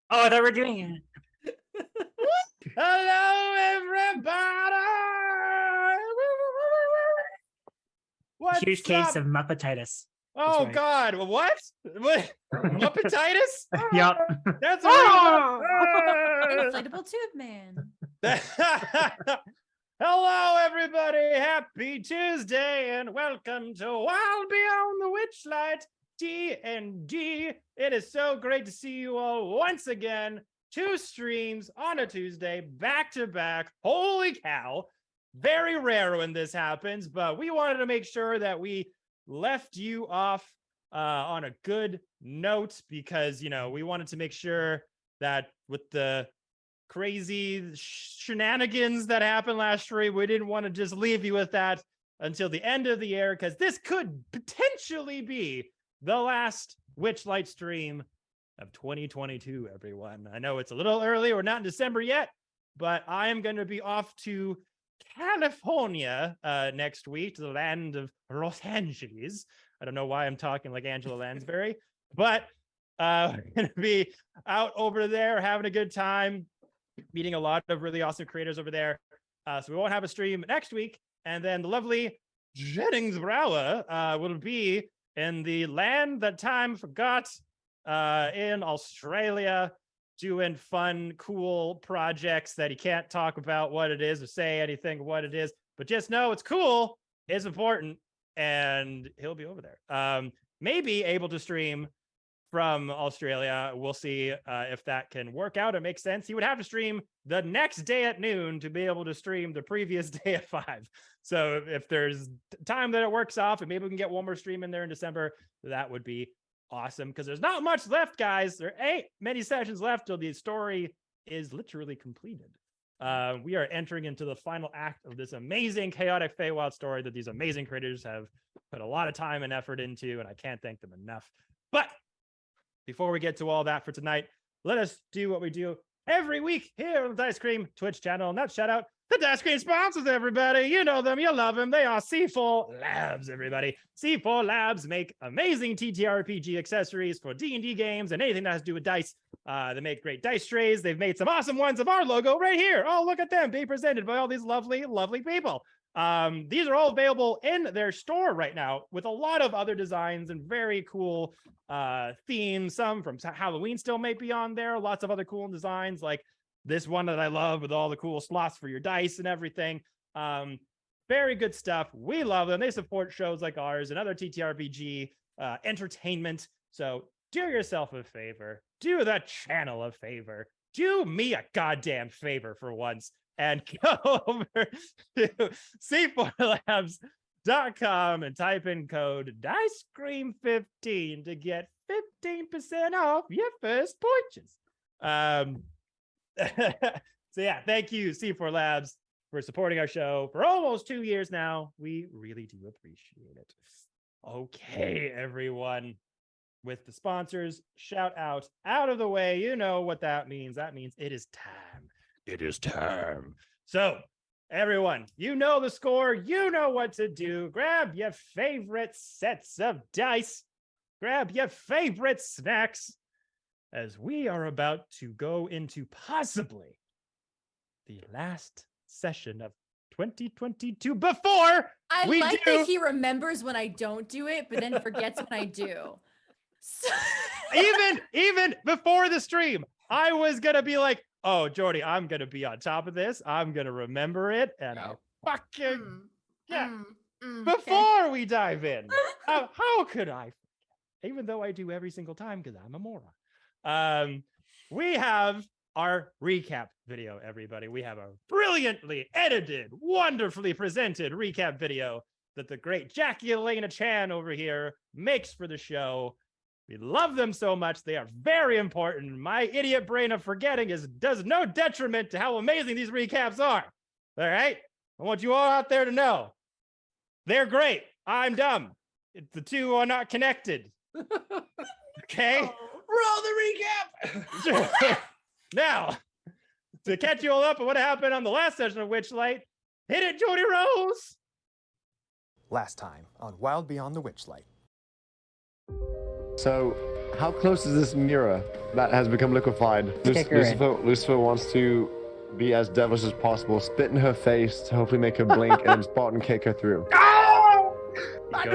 Oh, I thought we were doing it. Hello, everybody! What's Huge case up? of muppetitis. Oh, right. God. What? Muppetitis? Yup. That's a Inflatable tube man. Hello, everybody. Happy Tuesday, and welcome to Wild Beyond the Witchlight D&D. It is so great to see you all once again. 2 streams on a Tuesday, back to back. Holy cow. Very rare when this happens, but we wanted to make sure that we left you off on a good note because, you know, we wanted to make sure that with the crazy shenanigans that happened last stream, we didn't want to just leave you with that until the end of the year, because this could potentially be the last Witchlight stream of 2022, everyone. I know it's a little early, we're not in December yet, but I am going to be off to California next week, to the land of Los Angeles. I don't know why I'm talking like Angela Lansbury, but we're going to be out over there having a good time, meeting a lot of really awesome creators over there. So we won't have a stream next week. And then the lovely Jenningsbrouwer will be in the land that time forgot, in Australia, doing fun, cool projects that he can't talk about what it is or say anything what it is, but just know it's cool, it's important, and he'll be over there. Maybe able to stream from Australia. We'll see if that can work out or make sense. He would have to stream the next day at noon to be able to stream the previous day at 5. So if there's time that it works off and maybe we can get one more stream in there in December, that would be awesome, because there's not much left, guys. There ain't many sessions left till the story is literally completed. We are entering into the final act of this amazing chaotic Feywild story that these amazing creators have put a lot of time and effort into, and I can't thank them enough. But before we get to all that for tonight, let us do what we do every week here on the Dicecream Twitch channel, and that's shout out the Dicecream sponsors, everybody. You know them, you love them. They are C4 Labs, everybody. C4 Labs make amazing TTRPG accessories for D&D games and anything that has to do with dice. They make great dice trays. They've made some awesome ones of our logo right here. Oh, look at them being presented by all these lovely, lovely people. These are all available in their store right now with a lot of other designs and very cool themes. Some from Halloween still may be on there. Lots of other cool designs like this one that I love with all the cool slots for your dice and everything. Very good stuff. We love them. They support shows like ours and other TTRPG entertainment. So do yourself a favor. Do the channel a favor. Do me a goddamn favor for once. And go over to c4labs.com and type in code Dicecream15 to get 15% off your first purchase. So yeah, thank you, C4 Labs, for supporting our show for almost 2 years now. We really do appreciate it. Okay, everyone. With the sponsors, shout out of the way. You know what that means. That means it is time. It is time. So, everyone, you know the score. You know what to do. Grab your favorite sets of dice. Grab your favorite snacks, as we are about to go into possibly the last session of 2022 before I we like do. that he remembers when I don't do it, but then forgets when I do. So... even before the stream, I was gonna be like, oh, Jordy, I'm gonna be on top of this. I'm gonna remember it, and I fucking before we dive in. How could I? Even though I do every single time because I'm a moron. We have our recap video, everybody. We have a brilliantly edited, wonderfully presented recap video that the great Jackie Elena Chan over here makes for the show. We love them so much. They are very important. My idiot brain of forgetting does no detriment to how amazing these recaps are. All right? I want you all out there to know. They're great. I'm dumb. The two are not connected. Okay? Roll the recap! Now, to catch you all up on what happened on the last session of Witchlight, hit it, Jordy Rose! Last time on Wild Beyond the Witchlight. So, How close is this mirror that has become liquefied? Kick her in. Lucifer wants to be as devilish as possible, spit in her face to hopefully make her blink, and then spot and kick her through. Oh!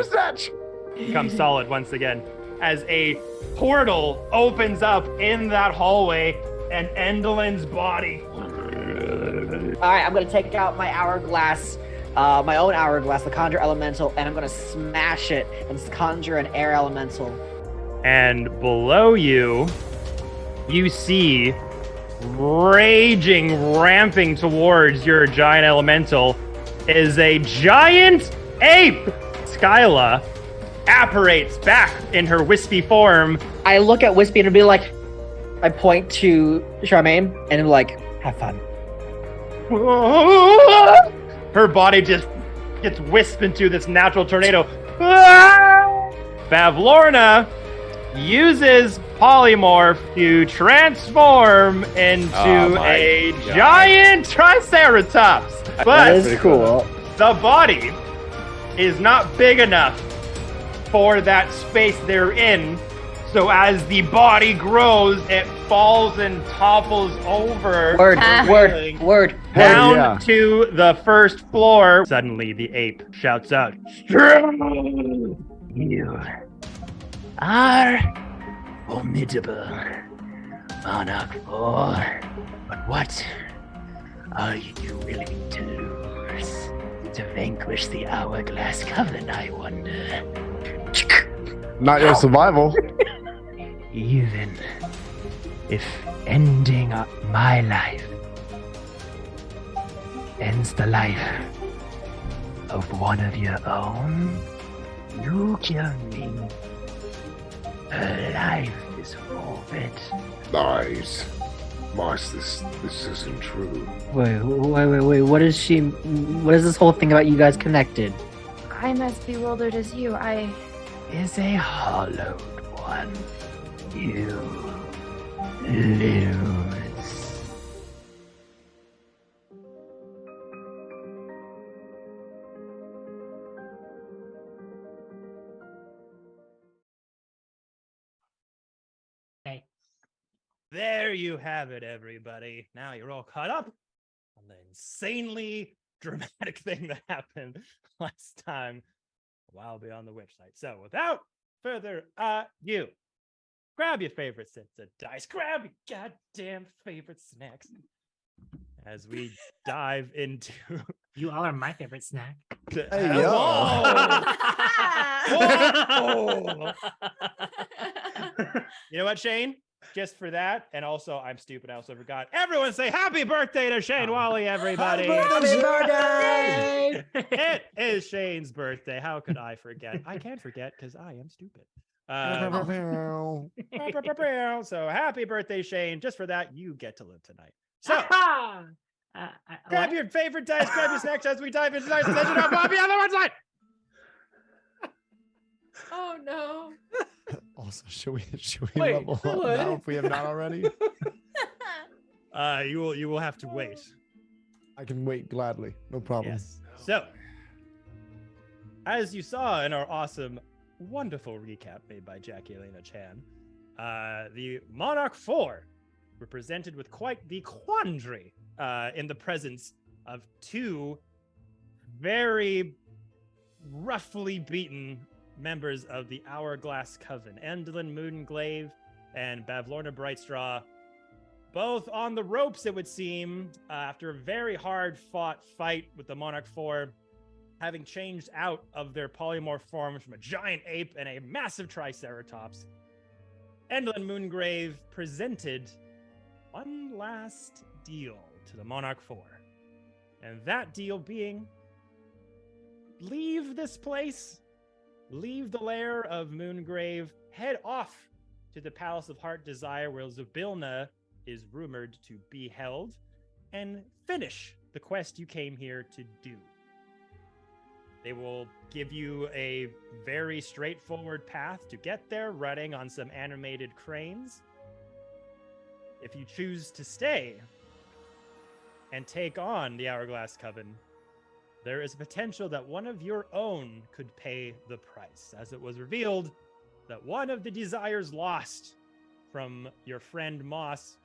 Snatch! Become solid once again as a portal opens up in that hallway and Endelin's body. All right, I'm gonna take out my hourglass, my own hourglass, the conjure elemental, and I'm gonna smash it and conjure an air elemental. And below you, you see raging, ramping towards your giant elemental is a giant ape. Skyla apparates back in her wispy form. I look at Wispy and be like, I point to Charmaine and I'm like, have fun. Her body just gets whisked into this natural tornado. Bavlorna uses polymorph to transform into a giant triceratops. That But is cool. the body is not big enough for that space they're in. So as the body grows, it falls and topples over. Word. Down to the first floor. Suddenly, the ape shouts out, "You are formidable, Monarch 4. But what are you willing to lose to vanquish the Hourglass Coven, I wonder?" Not your survival. Even if ending my life ends the life of one of your own, you kill me. Her life is forfeit. Lies. Moss, this isn't true. Wait. What is this whole thing about you guys connected? I'm as bewildered as you. Is a hollowed one. You lose. Okay. There you have it, everybody. Now you're all caught up on the insanely dramatic thing that happened last time while beyond the Witchlight. So without further ado, grab your favorite sets of dice. Grab your goddamn favorite snacks as we dive into. You all are my favorite snack. Hey, yo. Whoa. You know what, Shane? Just for that, and also I'm stupid. I also forgot. Everyone say happy birthday to Shane Wally, everybody! Happy birthday! It is Shane's birthday. How could I forget? I can't forget because I am stupid. So happy birthday, Shane. Just for that, you get to live tonight. So grab your favorite dice, grab your snacks as we dive into tonight's session of Bobby on the one side. Oh no. Also, should we Wait, level up what? now if we have not already? You will have to wait. I can wait gladly. No problem. Yes. So, as you saw in our awesome, wonderful recap made by Jackie Elena Chan, the Monarch 4 were presented with quite the quandary in the presence of two very roughly beaten members of the Hourglass Coven, Endelin Moonglaive and Bavlorna Brightstraw, both on the ropes, it would seem, after a very hard-fought fight with the Monarch 4, having changed out of their polymorph forms from a giant ape and a massive triceratops. Endelin Moongrave presented one last deal to the Monarch 4, and that deal being, leave this place, leave the lair of Moongrave, head off to the Palace of Heart Desire, where Zabilna is rumored to be held, and finish the quest you came here to do. They will give you a very straightforward path to get there, running on some animated cranes. If you choose to stay and take on the Hourglass Coven, there is a potential that one of your own could pay the price. As it was revealed, that one of the desires lost from your friend Moss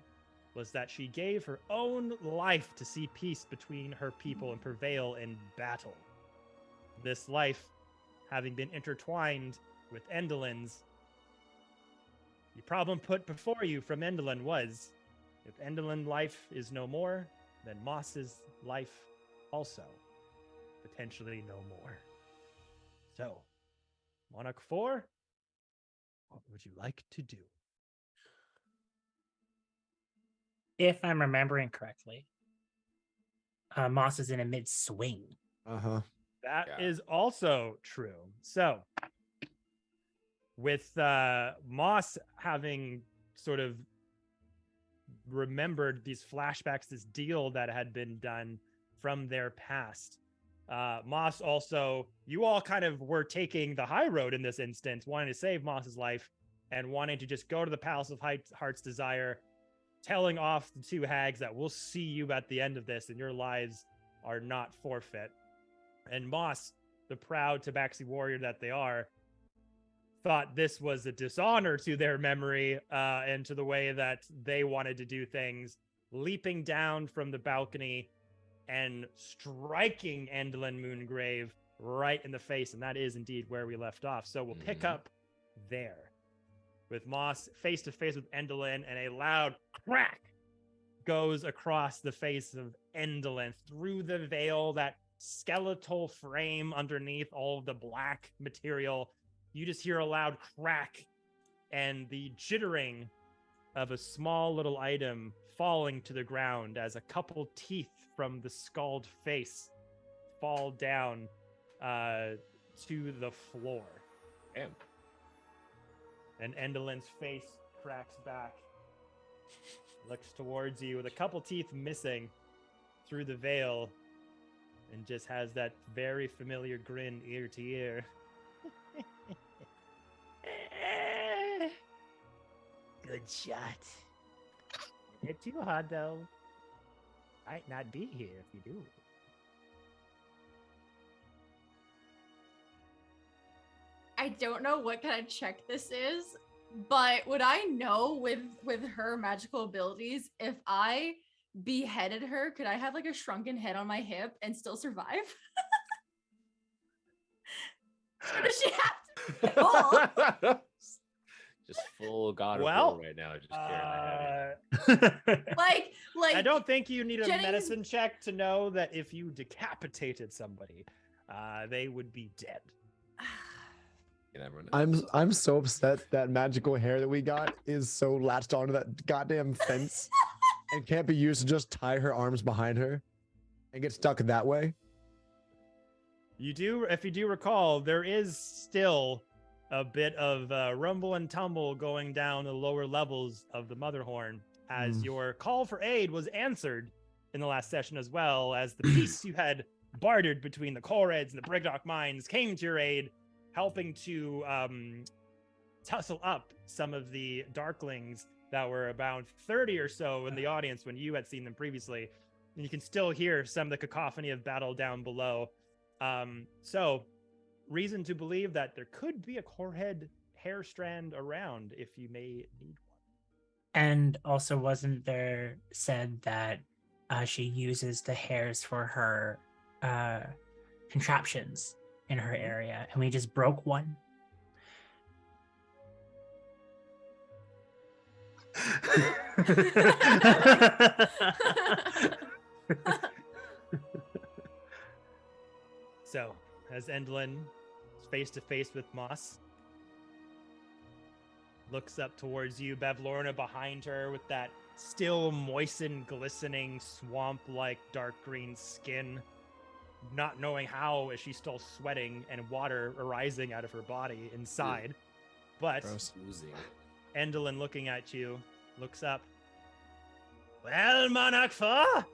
was that she gave her own life to see peace between her people and prevail in battle. This life, having been intertwined with Endelin's, the problem put before you from Endelin was, if Endelin life is no more, then Moss's life also potentially no more. So, Monarch 4, what would you like to do? If I'm remembering correctly, Moss is in a mid swing. Uh-huh. That is also true. So, with Moss having sort of remembered these flashbacks, this deal that had been done from their past, Moss also, you all kind of were taking the high road in this instance, wanting to save Moss's life and wanting to just go to the Palace of Heart's Desire, telling off the two hags that we'll see you at the end of this and your lives are not forfeit. And Moss, the proud Tabaxi warrior that they are, thought this was a dishonor to their memory and to the way that they wanted to do things, leaping down from the balcony and striking Endelin Moongrave right in the face. And that is indeed where we left off. So we'll pick up there with Moss face to face with Endelin, and a loud crack goes across the face of Endelin through the veil, that skeletal frame underneath all of the black material. You just hear a loud crack and the jittering of a small little item falling to the ground as a couple teeth from the scald face fall down to the floor. Damn. And Endelin's face cracks back, looks towards you with a couple teeth missing through the veil, and just has that very familiar grin ear to ear. Good shot. Hit too hard, though. Might not be here if you do. I don't know what kind of check this is, but would I know with her magical abilities, if I beheaded her, could I have like a shrunken head on my hip and still survive? Or does she have to be Just full God of Well, War right now. Just carrying that heavy. like I don't think you need a Jennings- medicine check to know that if you decapitated somebody, they would be dead. You never know. I'm so upset that magical hair that we got is so latched onto that goddamn fence and can't be used to just tie her arms behind her and get stuck that way. You do, if you do recall, there is still a bit of rumble and tumble going down the lower levels of the Motherhorn as your call for aid was answered in the last session, as well as the peace you had bartered between the Correds and the Brigdock mines came to your aid, helping to tussle up some of the Darklings that were about 30 or so in the audience when you had seen them previously. And you can still hear some of the cacophony of battle down below. So, reason to believe that there could be a Corrhead hair strand around if you may need one. And also, wasn't there said that she uses the hairs for her contraptions in her area, and we just broke one? So, as Endelin is face to face with Moss, looks up towards you, Bevlorna behind her with that still moistened, glistening, swamp-like dark green skin, not knowing how is she still sweating and water arising out of her body inside. But Oozing. Endelin, looking at you, looks up. Well, Monarch 4,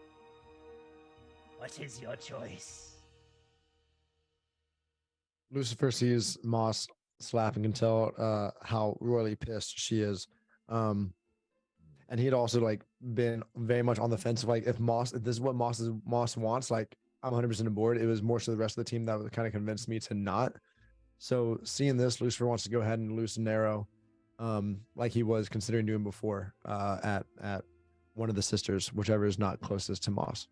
what is your choice? Lucifer sees Moss slapping and tell how royally pissed she is. And he'd also like been very much on the fence of like, if this is what Moss wants, like I'm 100% aboard. It was more so the rest of the team that kind of convinced me to not. So seeing this, Lucifer wants to go ahead and loose an arrow, like he was considering doing before, at one of the sisters, whichever is not closest to Moss.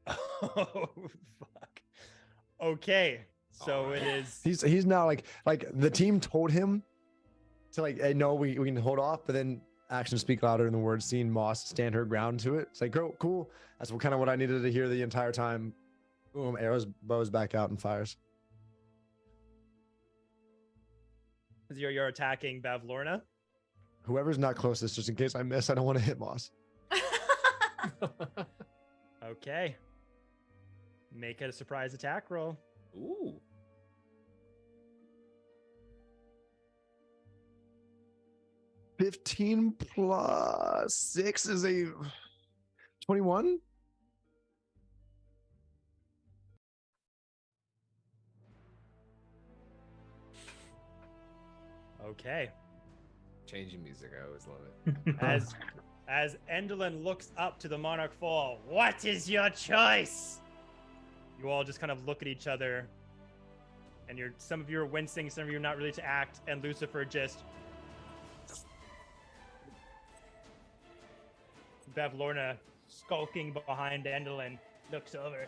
Oh fuck. Okay. So it is. He's now like the team told him to like, hey, no, we can hold off, but then actions speak louder than the words. Seeing Moss stand her ground to it, it's like, cool. That's kind of what I needed to hear the entire time. Boom, arrows, bows back out and fires. You're attacking Bavlorna. Whoever's not closest, just in case I miss, I don't want to hit Moss. Okay. Make it a surprise attack roll. Ooh. $15 plus 6 is a 21. Okay. Changing music, I always love it. As Endelin looks up to the Monarch Fall, what is your choice? You all just kind of look at each other, and some of you are wincing, some of you are not ready to act, and Lucifer just Bavlorna, skulking behind Endelin, looks over.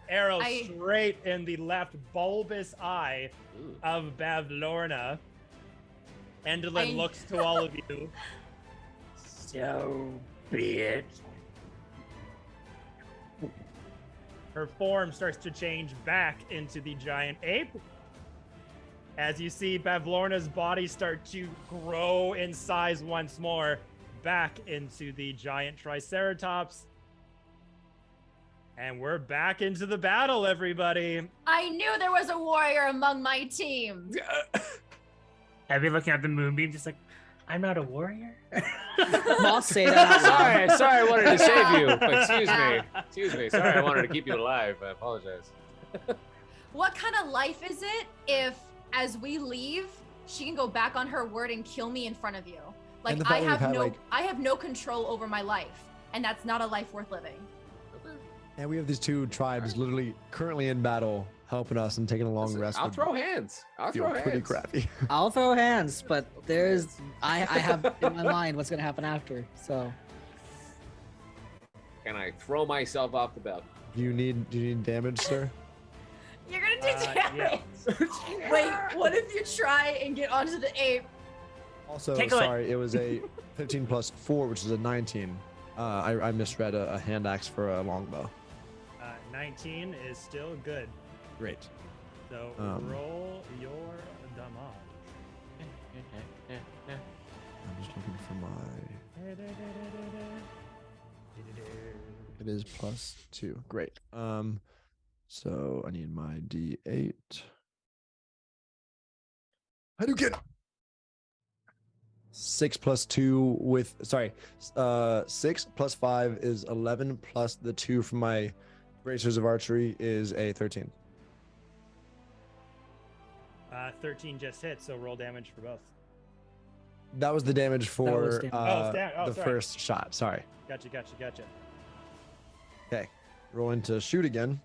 Arrow straight in the left bulbous eye of Bavlorna. Endelin looks to all of you. So be it. Her form starts to change back into the giant ape. As you see Bavlorna's body start to grow in size once more, back into the giant Triceratops. And we're back into the battle, everybody. I knew there was a warrior among my team. I'd be looking at the moonbeam, just like, I'm not a warrior. Moss say that. Sorry, I wanted to save you. Excuse me. Sorry, I wanted to keep you alive. I apologize. What kind of life is it if, as we leave, she can go back on her word and kill me in front of you? Like I have no control over my life, and that's not a life worth living. And we have these two tribes literally currently in battle, helping us and taking a long rest. I'll throw hands. Pretty crappy. I'll throw hands, but I have in my mind what's gonna happen after. So can I throw myself off the balcony? Do you need damage, sir? You're gonna do damage. Yeah. Wait, what if you try and get onto the ape? Also, sorry, it was a 15 plus 4, which is a 19. I misread a hand axe for a longbow. 19 is still good. Great. So roll your damage. I'm just looking for my. It is plus 2. Great. So I need my D8. How do you get 6 plus 2 with 6 plus 5 is 11 plus the 2 from my bracers of archery is a 13. 13 just hit, so roll damage for both. That was the damage for the first shot. Sorry. Gotcha. Okay. Roll into shoot again.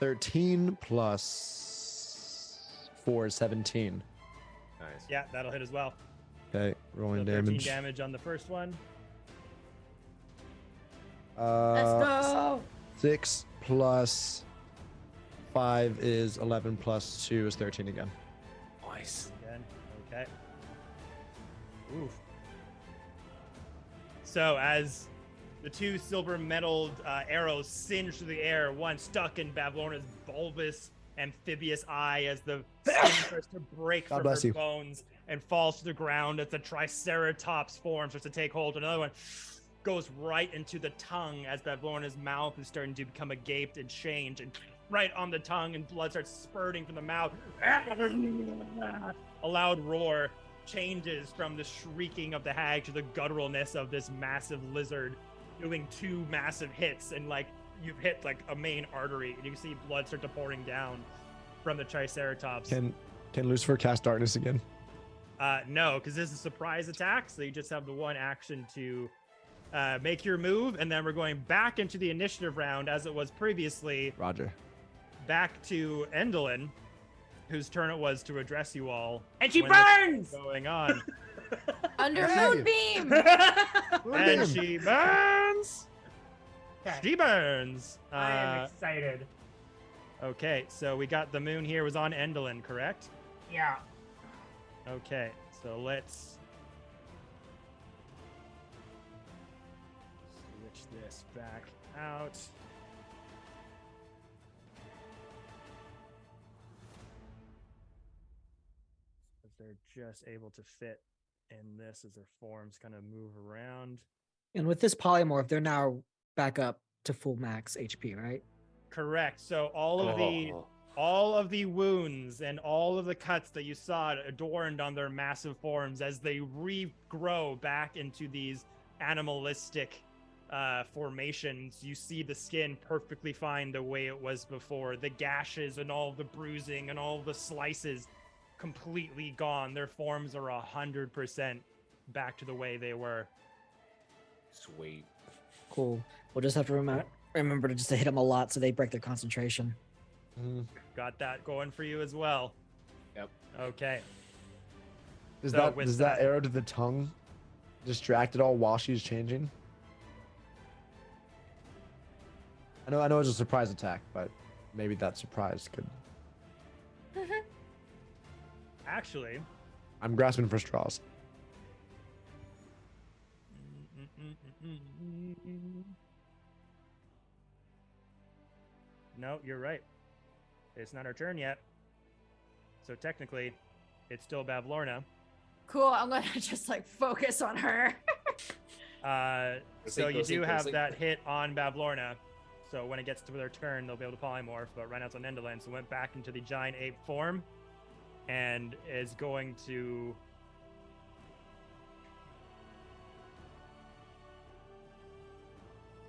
13 plus 4 is 17. Nice. Yeah, that'll hit as well. Okay, rolling so 13 damage. Damage on the first one. Let's go. 6 plus 5 is 11 plus 2 is 13 again. Nice. Again. Okay. Oof. So as the two silver metalled arrows singe through the air, one stuck in Bavlorna's bulbous amphibious eye as the skin starts to break from her bones and falls to the ground as the Triceratops form starts to take hold. Another one goes right into the tongue as Bavlorna's mouth is starting to become agape and change, and right on the tongue, and blood starts spurting from the mouth. A loud roar changes from the shrieking of the hag to the gutturalness of this massive lizard, doing 2 massive hits, and like you've hit like a main artery, and you can see blood start to pouring down from the Triceratops. Can Lucifer cast darkness again? No, because this is a surprise attack, so you just have the one action to Make your move, and then we're going back into the initiative round as it was previously. Roger. Back to Endolin, whose turn it was to address you all. And she when this burns! was going on. Under Hey. moonbeam. And she burns. Okay. She burns. I am excited. Okay, so we got the moon here was on Endolin, correct? Yeah. Okay, so let's switch this back out. If they're just able to fit in this as their forms kind of move around. And with this polymorph, they're now back up to full max HP, right? Correct. So all of the wounds and all of the cuts that you saw adorned on their massive forms as they regrow back into these animalistic formations. You see the skin perfectly fine the way it was before. The gashes and all the bruising and all the slices completely gone. Their forms are 100% back to the way they were. Sweet. Cool. We'll just have to remember to just hit them a lot so they break their concentration. Got that going for you as well. Yep. Okay. Does So with that that- arrow to the tongue distract at all while she's changing? I know it's a surprise attack, but maybe that surprise could. Actually, I'm grasping for straws. No, you're right. It's not her turn yet. So technically, it's still Bavlorna. Cool. I'm gonna just like focus on her. So you Go see. do have that hit on Bavlorna. So when it gets to their turn, they'll be able to polymorph. But right now it's on Endolin, so went back into the giant ape form, and is going to.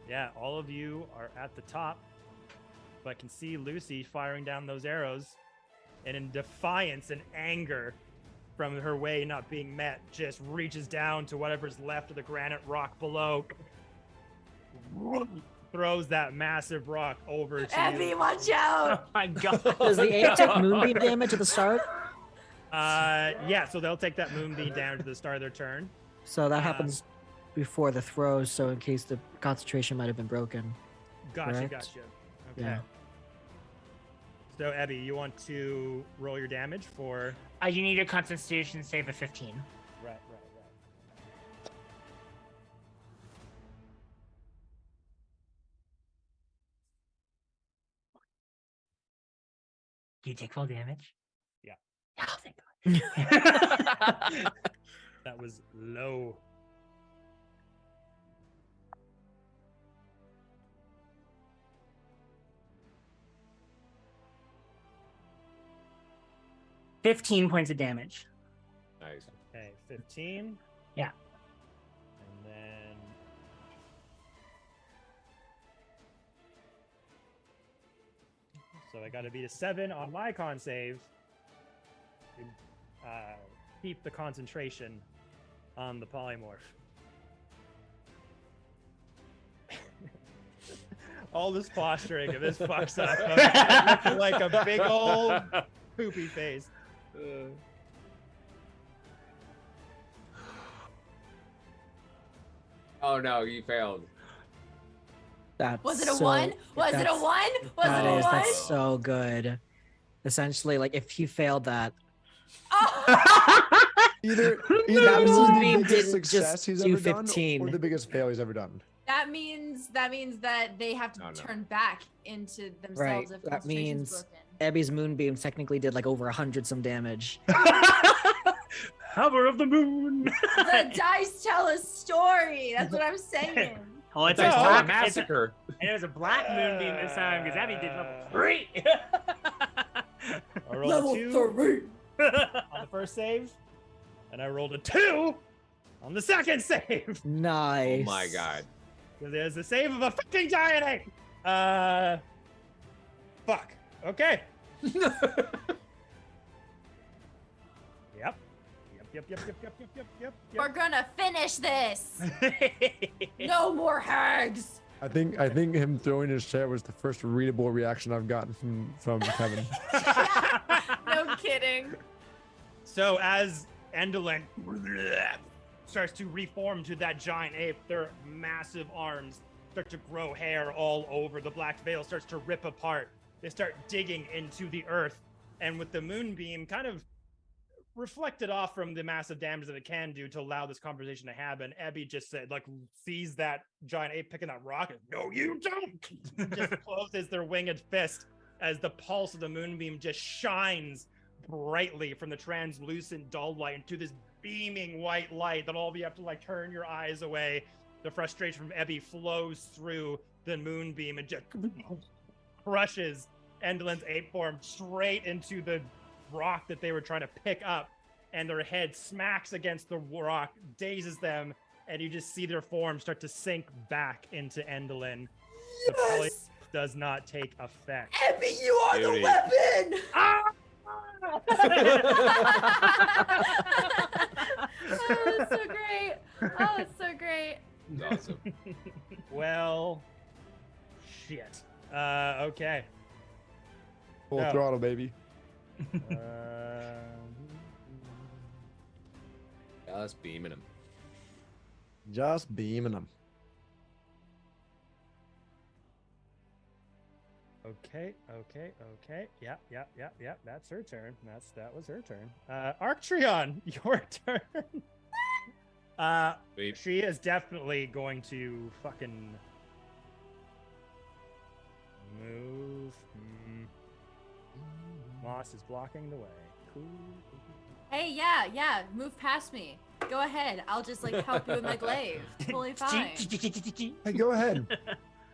Yeah, all of you are at the top, but can see Lucy firing down those arrows, and in defiance and anger from her way not being met, just reaches down to whatever's left of the granite rock below, throws that massive rock over to Abby, you. watch Oh out. my god. Does the ape take moonbeam damage at the start? Yeah, so they'll take that moonbeam down to the start of their turn. So that happens before the throws, so in case the concentration might have been broken. Gotcha. Correct. Okay. Yeah. So, Abby, you want to roll your damage for. You need a Constitution save of 15. Right. Do you take full damage? Yeah. Oh, thank God. That was low. $15 points of damage. Nice. Okay, 15. Yeah. And then. So I got to beat a 7 on my con save to keep the concentration on the polymorph. All this posturing and this fucks up. I'm like a big old poopy face. Oh no, you failed. That's Was it a so- 1? Was it a that's- 1? Was That it a is, 1? that's so good. Essentially, like if he failed that, Oh! Either That this is the moonbeam biggest didn't success just he's do ever done, 15. or the biggest fail he's ever done. That means that they have to No. turn back into themselves Right, if that concentration's means- broken. Abby's moonbeam technically did like over 100 some damage. Hover of the moon. The dice tell a story. That's what I'm saying. Oh, it's No, a It's black a massacre. And it was a black moonbeam this time because Abby did level 3. I rolled a 2 on the first save, and I rolled a 2 on the second save. Nice. Oh my god. So there's the save of a fucking giant ape. Fuck. Okay. Yep. We're gonna finish this. No more hags. I think him throwing his chair was the first readable reaction I've gotten from Kevin. No kidding. So as Endolin starts to reform to that giant ape, their massive arms start to grow hair all over. The black veil starts to rip apart. They start digging into the earth, and with the moonbeam kind of reflected off from the massive damage that it can do to allow this conversation to happen, Ebby just said, like, sees that giant ape picking that rock and, no, you don't! Just closes their winged fist as the pulse of the moonbeam just shines brightly from the translucent dull light into this beaming white light that all of you have to, like, turn your eyes away. The frustration from Ebby flows through the moonbeam and just crushes Endolin's ape form straight into the rock that they were trying to pick up, and their head smacks against the rock, dazes them, and you just see their form start to sink back into Endolin. The poly does not take effect. Ebby, you are Beauty. the weapon! Oh, it's so great. Oh, it's so great. Awesome. Well, shit. Okay. Full No. throttle, baby. Just beaming him. Just beaming them. Okay. Yeah. That's her turn. That was her turn. Arctreon, your turn. Sweet. She is definitely going to fucking move. Moss is blocking the way. Cool. Hey, yeah, move past me. Go ahead. I'll just like help you with my glaive. Totally fine. Hey, go ahead.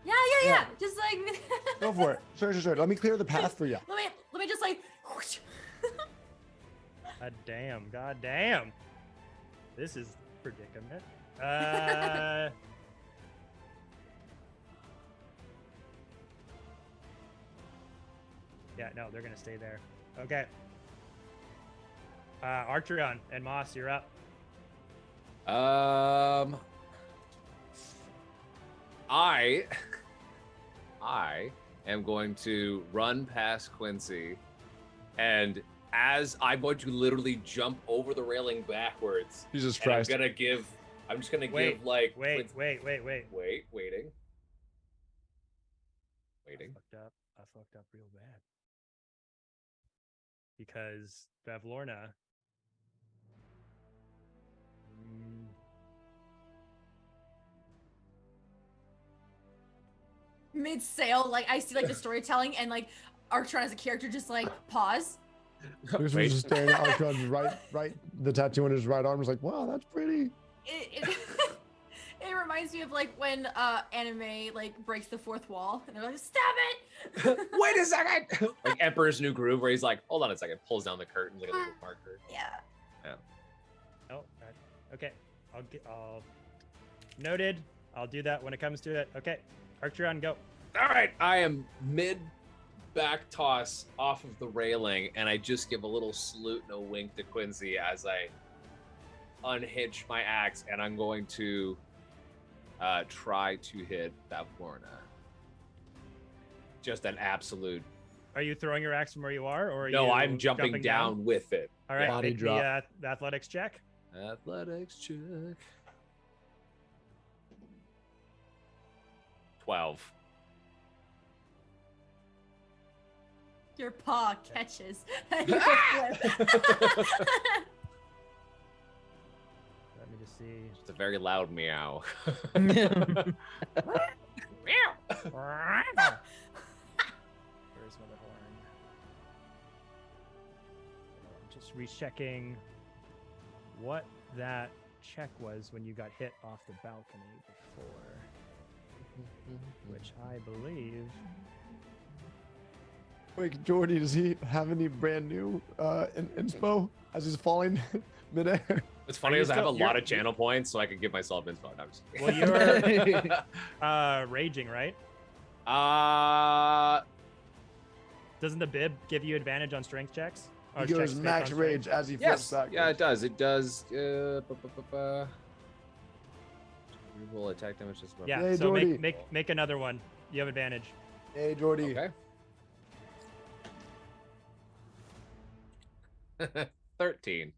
Yeah. Just like Go for it. Sure. Let me clear the path for you. let me just like God damn. This is predicament. Yeah, no, they're gonna stay there. Okay. Archeron and Moss, you're up. I am going to run past Quincy, and as I'm going to literally jump over the railing backwards. Jesus And Christ. I'm just gonna give like Wait. waiting. I fucked up real bad. Because Bavlorna. mid-sail, like I see like the storytelling and like Arctron as a character just like pause. This was just staring at Archon's right, the tattoo on his right arm was like, wow, that's pretty. It it reminds me of like when anime like breaks the fourth wall and they're like, stab it! Wait a second! Like Emperor's New Groove, where he's like, hold on a second, pulls down the curtain like a little marker. Yeah. Oh, okay. I'll noted. I'll do that when it comes to it. Okay, Arctron, go. All right, I am mid back toss off of the railing, and I just give a little salute and a wink to Quincy as I unhitch my axe, and I'm going to try to hit Bavlorna. Just an absolute. Are you throwing your axe from where you are, or are No, you I'm jumping down with it. All right, Body make drop. the athletics check. Athletics check. 12. Your paw catches. And Let me just see. It's a very loud meow. Where's my horn? I'm just rechecking what that check was when you got hit off the balcony before, which I believe. Wait, Jordy, does he have any brand new inspo as he's falling midair? What's funny you is I have a still- lot of channel points, so I can give myself inspo. No, I'm just kidding. Well, you're raging, right? Uh, Doesn't the bib give you advantage on strength checks? Or He check goes straight max on straight? rage as he flips Yes. backwards. Yeah, it does. It does. Reroll attack damage. Yeah. Yay, So Jordy. make another one. You have advantage. Hey, Jordy. Okay. 13.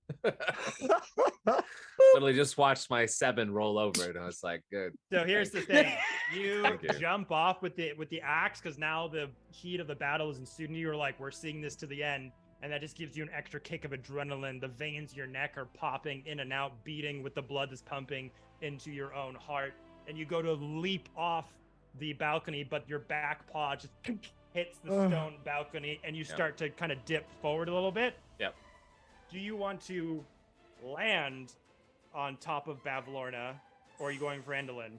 Literally just watched my 7 roll over and I was like, good. So here's the thing: you Thank you. jump off with the axe because now the heat of the battle is ensued, and you're like, we're seeing this to the end, and that just gives you an extra kick of adrenaline. The veins in your neck are popping in and out, beating with the blood that's pumping into your own heart, and you go to leap off the balcony, but your back paw just hits the stone balcony, and you start to kind of dip forward a little bit. Yep. Do you want to land on top of Bavlorna, or are you going for Endolin?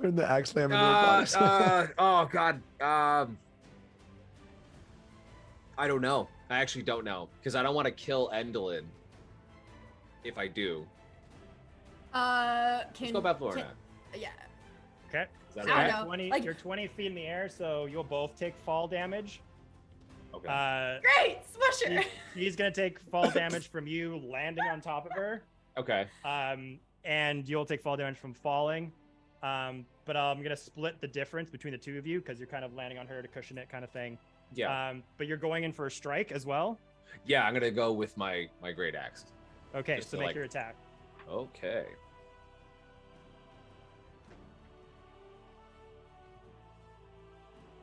Turn the axe slam into a box. Oh god. I don't know. I actually don't know because I don't want to kill Endolin. If I do, let's go Bavlorna. Yeah. Okay. Is that I okay? don't know. 20, Like- you're 20 feet in the air, so you'll both take fall damage. Okay. Great, Smusher. He's gonna take fall damage from you landing on top of her, Okay. and you'll take fall damage from falling. But I'm gonna split the difference between the two of you because you're kind of landing on her to cushion it, kind of thing. Yeah. But you're going in for a strike as well. Yeah, I'm gonna go with my great axe. Okay, Just so to, make like- your attack. Okay.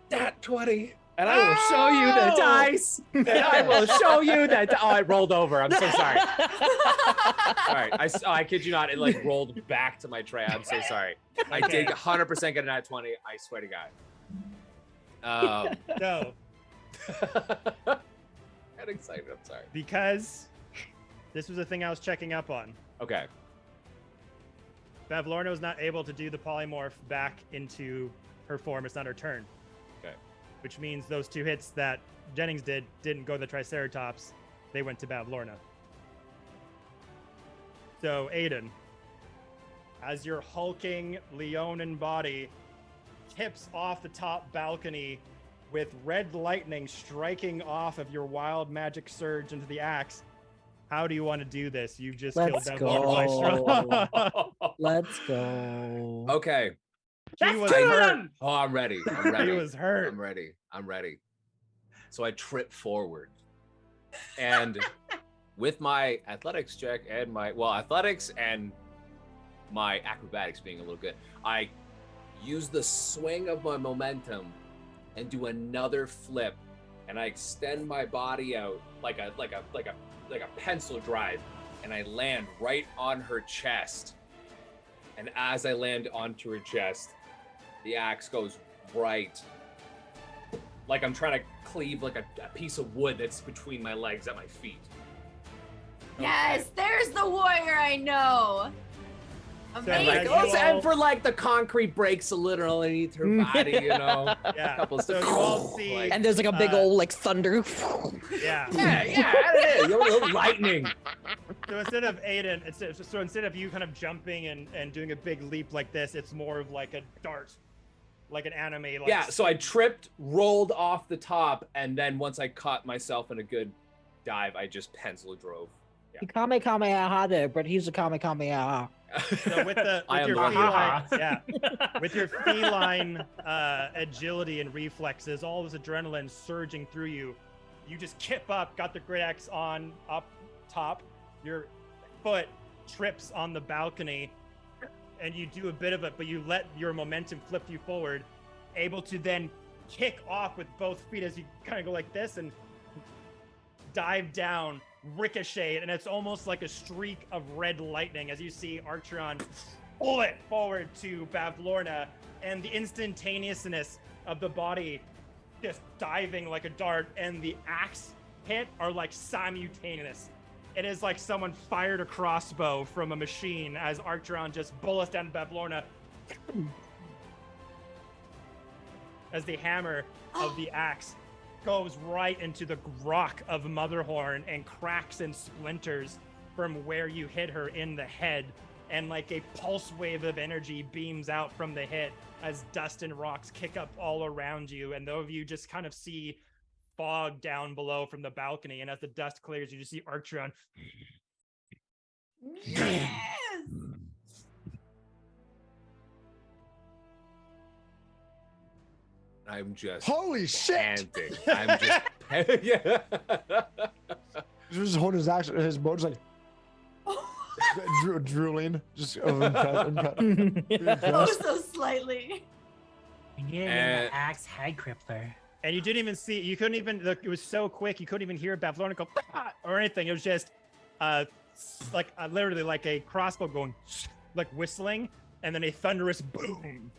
That 20. And I will show you the dice. And I will show you that. Oh, I rolled over. I'm so sorry. All right. I kid you not. It like rolled back to my tray. I'm so sorry. I did 100% get a nat 20. I swear to God. So, Get excited. I'm sorry. because this was the thing I was checking up on, Okay. Bavlorna was not able to do the polymorph back into her form. It's not her turn. Okay. Which means those 2 hits that Jennings didn't go to the Triceratops. They went to Bavlorna. So, Aiden, as your hulking Leonin body tips off the top balcony with red lightning striking off of your wild magic surge into the axe, how do you want to do this? You've just Let's killed Bavlorna by strong. Let's go. Okay. She was hurt. Oh, I'm ready. I'm ready. He was hurt. I'm ready. I'm ready. So I trip forward. And with my athletics check and my athletics and my acrobatics being a little good, I use the swing of my momentum and do another flip, and I extend my body out like a pencil drive, and I land right on her chest. And as I land onto her chest, the axe goes right, like I'm trying to cleave like a piece of wood that's between my legs at my feet. Yes, there's the warrior I know. Amazing. like, Like, you and all- for like the concrete breaks a little underneath her body, you know. Yeah. Couple So you all see, like- And there's like a big old like thunder. yeah. Yeah, it is. A little lightning. So instead of Aiden, instead of you kind of jumping and doing a big leap like this, it's more of like a dart, like an anime. Like, Yeah, so I tripped, rolled off the top, and then once I caught myself in a good dive, I just pencil drove. He Kamehameha there, but he's a Kamehameha. So with I am your the one who- feline, with your feline agility and reflexes, all this adrenaline surging through you, you just kip up, got the great axe on up top. Your foot trips on the balcony, and you do a bit of it, but you let your momentum flip you forward, able to then kick off with both feet as you kind of go like this and dive down, ricochet, and it's almost like a streak of red lightning as you see Archeron pull it forward to Bavlorna, and the instantaneousness of the body just diving like a dart and the axe hit are like simultaneous. It is like someone fired a crossbow from a machine as Archeron just bullets down Bavlorna as the hammer of the axe goes right into the grok of Motherhorn and cracks and splinters from where you hit her in the head. and like a pulse wave of energy beams out from the hit as dust and rocks kick up all around you, and those of you just kind of see fog down below from the balcony, and as the dust clears, you just see Archeon. Yes! I'm just Holy shit! panting. I'm just yeah. He's just holding his action, his bow, just like drooling, just Oh, so slightly. You didn't even the axe head crippler. And you didn't even see, you couldn't even, look, it was so quick, you couldn't even hear Bavlorna go or anything. It was just literally like a crossbow going like whistling, and then a thunderous boom.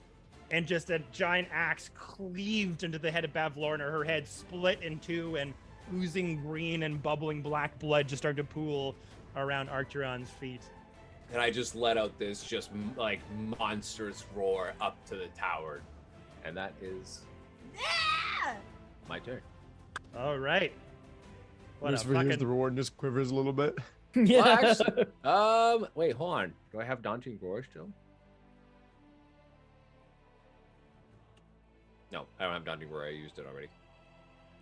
And just a giant axe cleaved into the head of Bavlorna. Her head split in two, and oozing green and bubbling black blood just started to pool around Archeron's feet. And I just let out this just like monstrous roar up to the tower. And that is my turn. All right. What a Lucifer hears fucking... the roar and just quivers a little bit. Well, actually, wait, hold on. Do I have Daunting Roar still? No, I don't have Daunting Roar. I used it already.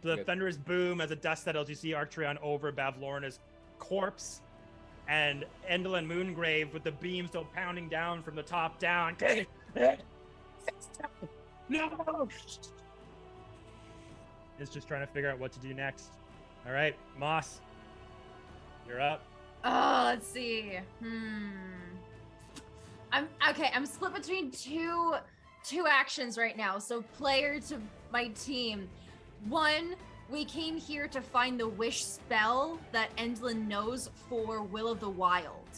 The thunderous boom as the dust settles, you see Archeon over Bavlorna's corpse, and Endlin Moongrave with the beam still pounding down from the top down. No! Is just trying to figure out what to do next. All right, Moss, you're up. Oh, let's see. I'm split between two actions right now. So player to my team. One, we came here to find the wish spell that Endlin knows for Will of the Wild.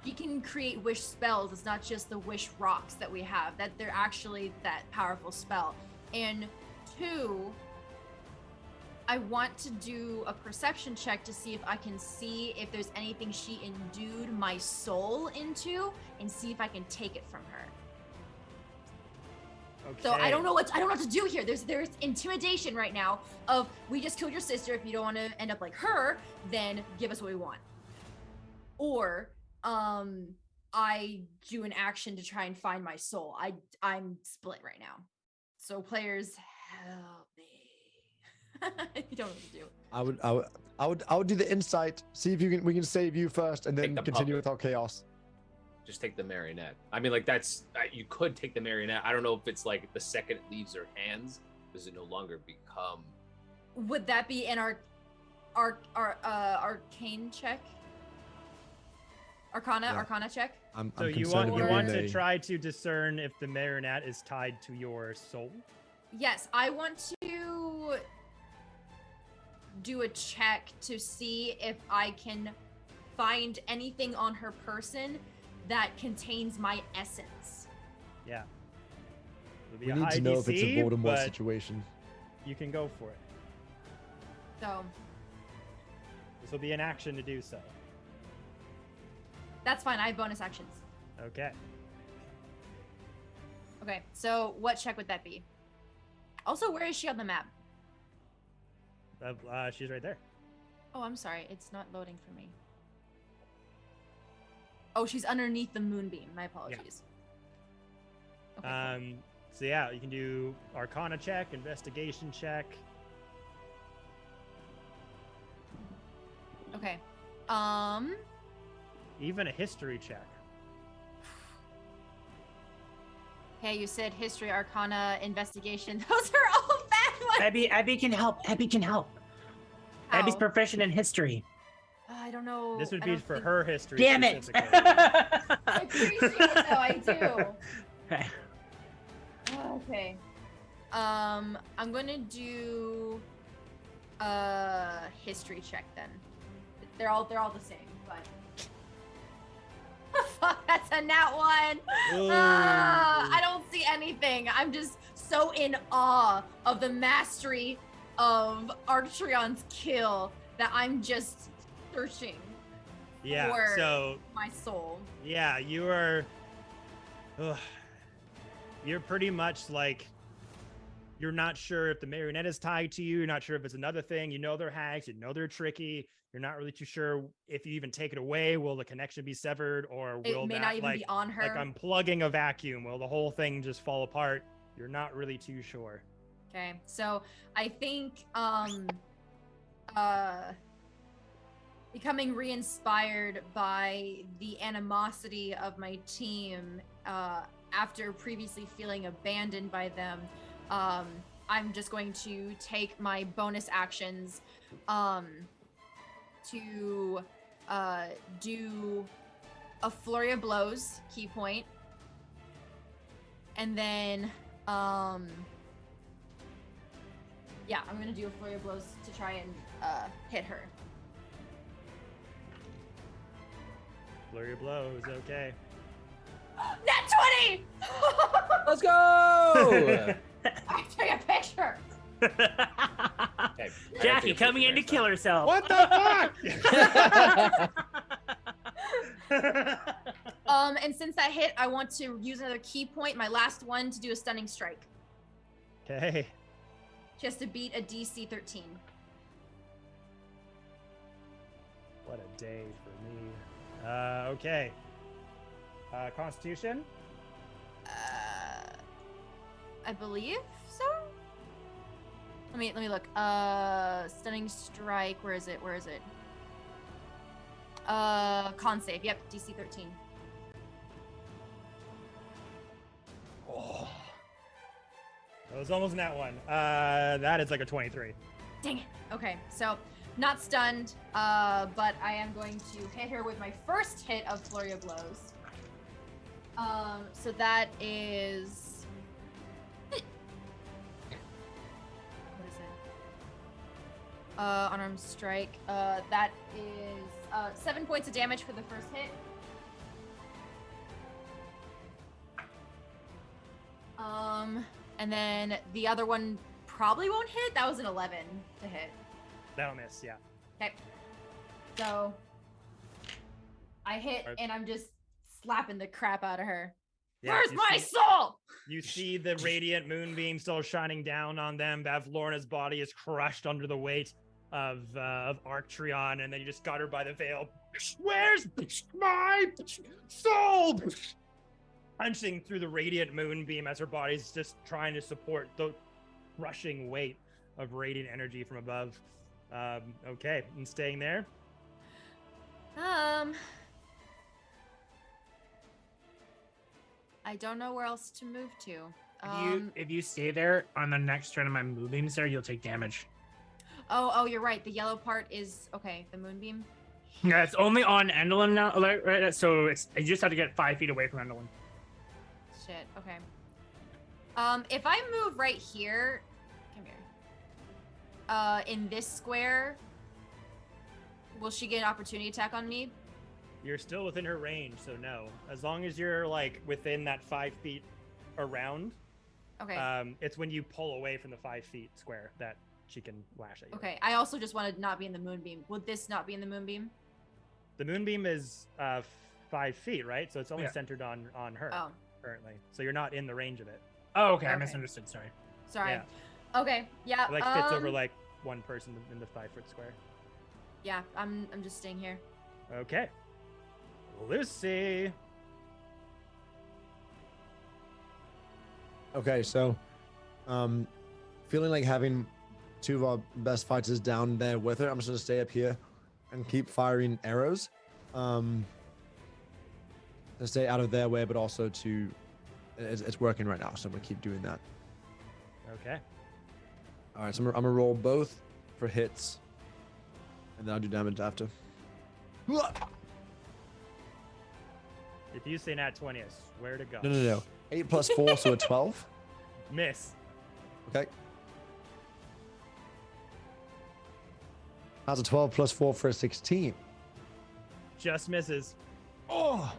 He can create wish spells. It's not just the wish rocks that we have, that they're actually that powerful spell. And two, I want to do a perception check to see if I can see if there's anything she endued my soul into, and see if I can take it from her. Okay. So I don't know what to do here. There's intimidation right now of, we just killed your sister. If you don't want to end up like her, then give us what we want. Or I do an action to try and find my soul. I'm split right now. So players, help me. You don't know what to do. I would do the insight. See if we can save you first, and then continue with our chaos. Just take the marionette. I mean, like, that's you could take the marionette. I don't know if it's like the second it leaves her hands, does it no longer become? Would that be an arcane check? Arcana check? So you want to try to discern if the marionette is tied to your soul? Yes, I want to do a check to see if I can find anything on her person that contains my essence. Yeah. We need to know if it's a Voldemort situation. You can go for it. So. This will be an action to do so. That's fine. I have bonus actions. Okay. Okay. So what check would that be? Also, where is she on the map? She's right there. Oh, I'm sorry. It's not loading for me. Oh, she's underneath the moonbeam. My apologies. Yeah. Okay, cool. So yeah, you can do Arcana check, investigation check. Okay. Even a history check. Hey, you said history, Arcana, investigation. Those are all bad ones. Abby can help. Abby can help. How? Abby's proficient in history. I don't know. This would be for her history. Damn it! I appreciate it, though. I do. Okay. Okay. I'm gonna do history check then. They're all the same, but fuck, that's a nat one. I don't see anything. I'm just so in awe of the mastery of Archeon's kill that I'm just searching for my soul. Yeah, you are. You're pretty much like You're not sure if the marionette is tied to you. You're not sure if it's another thing. You know they're hags. You know they're tricky. You're not really too sure if you even take it away, will the connection be severed, or will It may that not even like be on her. like unplugging a vacuum? Will the whole thing just fall apart? You're not really too sure. Okay, so I think becoming re-inspired by the animosity of my team after previously feeling abandoned by them, I'm just going to take my bonus actions to do a flurry of blows, key point, and then yeah, I'm gonna do a flurry of blows to try and hit her. Flurry of blows, okay. Nat 20! Let's go! I took a picture. Okay, Jackie coming in to kill herself. What the fuck? And since that hit, I want to use another key point, my last one, to do a stunning strike. Okay. Just to beat a DC 13. What a day for me. Okay. Constitution? I believe so. Let me look. Stunning strike. Where is it? Con save. Yep, DC 13. Oh. That was almost that one. That is like a 23. Dang it. Okay, so not stunned, but I am going to hit her with my first hit of Flurry of Blows. So that is... What is it? Unarmed strike. That is 7 points of damage for the first hit. And then the other one probably won't hit. That was an 11 to hit. That'll miss, yeah. Okay. So I hit and I'm just slapping the crap out of her. Yeah, Where's my soul? You see the radiant moonbeam still shining down on them. Bavlorna's body is crushed under the weight of Arctreon, and then you just got her by the veil. Where's my soul? Punching through the radiant moonbeam as her body's just trying to support the rushing weight of radiant energy from above. Okay, and staying there. I don't know where else to move to. If you stay there on the next turn of my moonbeams there, you'll take damage. Oh, you're right. The yellow part is okay. The moonbeam. Yeah, it's only on Endelin now, right? So you just have to get 5 feet away from Endelin. Shit. Okay. If I move right here, come here. In this square, will she get an opportunity attack on me? You're still within her range, so no. As long as you're like within that 5 feet around. Okay. It's when you pull away from the 5 feet square that she can lash at you. Okay. I also just want to not be in the moonbeam. Would this not be in the moonbeam? The moonbeam is 5 feet, right? So it's only centered on her currently. So you're not in the range of it. Oh, okay. I misunderstood. Sorry. Yeah. Okay. Yeah. It like fits over like one person in the 5 foot square. Yeah. I'm just staying here. Okay. Lucy. Okay, so feeling like having two of our best fighters down there with her, I'm just gonna stay up here and keep firing arrows. To stay out of their way, but also to it's working right now, so I'm gonna keep doing that. Okay. All right, so I'm gonna roll both for hits, and then I'll do damage after. If you say nat 20, I swear to God. No. 8 plus 4, so a 12. Miss. Okay. That's a 12 plus 4 for a 16. Just misses. Oh!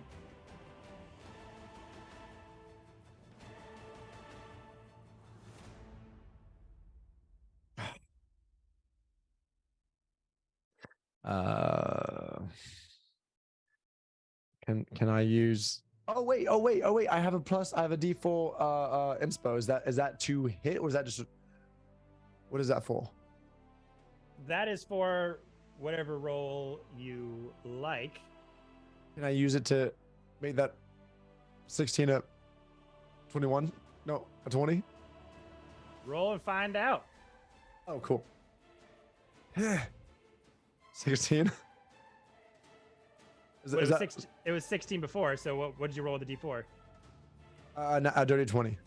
Can I use Oh wait. I have a D4 inspo. Is that to hit or is that just what is that for? That is for whatever roll you like. Can I use it to make that 16 a 21? No, a 20? Roll and find out. Oh, cool. 16. It was 16 before, so what did you roll with the D4? A dirty 20.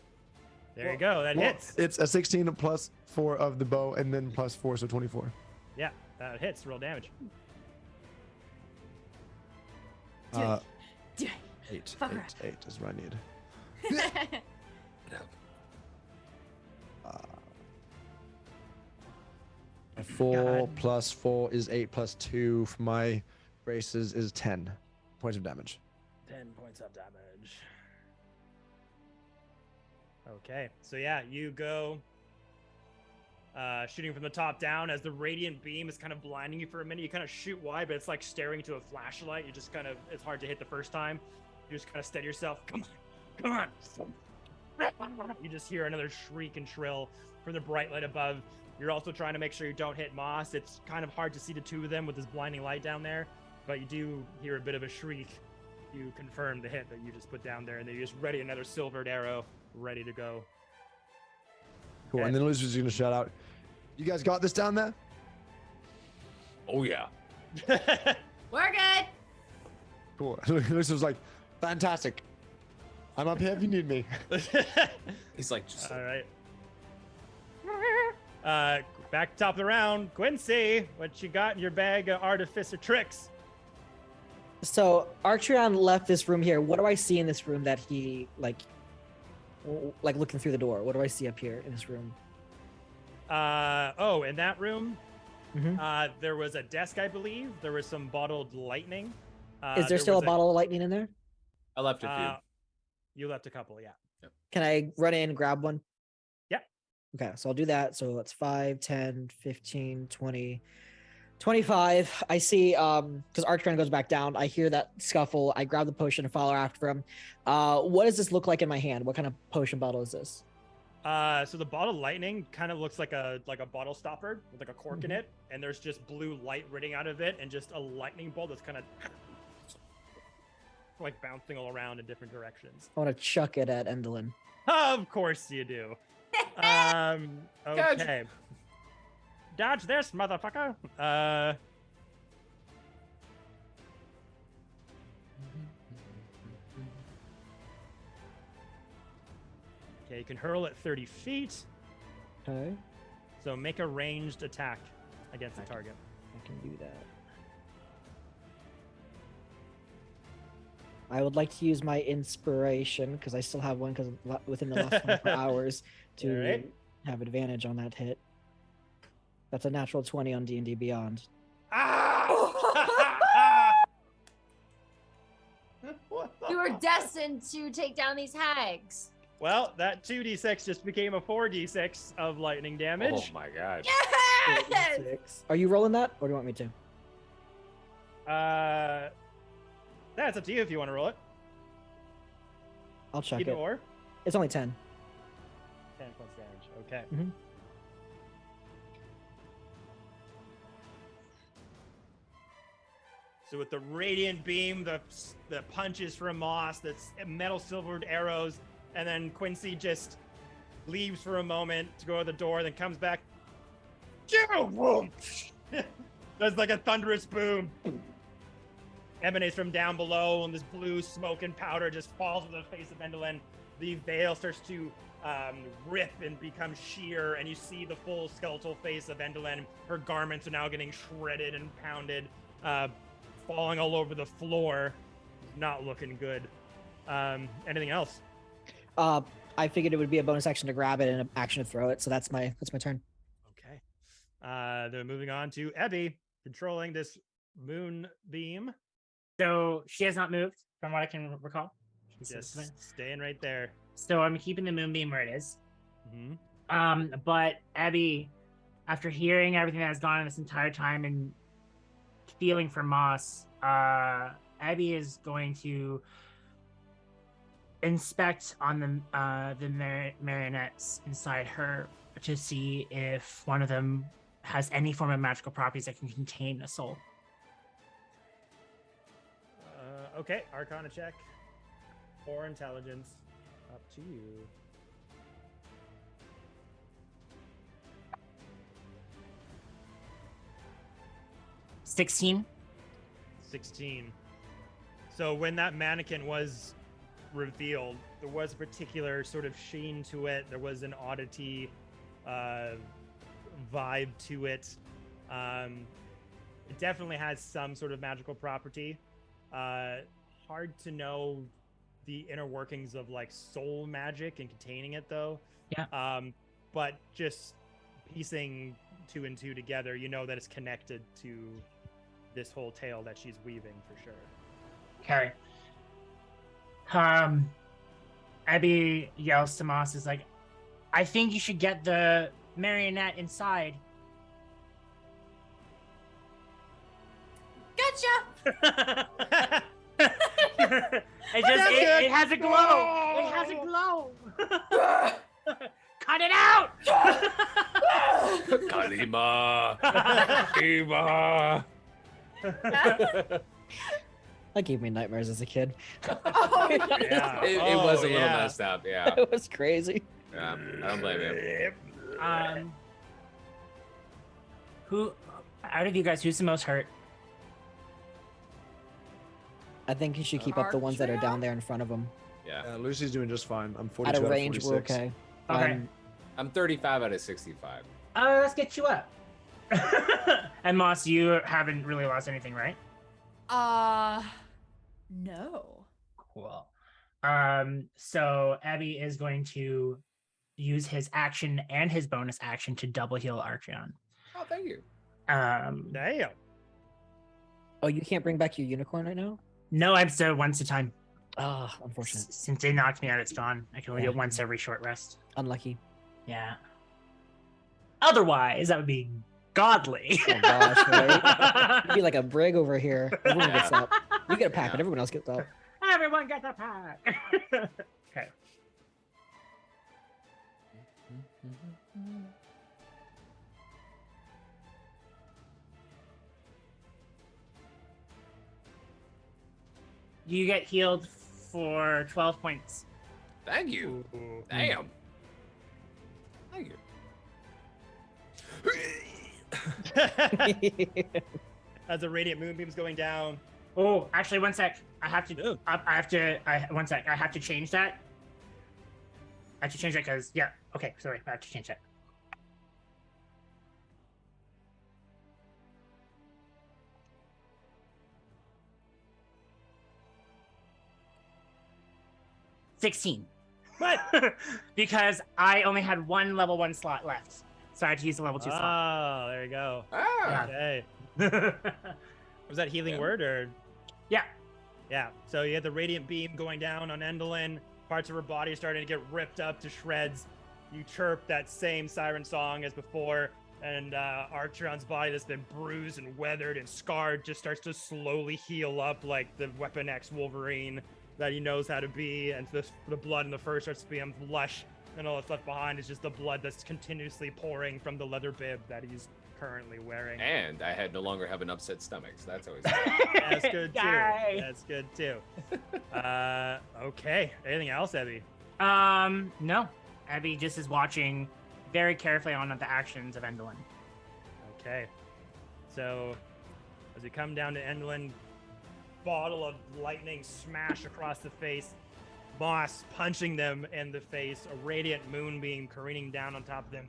There you go, that hits. It's a 16 plus 4 of the bow and then plus 4, so 24. Yeah, that hits. Roll damage. Do it. 8 Fuck her. is what I need. A 4 plus 4 is 8 plus 2 for my braces is 10 points of damage. 10 points of damage. Okay, so yeah, you go shooting from the top down as the radiant beam is kind of blinding you for a minute. You kind of shoot wide, but it's like staring into a flashlight. You just kind of, it's hard to hit the first time. You just kind of steady yourself. Come on. You just hear another shriek and shrill from the bright light above. You're also trying to make sure you don't hit Moss. It's kind of hard to see the two of them with this blinding light down there, but you do hear a bit of a shriek. You confirm the hit that you just put down there, and then you just ready another silvered arrow, ready to go. Cool. Okay. And then Lucifer's going to shout out, "You guys got this down there?" Oh yeah. We're good. Cool. Lucifer's like, "Fantastic. I'm up here if you need me." He's like, just All right. Back top of the round, Quincy, what you got in your bag of artificer tricks? So Archeon left this room here. What do I see in this room that he like looking through the door? What do I see up here in this room? In that room, Mhm. there was a desk, I believe. There was some bottled lightning. Is there still a bottle of lightning in there? I left a few. You left a couple, yeah. Can I run in and grab one? Yeah. Okay, so I'll do that. So that's 5, 10, 15, 20, 25. I see, because Archon goes back down. I hear that scuffle. I grab the potion and follow after him. What does this look like in my hand? What kind of potion bottle is this? So the bottle of lightning kind of looks like a bottle stopper with like a cork in it, and there's just blue light radiating out of it, and just a lightning bolt that's kind of like bouncing all around in different directions. I want to chuck it at Endelin. Of course you do. Okay. Dodge this, motherfucker. Okay, you can hurl it 30 feet. Okay, So make a ranged attack against the target. I can do that. I would like to use my inspiration because I still have one because within the last 24 hours to Alright. have advantage on that hit. That's a natural 20 on D&D Beyond. Ah! You are destined to take down these hags. Well, that 2d6 just became a 4d6 of lightning damage. Oh my god. Yes! 6. Are you rolling that, or do you want me to? That's up to you if you want to roll it. I'll check Either it. or. It's only 10. 10 points damage. Okay. Mhm. So with the radiant beam, the punches from Moss, that's metal silvered arrows, and then Quincy just leaves for a moment to go to the door, then comes back. There's like a thunderous boom. Emanates from down below, and this blue smoke and powder just falls on the face of Endelin. The veil starts to rip and become sheer, and you see the full skeletal face of Endelin. Her garments are now getting shredded and pounded, falling all over the floor. Not looking good. Anything else? I figured it would be a bonus action to grab it and an action to throw it, so that's my turn. Okay. They're moving on to Ebby, controlling this moon beam. So she has not moved, from what I can recall. She's Just staying right there. So I'm keeping the moonbeam where it is. Mm-hmm. But Abby, after hearing everything that has gone on this entire time and feeling for Moss, Abby is going to inspect on the marionettes inside her to see if one of them has any form of magical properties that can contain a soul. Okay, Arcana check or intelligence, up to you. 16. 16. So when that mannequin was revealed, there was a particular sort of sheen to it. There was an oddity vibe to it. It definitely has some sort of magical property. Hard to know the inner workings of like soul magic and containing it though. Yeah. But just piecing 2 and 2 together, you know that it's connected to this whole tale that she's weaving for sure. Okay. Abby yells to Moss, is like, I think you should get the marionette inside. Gotcha. It has a glow. It has a glow. Cut it out. Kalima. Kalima. That gave me nightmares as a kid. Oh, Yeah. It was a little yeah. messed up, yeah. It was crazy. Yeah, I don't blame him. Who, out of you guys, who's the most hurt? I think you should keep up the ones that are down there in front of him. Yeah. Lucy's doing just fine. I'm 42 At a out of range, we're 46. okay. Okay. I'm 35 out of 65. Let's get you up. And Moss, you haven't really lost anything, right? No. Cool. So Abby is going to use his action and his bonus action to double heal Archeon. Oh, thank you. Damn. Oh, you can't bring back your unicorn right now? No, I'm still once a time. Ah, unfortunate. Since they knocked me out, it's gone. I can only do it Yeah. once every short rest. Unlucky. Yeah. Otherwise, that would be godly. Oh gosh, right? You'd be like a brig over here. Everyone gets up. You get a pack, but everyone else gets up. Everyone gets a pack. Okay. You get healed for 12 points. Thank you. Damn. Thank you. As the radiant moonbeam's going down. Oh, actually, one sec. I have to. One sec. I have to change that. I have to change that because yeah. Okay, sorry. I have to change that. $16. What? Because I only had one level 1 slot left, so I had to use the level 2 slot. Oh, there you go. Ah. Okay. Was that healing word or? Yeah. Yeah. So you had the radiant beam going down on Endolin. Parts of her body are starting to get ripped up to shreds. You chirp that same siren song as before, and Archeron's body that's been bruised and weathered and scarred just starts to slowly heal up like the Weapon X Wolverine that he knows how to be, and the blood in the fur starts to become lush, and all that's left behind is just the blood that's continuously pouring from the leather bib that he's currently wearing. And I no longer have an upset stomach, so that's always That's good too. Yay. That's good too. Okay. Anything else, Abby? No. Abby just is watching very carefully on the actions of Endolin. Okay. So, as we come down to Endolin, bottle of lightning smash across the face, Moss punching them in the face, a radiant moonbeam careening down on top of them.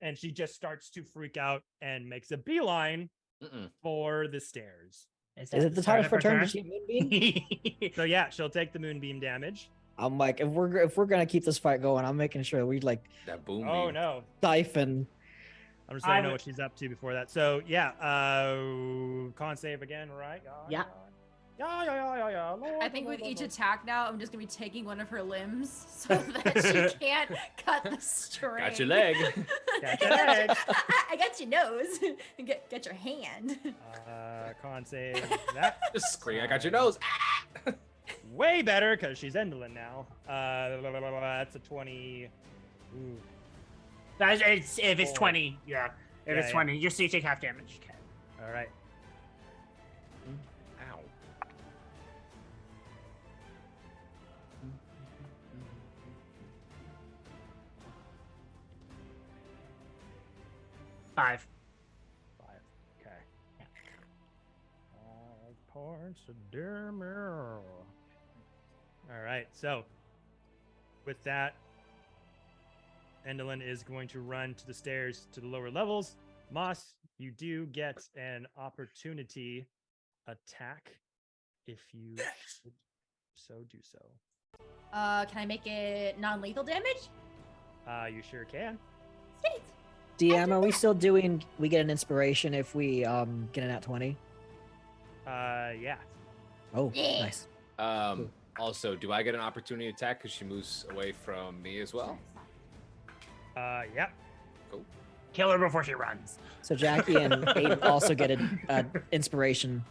And she just starts to freak out and makes a beeline for the stairs. Is it the time for turn to shoot Moonbeam? So yeah, she'll take the moonbeam damage. I'm like, if we're gonna keep this fight going, I'm making sure we like that boom. Oh no. siphon. I'm just letting you know what she's up to before that. So yeah, con save again, right? Yeah. Yeah. I think with each attack now, I'm just gonna be taking one of her limbs so that she can't cut the string. Got your leg. Got your leg. I got your nose. And get your hand. Con save that. Just scream. I got your nose. Way better because she's Endolin now. That's a 20. Ooh. If it's 20, yeah. If it's 20, just so you take half damage. Okay. All right. Ow. 5. 5. Okay. 5 points of damage. All right. So, with that, Endolin is going to run to the stairs to the lower levels. Moss, you do get an opportunity attack if you so do so. Can I make it non-lethal damage? You sure can. Sweet. DM, are we still doing? We get an inspiration if we get an at 20. Yeah. Oh, Yeah. nice. Also, do I get an opportunity attack because she moves away from me as well? Yeah. Cool. Kill her before she runs. So Jackie and Aiden also get an inspiration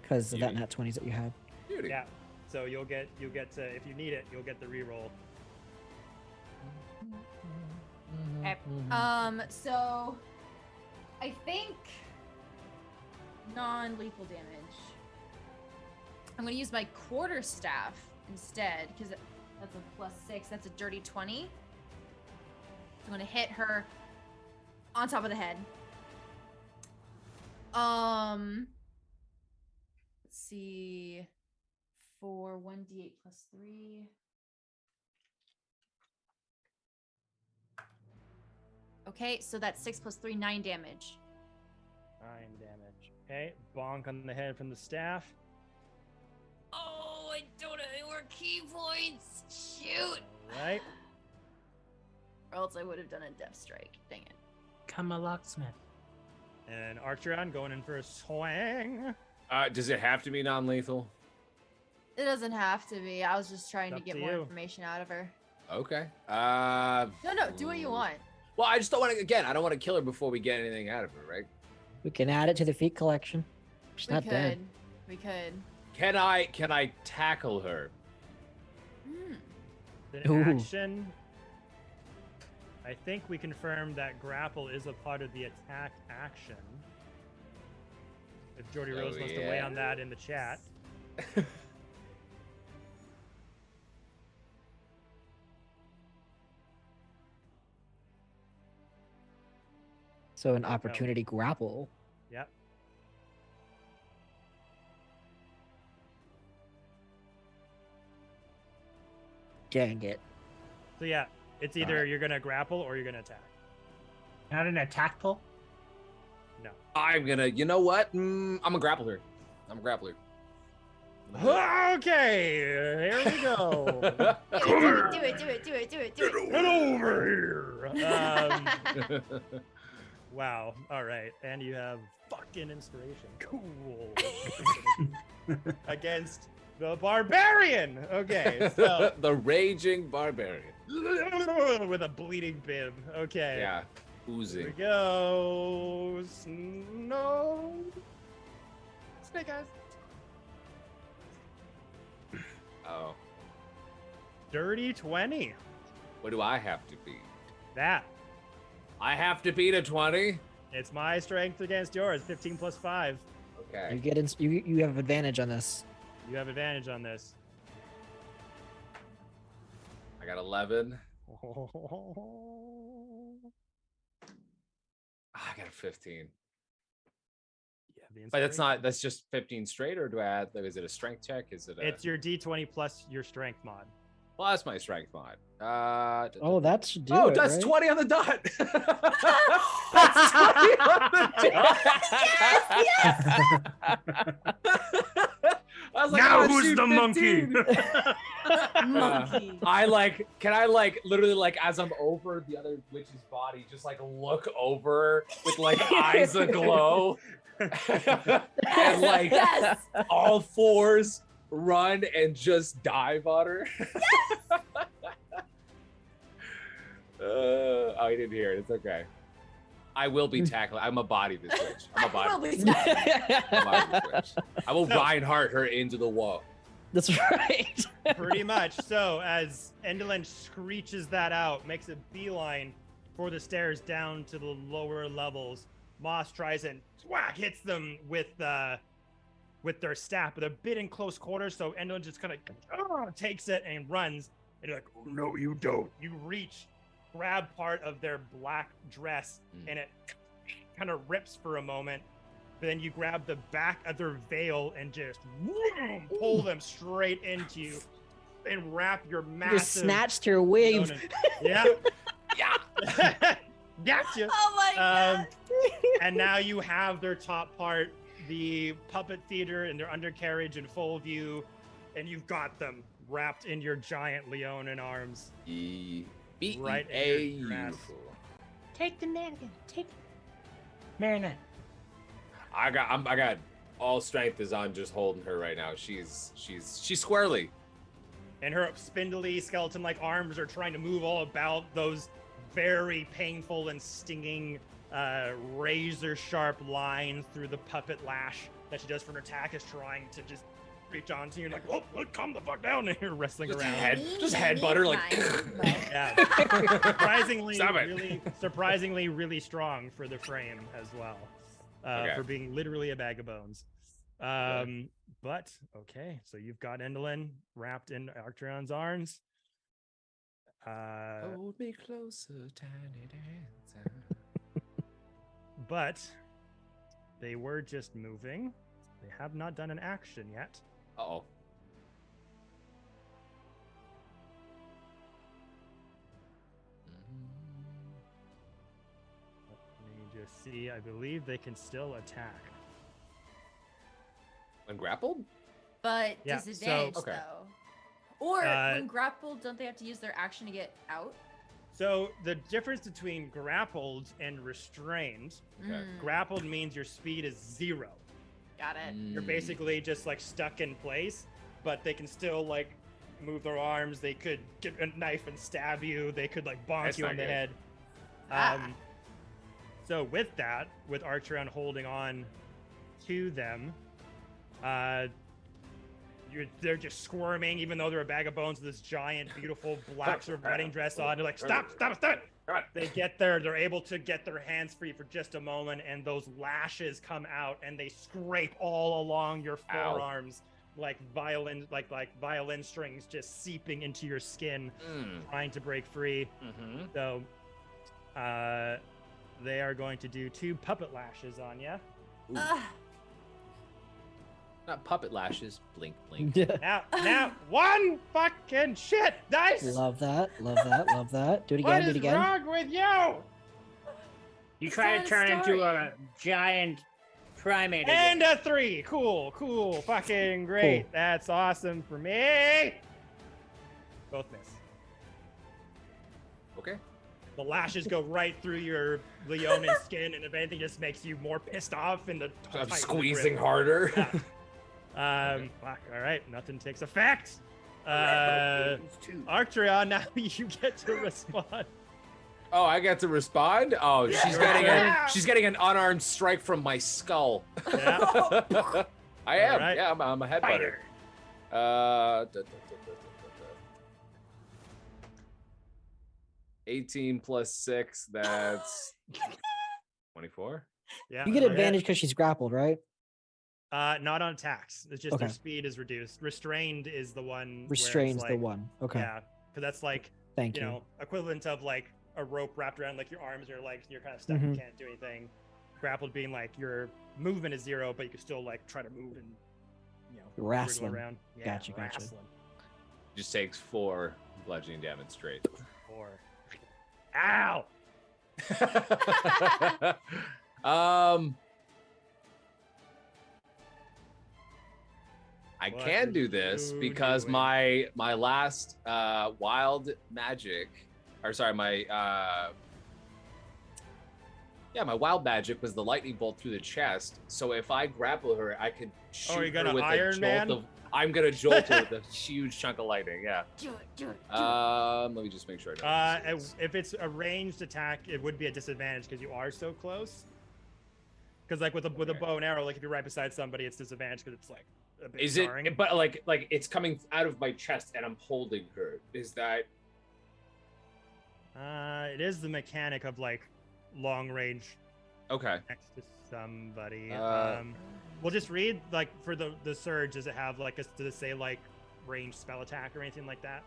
because of that Beauty. nat 20s that you had. Beauty. Yeah. So you'll get to, if you need it, you'll get the reroll. Okay. So I think non-lethal damage. I'm gonna use my quarterstaff instead because that's a +6. That's a dirty 20. So I'm gonna hit her on top of the head. Let's see. For 1d8 + 3. Okay, so that's 6 + 3, 9 damage. 9 damage. Okay. Bonk on the head from the staff. Oh, I don't have any more key points. Shoot. All right. Or else I would have done a death strike. Dang it. Come a locksmith. And Archeron going in for a swing. Does it have to be non-lethal? It doesn't have to be. I was just trying to Up get to more you. information out of her. Okay. No, do what you want. Well, I just don't want to. Again, I don't want to kill her before we get anything out of her, right? We can add it to the feat collection. She's not dead. We could. Can I tackle her? The Ooh. action. I think we confirmed that grapple is a part of the attack action. If Jordy Oh, Rose wants to weigh on that in the chat. So an opportunity grapple. Yep. Dang it. So yeah, it's either you're gonna grapple or you're gonna attack. Not an attack pull? No. I'm gonna. You know what? I'm a grappler. I'm a grappler. Okay, here we go. Do it. Get over here. Wow. All right, and you have fucking inspiration. Cool. Against the barbarian. Okay, so The raging barbarian. with a bleeding bib. Okay. Yeah, Here we oozing. go. No. Snake eyes. Oh, Dirty 20. what do I have to beat? That. I have to beat a 20. It's my strength against yours. 15 + 5. You Okay. get you have advantage on this. You have advantage on this. I got 11. I got a 15. But that's not. That's just 15 straight, or do I add? Is it a strength check? Is it? It's your D20 plus your strength mod. Well, that's my strength mod. Oh, that should do Oh, it. that's right? 20 on the dot. That's 20 on the dot. I was like, Now oh, who's shoot, the monkey? 15. Monkey. Can I literally as I'm over the other witch's body, just like look over with like eyes aglow. and like Yes. all fours run and just dive on her. Oh, he didn't hear it. It's okay. I will be tackling. I'm a body this witch. I'm a body. I'm a body this witch. I will Reinhardt her into the wall. That's right. Pretty much. So as Endolin screeches that out, makes a beeline for the stairs down to the lower levels, Moss tries and whack hits them with their staff, but a bit in close quarters. So Endolin just kind of takes it and runs. And you're like, oh, no, you don't. You reach, grab part of their black dress, and it kind of rips for a moment. But then you grab the back of their veil and just pull them straight into you and wrap your massive... Just snatched her wave. Yeah. Yeah. Gotcha. Oh my god. And now you have their top part, the puppet theater and their undercarriage in full view, and you've got them wrapped in your giant Leonin arms. Right in your dress. Take the mannequin. Take Marinette. I got all strength is on just holding her right now. She's squarely. And her spindly skeleton-like arms are trying to move all about those very painful and stinging razor-sharp lines through the puppet lash that she does for an attack, is trying to just reach onto you. You're like, oh, look, calm the fuck down. And you're wrestling Just around. just headbutt her like. Yeah. surprisingly, really strong for the frame as well. For being literally a bag of bones. But okay, so you've got Endolin wrapped in Arcturion's arms. Hold me closer, tiny dancer. But they were just moving. They have not done an action yet. Uh-oh. Let me just see. I believe they can still attack. When grappled? But Yeah, disadvantage so- okay. though. Or Uh, when grappled, don't they have to use their action to get out? So the difference between grappled and restrained, Okay. grappled means your speed is 0. Got it. You're basically just like stuck in place, but they can still like move their arms. They could get a knife and stab you. They could like bonk That's you not on the good. head. Ah. So with that, with Archeron holding on to them, they're just squirming, even though they're a bag of bones with this giant, beautiful black sort of wedding dress on. They're like, stop it. Come on. They're able to get their hands free for just a moment, and those lashes come out and they scrape all along your forearms like violin strings just seeping into your skin, trying to break free. So they are going to do 2 puppet lashes on you. Not puppet lashes. Blink, blink. Now, one fucking shit dice. Love that. Do it again. What Do is it again. wrong with you? You try to turn into a giant primate. And a 3. Cool. Fucking great. Cool. That's awesome for me. Both miss. Okay. The lashes go right through your Leonin skin, and if anything, just makes you more pissed off. In the I'm tight squeezing grip. harder. Fuck. All right. Nothing takes effect. Archeon, now you get to respond. Oh, I get to respond? Oh, she's getting an unarmed strike from my skull. Yeah. I am. All right. Yeah, I'm a headbutter. 18 plus 6, that's 24. Yeah. You get advantage because she's grappled, right? Not on attacks. It's just their Okay. speed is reduced. Restrained is the one. where it's Restrains the like- one. Okay. Yeah, because that's like Thank you you. know equivalent of like a rope wrapped around like your arms and your legs, and you're kind of stuck. You can't do anything. Grappled being like your movement is 0, but you can still like try to move and wiggle Wrestling. around. Yeah, Gotcha. wrestling. Just takes 4 bludgeoning damage straight. 4. Ow! I What can are do this you because doing? my last wild magic, or sorry, my Yeah, my wild magic was the lightning bolt through the chest. So if I grapple her, I could shoot you're her gonna with Iron a jolt Man? of. I'm gonna jolt her with a huge chunk of lightning. Yeah. Do it, do it. Let me just make sure I know. If it's a ranged attack, it would be a disadvantage because you are so close. Because like with a bow and arrow, like if you're right beside somebody, it's disadvantage because it's like a bit Is jarring. it? But like it's coming out of my chest and I'm holding her. Is that? It is the mechanic of like long range Okay. next to somebody. Uh, We'll just read like for the surge. Does it have like does it say like ranged spell attack or anything like that,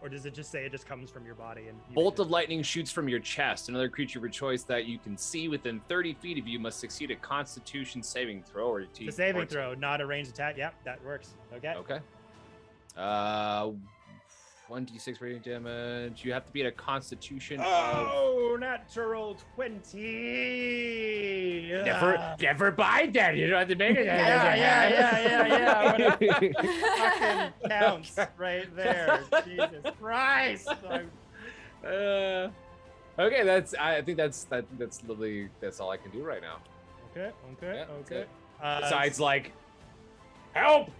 or does it just say it just comes from your body and Bolt of lightning shoots from your chest. Another creature of your choice that you can see within 30 feet of you must succeed a Constitution saving throw or It's a saving throw, not a ranged attack. Yep, that works. Okay. Okay. 1d6 radiant damage. You have to beat a Constitution of. Oh, natural 20. Never buy that. You don't have to make it. Yeah. Fucking counts right there. Jesus Christ. Okay, I think that's literally that's all I can do right now. Okay. Yeah, that's it. Besides, Besides, like, help!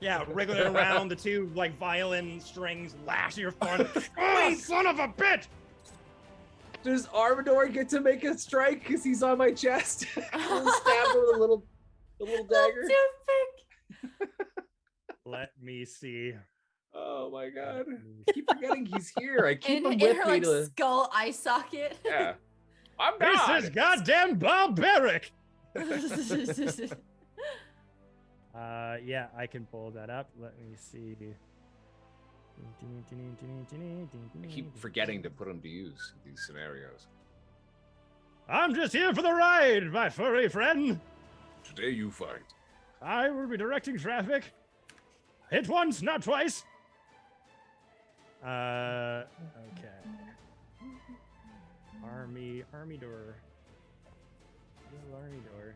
yeah, wriggling around the two like violin strings lashing your forehead. Oh, son of a bitch! Does Armador get to make a strike because he's on my chest? I'll stab her with a little dagger. Let me see. Oh my god! I keep forgetting he's here. I keep him In with her me like to. skull eye socket. Yeah, I'm This God. is goddamn barbaric. Yeah, I can pull that up. Let me see. I keep forgetting to put them to use in these scenarios. I'm just here for the ride, my furry friend. Today you fight. I will be directing traffic. Hit once, not twice. Okay. Army door. This is army door.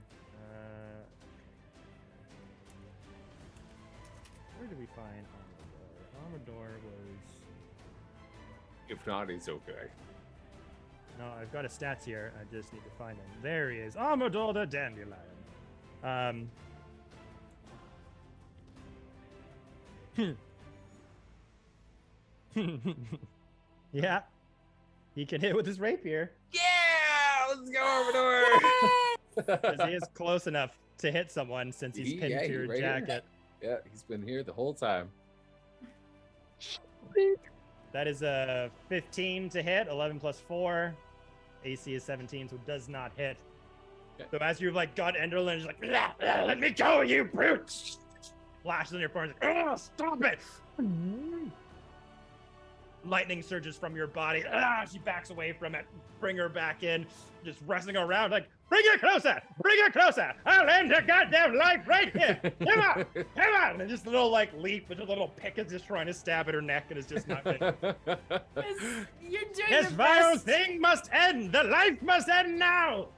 Where did we find Armador? Armador was. If not, it's okay. No, I've got his stats here. I just need to find him. There he is. Armador the Dandelion. Yeah. He can hit with his rapier. Yeah, let's go, Armador. 'Cause he is close enough to hit someone since he's pinned to your right here. jacket. Yeah, he's been here the whole time. That is a 15 to hit, 11 plus 4. AC is 17, so does not hit. Okay. So as you've like got Enderlin, he's like, let me go, you brute! Flashes on your forehead, like, oh, stop it! Lightning surges from your body. She backs away from it. Bring her back in, just wrestling around, like, bring it closer! Bring it closer! I'll end your goddamn life right here! Come on! Come on! And just a little like leap, and a little pick is just trying to stab at her neck, and it's just not good. You're doing This the vile best. thing must end! The life must end now!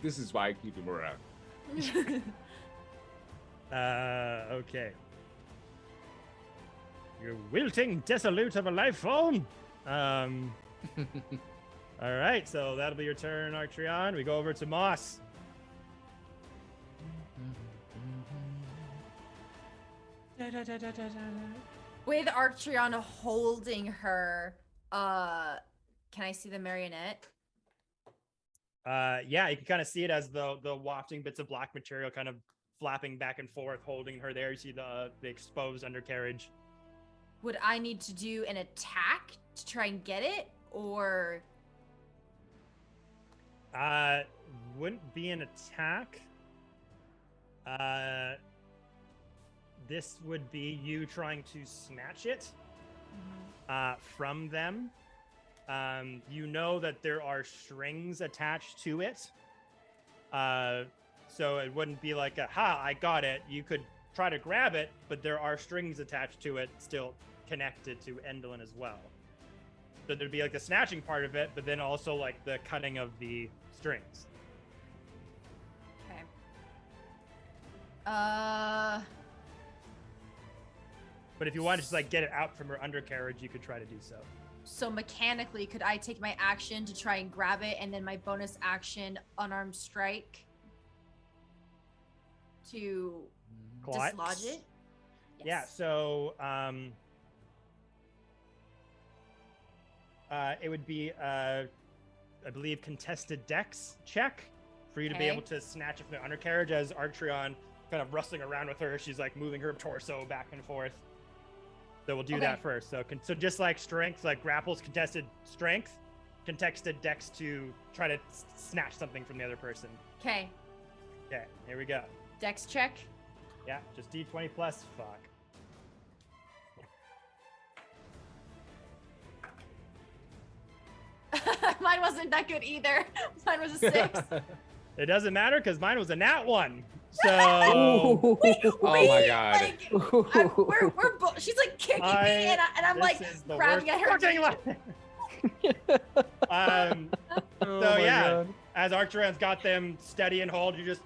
This is why I keep him around. Okay. You wilting dissolute of a life form. All right, so that'll be your turn, Archeon. We go over to Moss. With Archeon holding her, can I see the marionette? Yeah, you can kind of see it as the wafting bits of black material kind of flapping back and forth, holding her there. You see the exposed undercarriage. Would I need to do an attack to try and get it, or? Wouldn't be an attack. This would be you trying to snatch it from them. You know that there are strings attached to it. So it wouldn't be like I got it. You could try to grab it, but there are strings attached to it still connected to Endolin as well. So there'd be like the snatching part of it, but then also like the cutting of the strings. Okay. But if you wanted to just like get it out from her undercarriage, you could try to do so. So mechanically, could I take my action to try and grab it, and then my bonus action unarmed strike to dislodge it? Yeah. So it would be I believe contested dex check for you to be able to snatch it from the undercarriage as Archeon kind of rustling around with her. She's like moving her torso back and forth. So we'll do that first. So just like strength, like grapples, contested strength, contested dex to try to snatch something from the other person. Okay. Okay, here we go. Dex check. Yeah, just D20 plus. Fuck. Mine wasn't that good either. Mine was a 6. It doesn't matter because mine was a nat 1. So. Oh my god. Like, she's like kicking me, and I'm like grabbing at her. So yeah, as Archeron's got them steady and hold, you've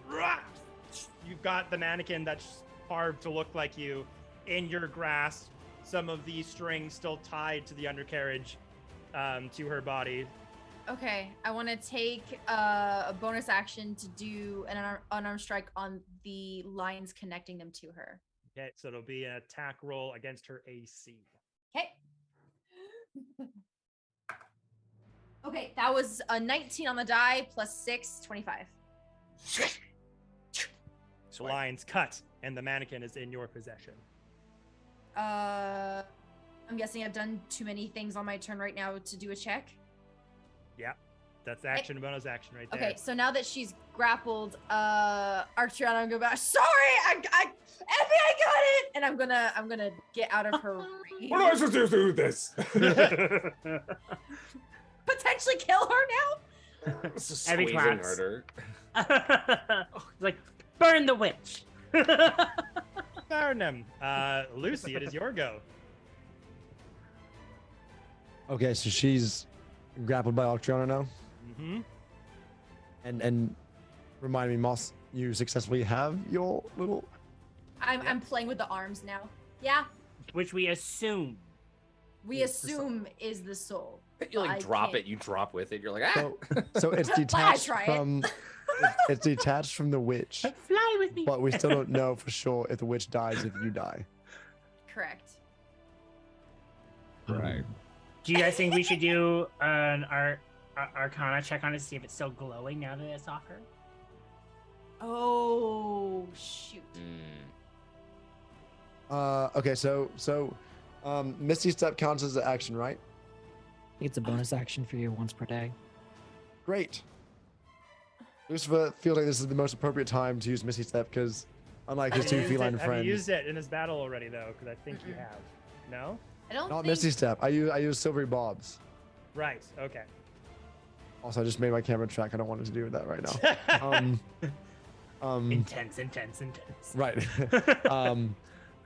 got the mannequin that's carved to look like you in your grasp. Some of the strings still tied to the undercarriage, to her body. Okay, I want to take a bonus action to do an unarmed strike on the lines connecting them to her. Okay, so it'll be an attack roll against her AC. Okay. Okay, that was a 19 on the die plus 6, 25. The line's cut, and the mannequin is in your possession. I'm guessing I've done too many things on my turn right now to do a check. Yeah, that's action and bonus action right there. Okay, so now that she's grappled, Archer, I'm gonna go back. Sorry, Effie, I got it, and I'm gonna get out of her range. What am I supposed to do with this? Potentially kill her now. Every Squeezing class. her. Like, burn the witch. Burn him. Lucy, it is your go. Okay, so she's grappled by Octriana now. Mm-hmm. And remind me, Moss, you successfully have your little. I'm playing with the arms now. Yeah, Which we assume. we assume is the soul. You like I drop can't- it, you drop with it. You're like, ah. So it's Why I detached try it. from. It's detached from the witch, Fly with me. but we still don't know for sure if the witch dies if you die. Correct. Right. Do you guys think we should do an Arcana check on it to see if it's still glowing now that it's off her? Oh shoot. Okay, so Misty Step counts as an action, right? I think it's a bonus action for you once per day. Great. Lucifer feels like this is the most appropriate time to use Misty Step because, unlike his two feline Have friends, you used it in his battle already, though? Because I think you have. No? I don't not think Misty Step. I use Silvery Bobs. Right. Okay. Also, I just made my camera track. I don't want it to do with that right now. Intense. Right.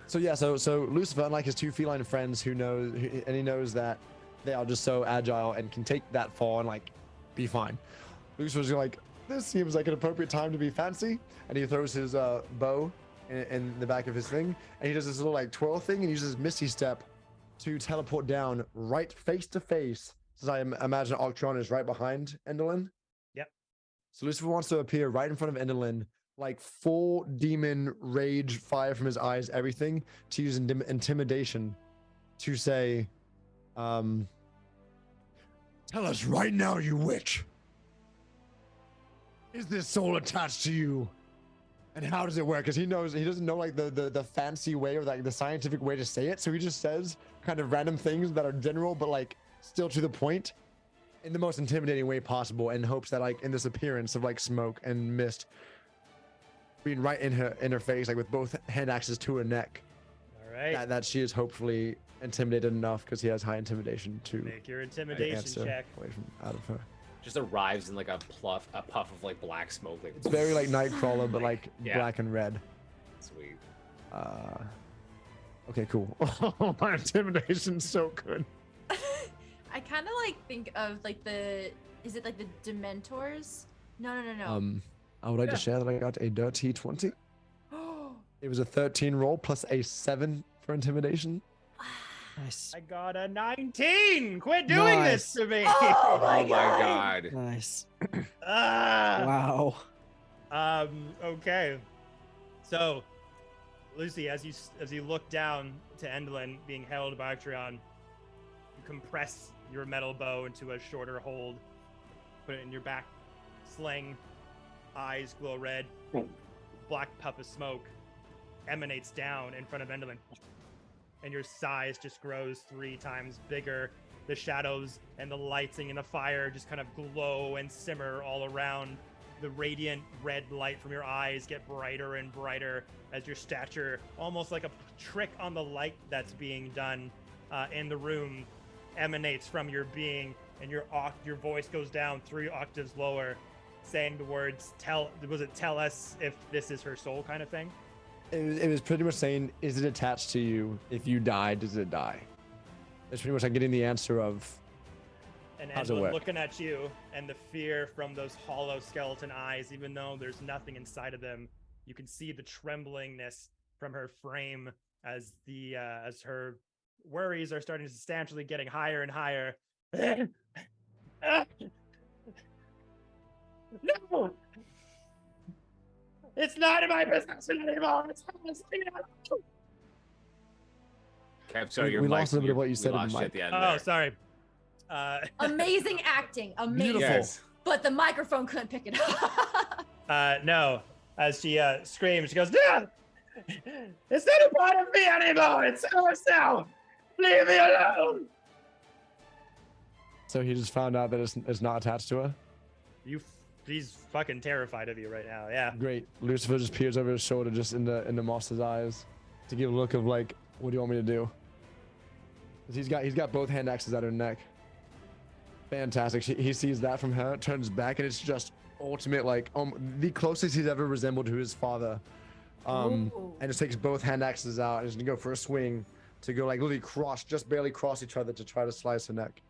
So yeah, so Lucifer, unlike his two feline friends, he knows that they are just so agile and can take that fall and like be fine. Lucifer's like, this seems like an appropriate time to be fancy, and he throws his bow in the back of his thing, and he does this little like twirl thing and uses Misty Step to teleport down right face to face. Since I imagine Octron is right behind Enderlin. Yep. So Lucifer wants to appear right in front of Enderlin, like full demon rage, fire from his eyes, everything, to use intimidation to say, tell us right now, you witch. Is this soul attached to you? And how does it work? Because he doesn't know like the fancy way or like the scientific way to say it. So he just says kind of random things that are general, but like still to the point in the most intimidating way possible, in hopes that like in this appearance of like smoke and mist being right in her face, like with both hand axes to her neck, All right. that she is hopefully intimidated enough because he has high intimidation to Make your intimidation answer check. away from out of her. Just arrives in like a puff of like black smoke. Like, It's very like Nightcrawler, but like Yeah. black and red. Sweet. Okay, cool. My intimidation's so good. I kind of like think of like is it like the Dementors? No. I would like to share that I got a dirty 20. It was a 13 roll plus a 7 for intimidation. Nice. I got a 19. Quit doing this to me. Oh Oh my god. Nice. Ah! Wow. Okay. So, Lucy, as you look down to Endlin being held by Archeon, you compress your metal bow into a shorter hold, put it in your back sling, eyes glow red, black puff of smoke emanates down in front of Endlin, and your size just grows 3 times bigger. The shadows and the lighting and the fire just kind of glow and simmer all around. The radiant red light from your eyes get brighter and brighter as your stature, almost like a trick on the light that's being done in the room, emanates from your being, and your voice goes down 3 octaves lower, saying the words, tell us if this is her soul kind of thing? It was pretty much saying, is it attached to you? If you die, does it die? It's pretty much like getting the answer of, and how's it Edwin work? looking at you, and the fear from those hollow skeleton eyes, even though there's nothing inside of them, you can see the tremblingness from her frame as her worries are starting substantially getting higher and higher. No! It's not in my possession anymore. It's Okay, I'm sorry, your We mic- lost a little bit of what you said in the lost you mic. at the end Oh, there. sorry. Amazing acting. Amazing. Beautiful. Yes. But the microphone couldn't pick it up. No. As she screams, she goes, "No! It's not a part of me anymore. It's ours now. Leave me alone." so he just found out that it's not attached to her? He's fucking terrified of you right now. Yeah. Great. Lucifer just peers over his shoulder, just into Moss's eyes, to give a look of like, what do you want me to do? 'Cause he's got both hand axes at her neck. Fantastic. He sees that from her, turns back, and it's just ultimate, like the closest he's ever resembled to his father. And just takes both hand axes out and is gonna go for a swing to go like literally just barely cross each other to try to slice her neck.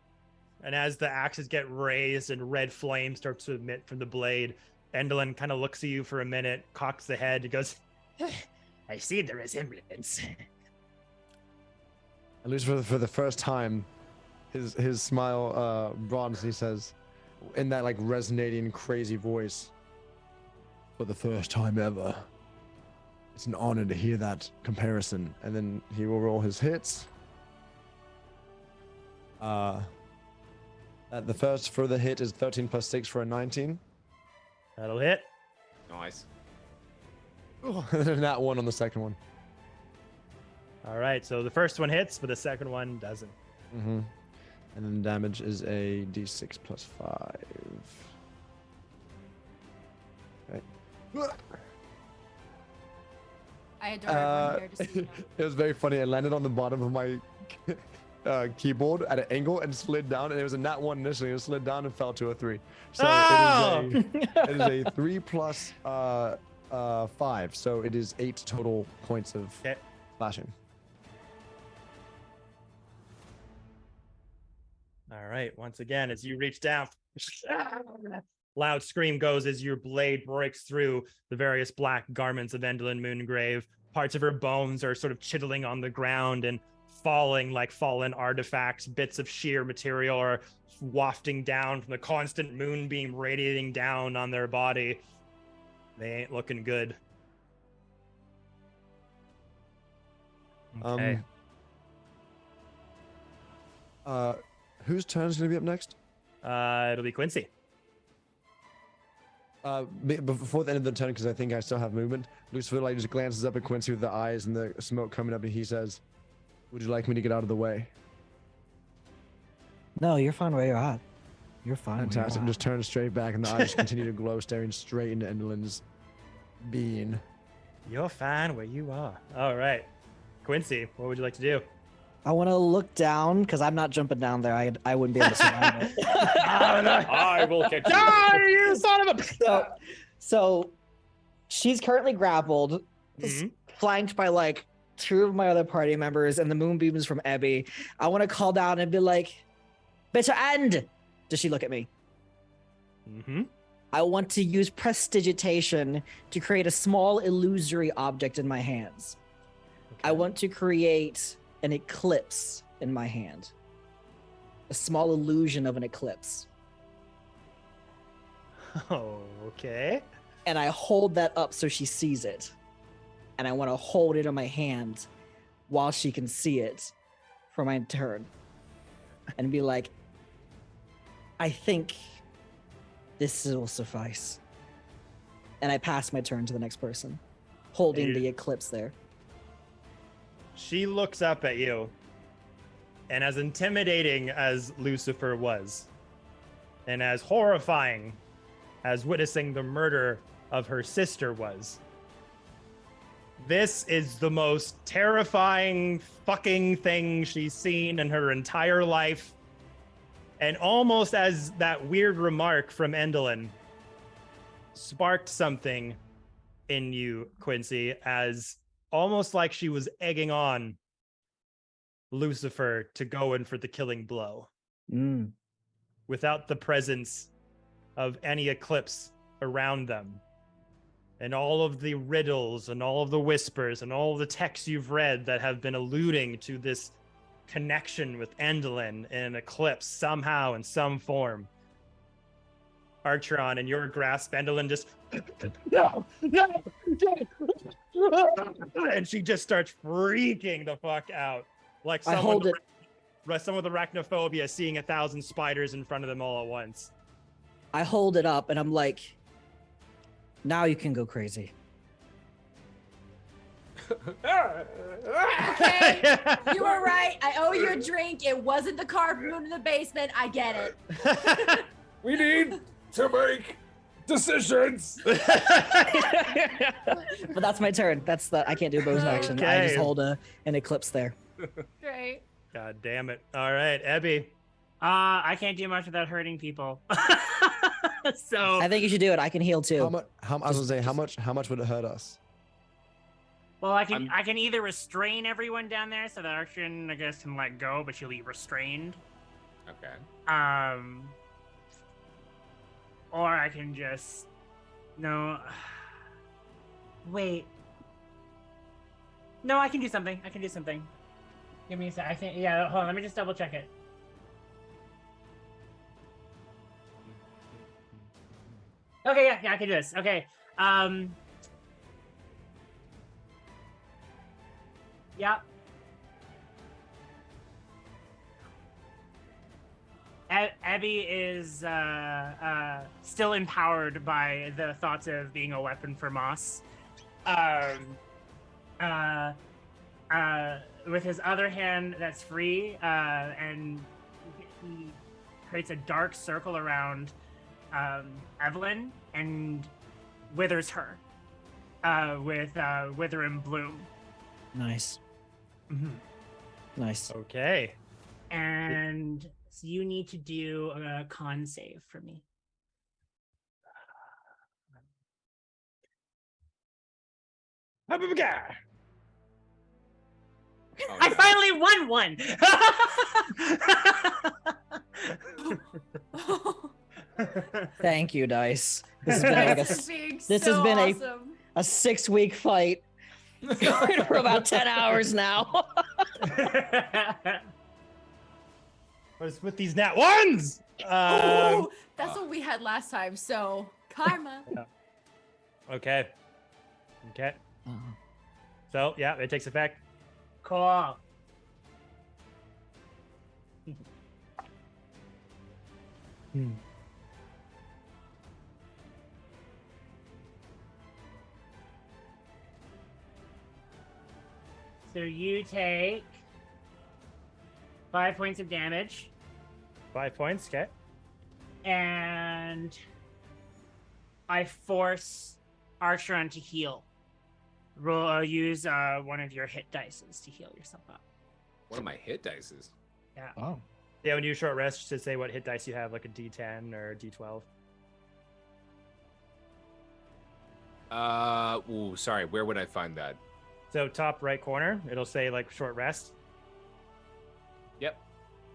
And as the axes get raised and red flame starts to emit from the blade, Endlin kind of looks at you for a minute, cocks the head, and goes, "I see the resemblance." And Lucifer, for the first time, his smile broadens. And he says, in that like resonating, crazy voice, "For the first time ever, it's an honor to hear that comparison." And then he will roll his hits. The first for the hit is 13 plus 6 for a 19. That'll hit. Nice. And then that one on the second one. All right, so the first one hits, but the second one doesn't. Mm-hmm. And then damage is a d6 plus 5. Okay. I adore everyone here to see him. It was very funny. It landed on the bottom of my keyboard at an angle and slid down. And it was a nat 1 initially. It slid down and fell to a 3. So it is a 3 plus 5. So it is 8 total points of slashing. All right, once again, as you reach down, loud scream goes as your blade breaks through the various black garments of Endlin Moongrave. Parts of her bones are sort of chittling on the ground and falling like fallen artifacts. Bits of sheer material are wafting down from the constant moonbeam radiating down on their body. They ain't looking good. Okay. Whose turn is going to be up next? It'll be Quincy. Before the end of the turn, because I think I still have movement, Lucifer like just glances up at Quincy with the eyes and the smoke coming up, and he says, "Would you like me to get out of the way?" No, you're fine where you're at. You're fine. where you're Fantastic. at. Just turn straight back, and the eyes continue to glow, staring straight into Endelin's being. You're fine where you are. All right. Quincy, what would you like to do? I want to look down because I'm not jumping down there. I wouldn't be able to survive it. I will catch you. Die, you son of a... So she's currently grappled, flanked by like 2 of my other party members and the moonbeams from Ebby. I want to call down and be like, "Better end!" Does she look at me? Mm-hmm. I want to use prestidigitation to create a small illusory object in my hands. I want to create an eclipse in my hand. A small illusion of an eclipse. Okay. And I hold that up so she sees it. And I want to hold it in my hand while she can see it for my turn. And be like, I think this will suffice. And I pass my turn to the next person, holding the eclipse there. She looks up at you, and as intimidating as Lucifer was, and as horrifying as witnessing the murder of her sister was, this is the most terrifying fucking thing she's seen in her entire life. And almost as that weird remark from Endelin sparked something in you, Quincy, as almost like she was egging on Lucifer to go in for the killing blow. Without the presence of any eclipse around them. And all of the riddles and all of the whispers and all of the texts you've read that have been alluding to this connection with Endelin and Eclipse somehow in some form. Archeron, in your grasp, Endelin just no, and she just starts freaking the fuck out, like someone with arachnophobia seeing 1,000 spiders in front of them all at once. I hold it up and I'm like, now you can go crazy. Okay, you were right. I owe you a drink. It wasn't the carved moon in the basement. I get it. We need to make decisions. But that's my turn. I can't do a bonus action. I just Okay. hold an eclipse there. Great. God damn it. All right, Ebby. I can't do much without hurting people. So I think you should do it. I can heal too. I was gonna say, how much would it hurt us? well, I can either restrain everyone down there so that Archon, I guess, can let go, but she'll be restrained. Okay. Or I can just wait. No, I can do something. Give me a sec. I think hold on, let me just double check it. Okay, yeah, I can do this. Okay. Yeah. Abby is still empowered by the thoughts of being a weapon for Moss. With his other hand that's free, and he creates a dark circle around Evelyn and withers her with Wither and Bloom. Nice. Mm-hmm. Nice. Okay. And so you need to do a con save for me. Oh, I no. finally won one. Thank you, Dice. This has been like This has been awesome. a 6-week fight. Going for about 10 hours now. What's with these nat ones? Ooh, that's what we had last time. So karma. Okay. So yeah, it takes effect. Cool. So you take 5 points of damage, 5 points. Okay. and I force Archeron to heal. Use one of your hit dices to heal yourself up. One of my hit dices. Yeah. Oh. Yeah, when you do short rest, you should say what hit dice you have, like a D10 or a D12. Ooh, sorry. Where would I find that? So top right corner, it'll say like short rest. Yep.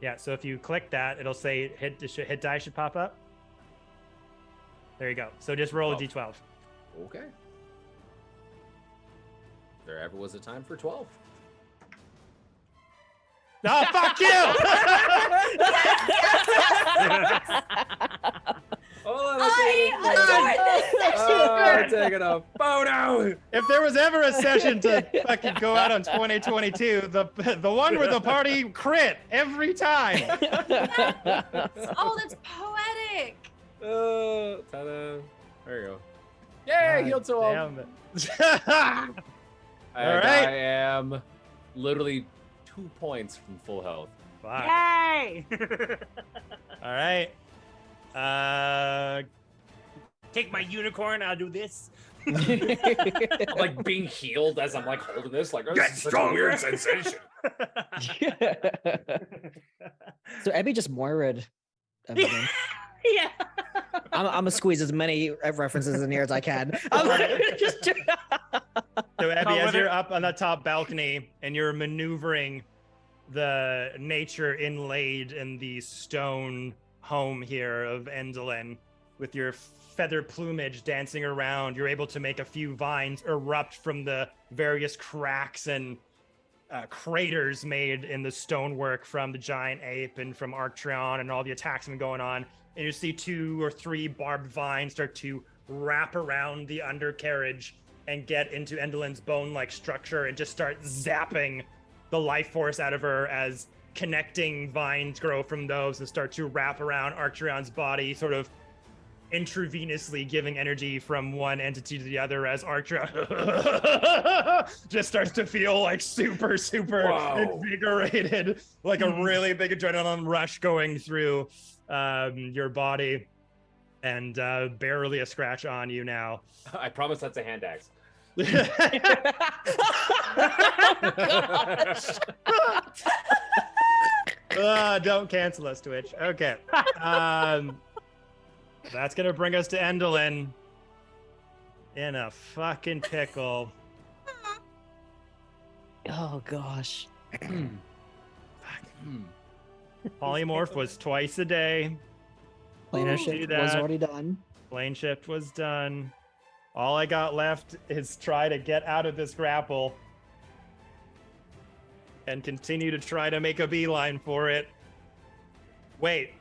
Yeah. So if you click that, it'll say hit die should pop up. There you go. So just roll a 12. D12. Okay. There ever was a time for 12. No, fuck you! Hold on, I adore this taking a photo. If there was ever a session to fucking go out on 2022, the one where the party crit every time. Oh, that's poetic. Ta-da. There you go. Yay, healed to all. Damn it. And right. I am literally 2 points from full health. Fuck. Yay! All right. Take my unicorn. I'll do this. I'm like being healed as I'm like holding this. Like, get stronger sensation. So Abby just Moired everything. Yeah. I'm gonna squeeze as many references in here as I can. Just So Abby, as whether- you're up on the top balcony and you're maneuvering the nature inlaid in the stone home here of Endlin, with your feather plumage dancing around, you're able to make a few vines erupt from the various cracks and craters made in the stonework from the giant ape and from Arctreon and all the attacks that have been going on. And you see 2 or 3 barbed vines start to wrap around the undercarriage and get into Endelin's bone-like structure and just start zapping the life force out of her as connecting vines grow from those and start to wrap around Arctreon's body, sort of intravenously giving energy from one entity to the other as Arctreon just starts to feel like super invigorated, like a really big adrenaline rush going through your body, and barely a scratch on you now. I promise that's a hand axe. Don't cancel us, Twitch. Okay. That's gonna bring us to Endlin in a fucking pickle. oh gosh. Polymorph was twice a day. Planar do shift that. was already done. Plane shift was done. All I got left is try to get out of this grapple and continue to try to make a beeline for it. Wait,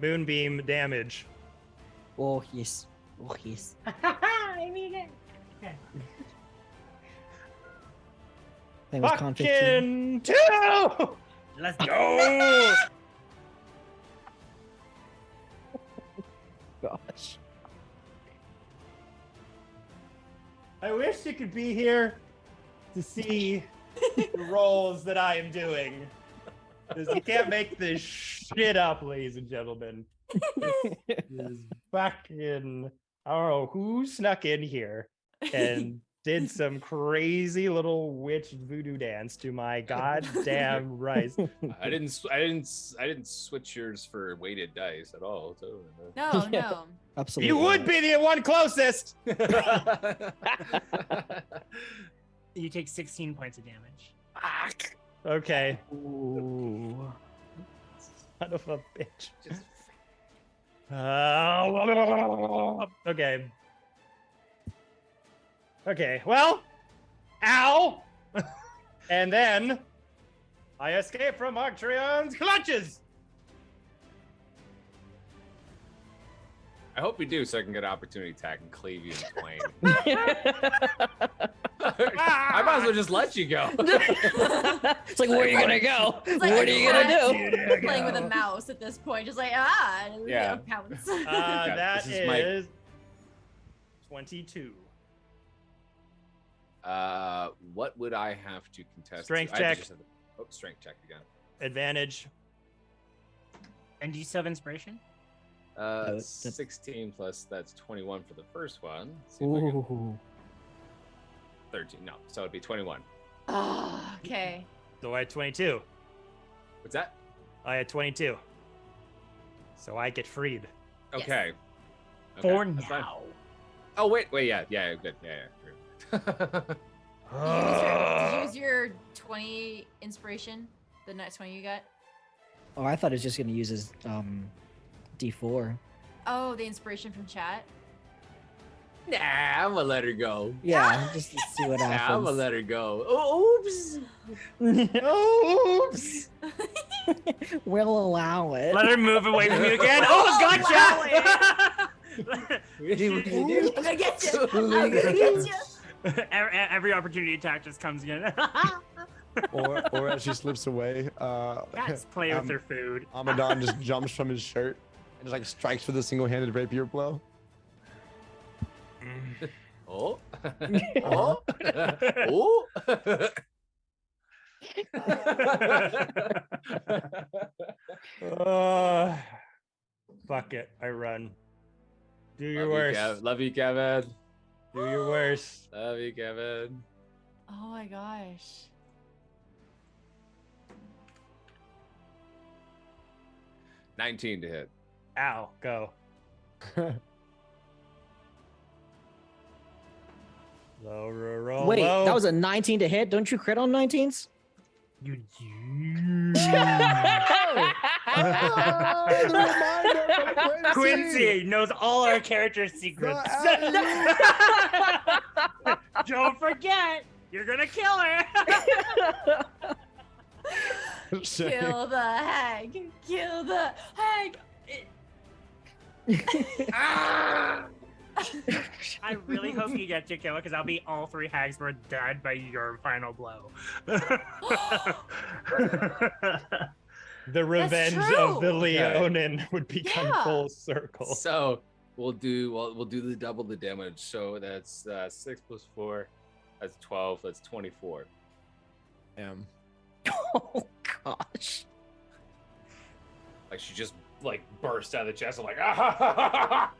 moonbeam damage. Oh yes. Oh yes. I mean it. I think it was con 15. Fucking 2! Let's go. Gosh. I wish you could be here to see the rolls that I am doing. Because you can't make this shit up, ladies and gentlemen. This is fucking... I don't know who snuck in here and did some crazy little witch voodoo dance to my goddamn rice. I didn't switch yours for weighted dice at all. So. No, Yeah. no. Absolutely. You would be the one closest. You take 16 points of damage. Okay. Ooh. Son of a bitch. Okay. Okay, well, ow! And then I escape from Arctreon's clutches. I hope you do, so I can get an opportunity attack and cleave you in twain. I might as well just let you go. It's like, where are you gonna go? It's like What are you gonna do? Playing with a mouse at this point, just like Yeah. pounce. That this is my- is 22. What would I have to contest? Strength I have to check. just have to- Oh, strength check again. Advantage. And do you still have inspiration? that's- 16 plus that's 21 for the first one. Let's see if I can- Ooh. 13. No, so it'd be 21. Oh, okay. So I had 22. What's that? I had 22. So I get freed. Yes. Okay. For that's fine. now. Oh wait, yeah, good, yeah. Did you use your 20 inspiration? The next one you got? Oh, I thought it was just gonna use his D4. Oh, the inspiration from chat. Nah, I'm gonna let her go. Yeah, just to see what Nah, I'm happens. gonna let her go. Oh, oops. Oops! We'll allow it. Let her move away from you again. Oh, gotcha! I'm gonna get you. I'm gonna get you. Every opportunity attack just comes again. or as she slips away, Cats play with their food. Amadon just jumps from his shirt and just like strikes with a single-handed rapier blow. Oh. Oh. Oh. Fuck it. I run. Do your Love you, worst. Love you, Kevin. Do your worst. Love you, Kevin. Oh my gosh. $19 to hit. Ow. Go. Roll. Wait, low. that was a 19 to hit. Don't you crit on 19s? You. Quincy knows all our character secrets. Don't forget, you're gonna kill her. Kill the hag. Kill the hag. I really hope you get to kill it, because that'll be all 3 hags were dead by your final blow. The revenge of the true. Leonin would become Yeah. full circle. So we'll do the double the damage. So that's 6 plus 4. That's 12. That's 24. Oh gosh. Like she just like burst out of the chest. I'm like, ah!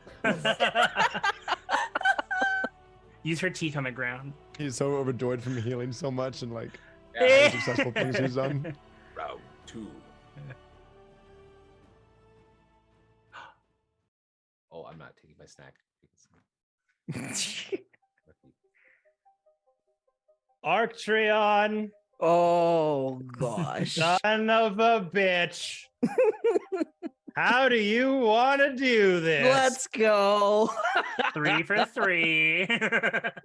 Use her teeth on the ground. He's so overjoyed from healing so much and like Yeah. the successful things he's done. Round 2. Oh, I'm not taking my snack. Arctreon, Oh gosh. son of a bitch. How do you want to do this? Let's go. 3 for 3.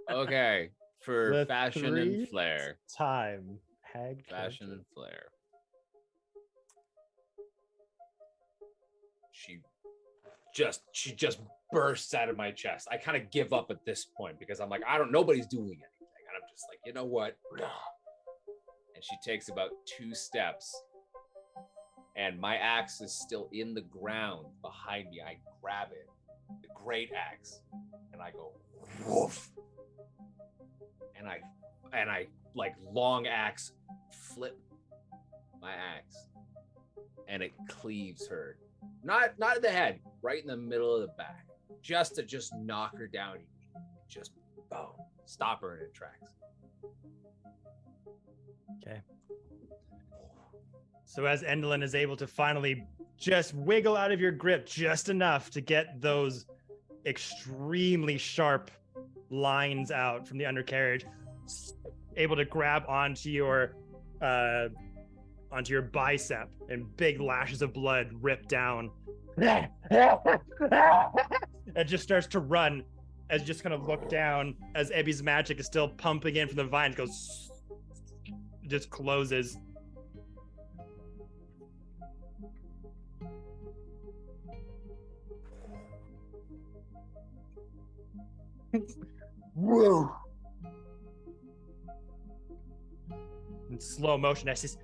Okay, for The fashion 3 and flair. time. Hag Fashion and flair. She just bursts out of my chest. I kind of give up at this point because I'm like, nobody's doing anything. And I'm just like, you know what? And she takes about 2 steps. And my axe is still in the ground behind me. I grab it, the great axe, and I go, woof. And I like long axe flip my axe, and it cleaves her. Not in the head, right in the middle of the back, just to knock her down. Just boom, stop her in her tracks. Okay. So as Endlin is able to finally just wiggle out of your grip just enough to get those extremely sharp lines out from the undercarriage, able to grab onto your bicep, and big lashes of blood rip down. It just starts to run as you just kind of look down as Ebby's magic is still pumping in from the vine. It goes, just closes. Whoa. In slow motion, as his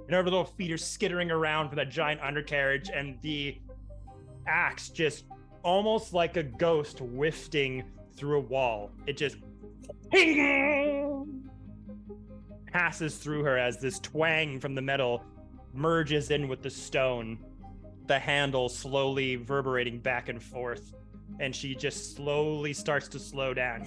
and her little feet are skittering around for that giant undercarriage, and the axe just almost like a ghost wafting through a wall. It just passes through her as this twang from the metal merges in with the stone, the handle slowly reverberating back and forth, and she just slowly starts to slow down.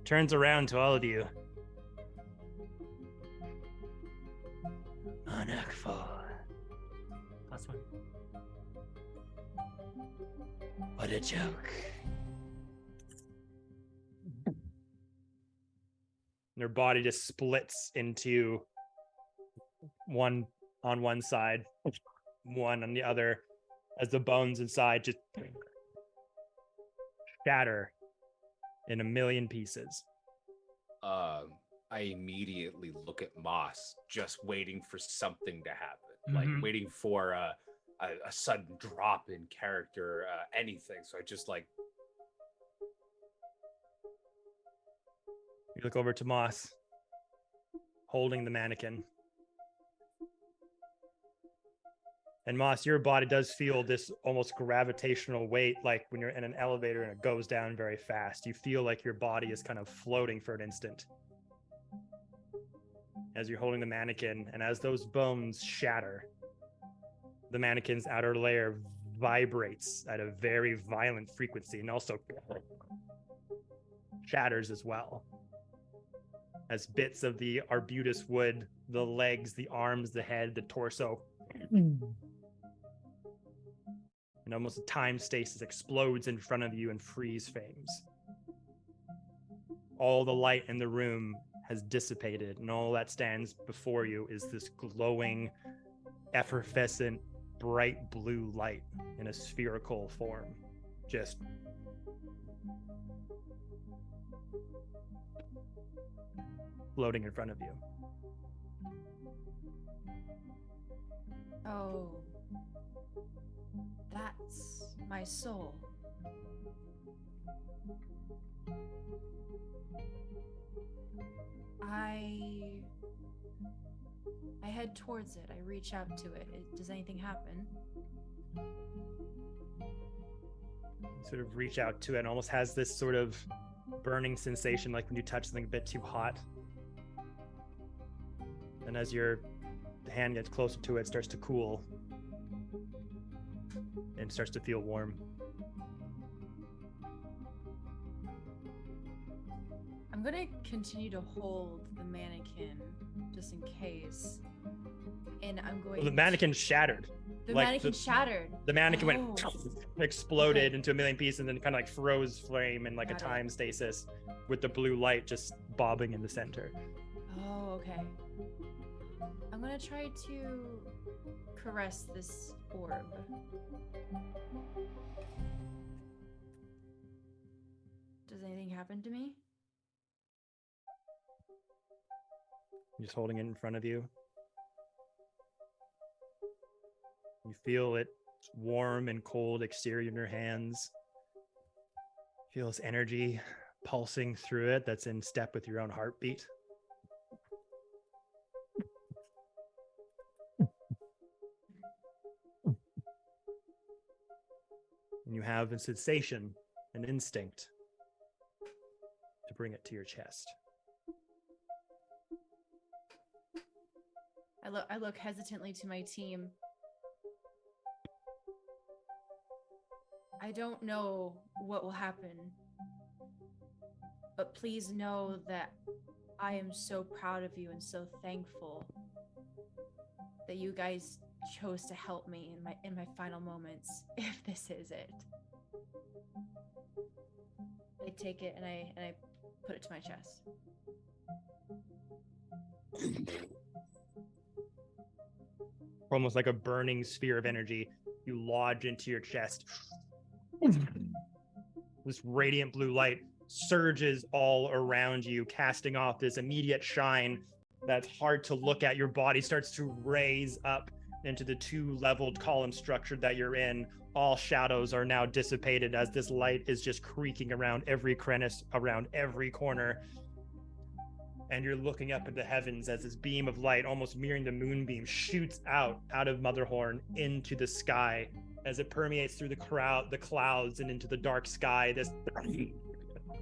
Turns around to all of you. Anakfor. +1. What a joke. And her body just splits into one on one side, one on the other, as the bones inside just shatter in a million pieces. I immediately look at Moss, just waiting for something to happen, Mhm. like waiting for a sudden drop in character, anything. So I just like, You look over to Moss, holding the mannequin. And Moss, your body does feel this almost gravitational weight, like when you're in an elevator and it goes down very fast. You feel like your body is kind of floating for an instant as you're holding the mannequin. And as those bones shatter, the mannequin's outer layer vibrates at a very violent frequency and also shatters as well. As bits of the arbutus wood, the legs, the arms, the head, the torso, and almost a time stasis explodes in front of you and freeze frames. All the light in the room has dissipated, and all that stands before you is this glowing, effervescent, bright blue light in a spherical form. Just floating in front of you. Oh, that's my soul. I head towards it. I reach out to it. Does anything happen? You sort of reach out to it and almost has this sort of burning sensation like when you touch something a bit too hot. And as your hand gets closer to it, it starts to cool and starts to feel warm. I'm gonna continue to hold the mannequin just in case. And I'm going Well, the mannequin shattered. The like mannequin shattered. The mannequin Oh. went exploded Okay. into a million pieces and then kind of like froze flame in like Got a it. time stasis with the blue light just bobbing in the center. Oh, okay. I'm gonna try to caress this orb. Does anything happen to me? Just holding it in front of you. You feel it warm and cold exterior in your hands. Feel this energy pulsing through it that's in step with your own heartbeat. And you have a sensation, an instinct to bring it to your chest. I look hesitantly to my team. I don't know what will happen, but please know that I am so proud of you and so thankful that you guys chose to help me in my final moments, if this is it. I take it and I put it to my chest. Almost like a burning sphere of energy, you lodge into your chest. This radiant blue light surges all around you, casting off this immediate shine that's hard to look at. Your body starts to raise up into the two-leveled column structure that you're in. All shadows are now dissipated as this light is just creaking around every crevice, around every corner. And you're looking up at the heavens as this beam of light, almost mirroring the moonbeam, shoots out of Motherhorn into the sky as it permeates through the clouds and into the dark sky. This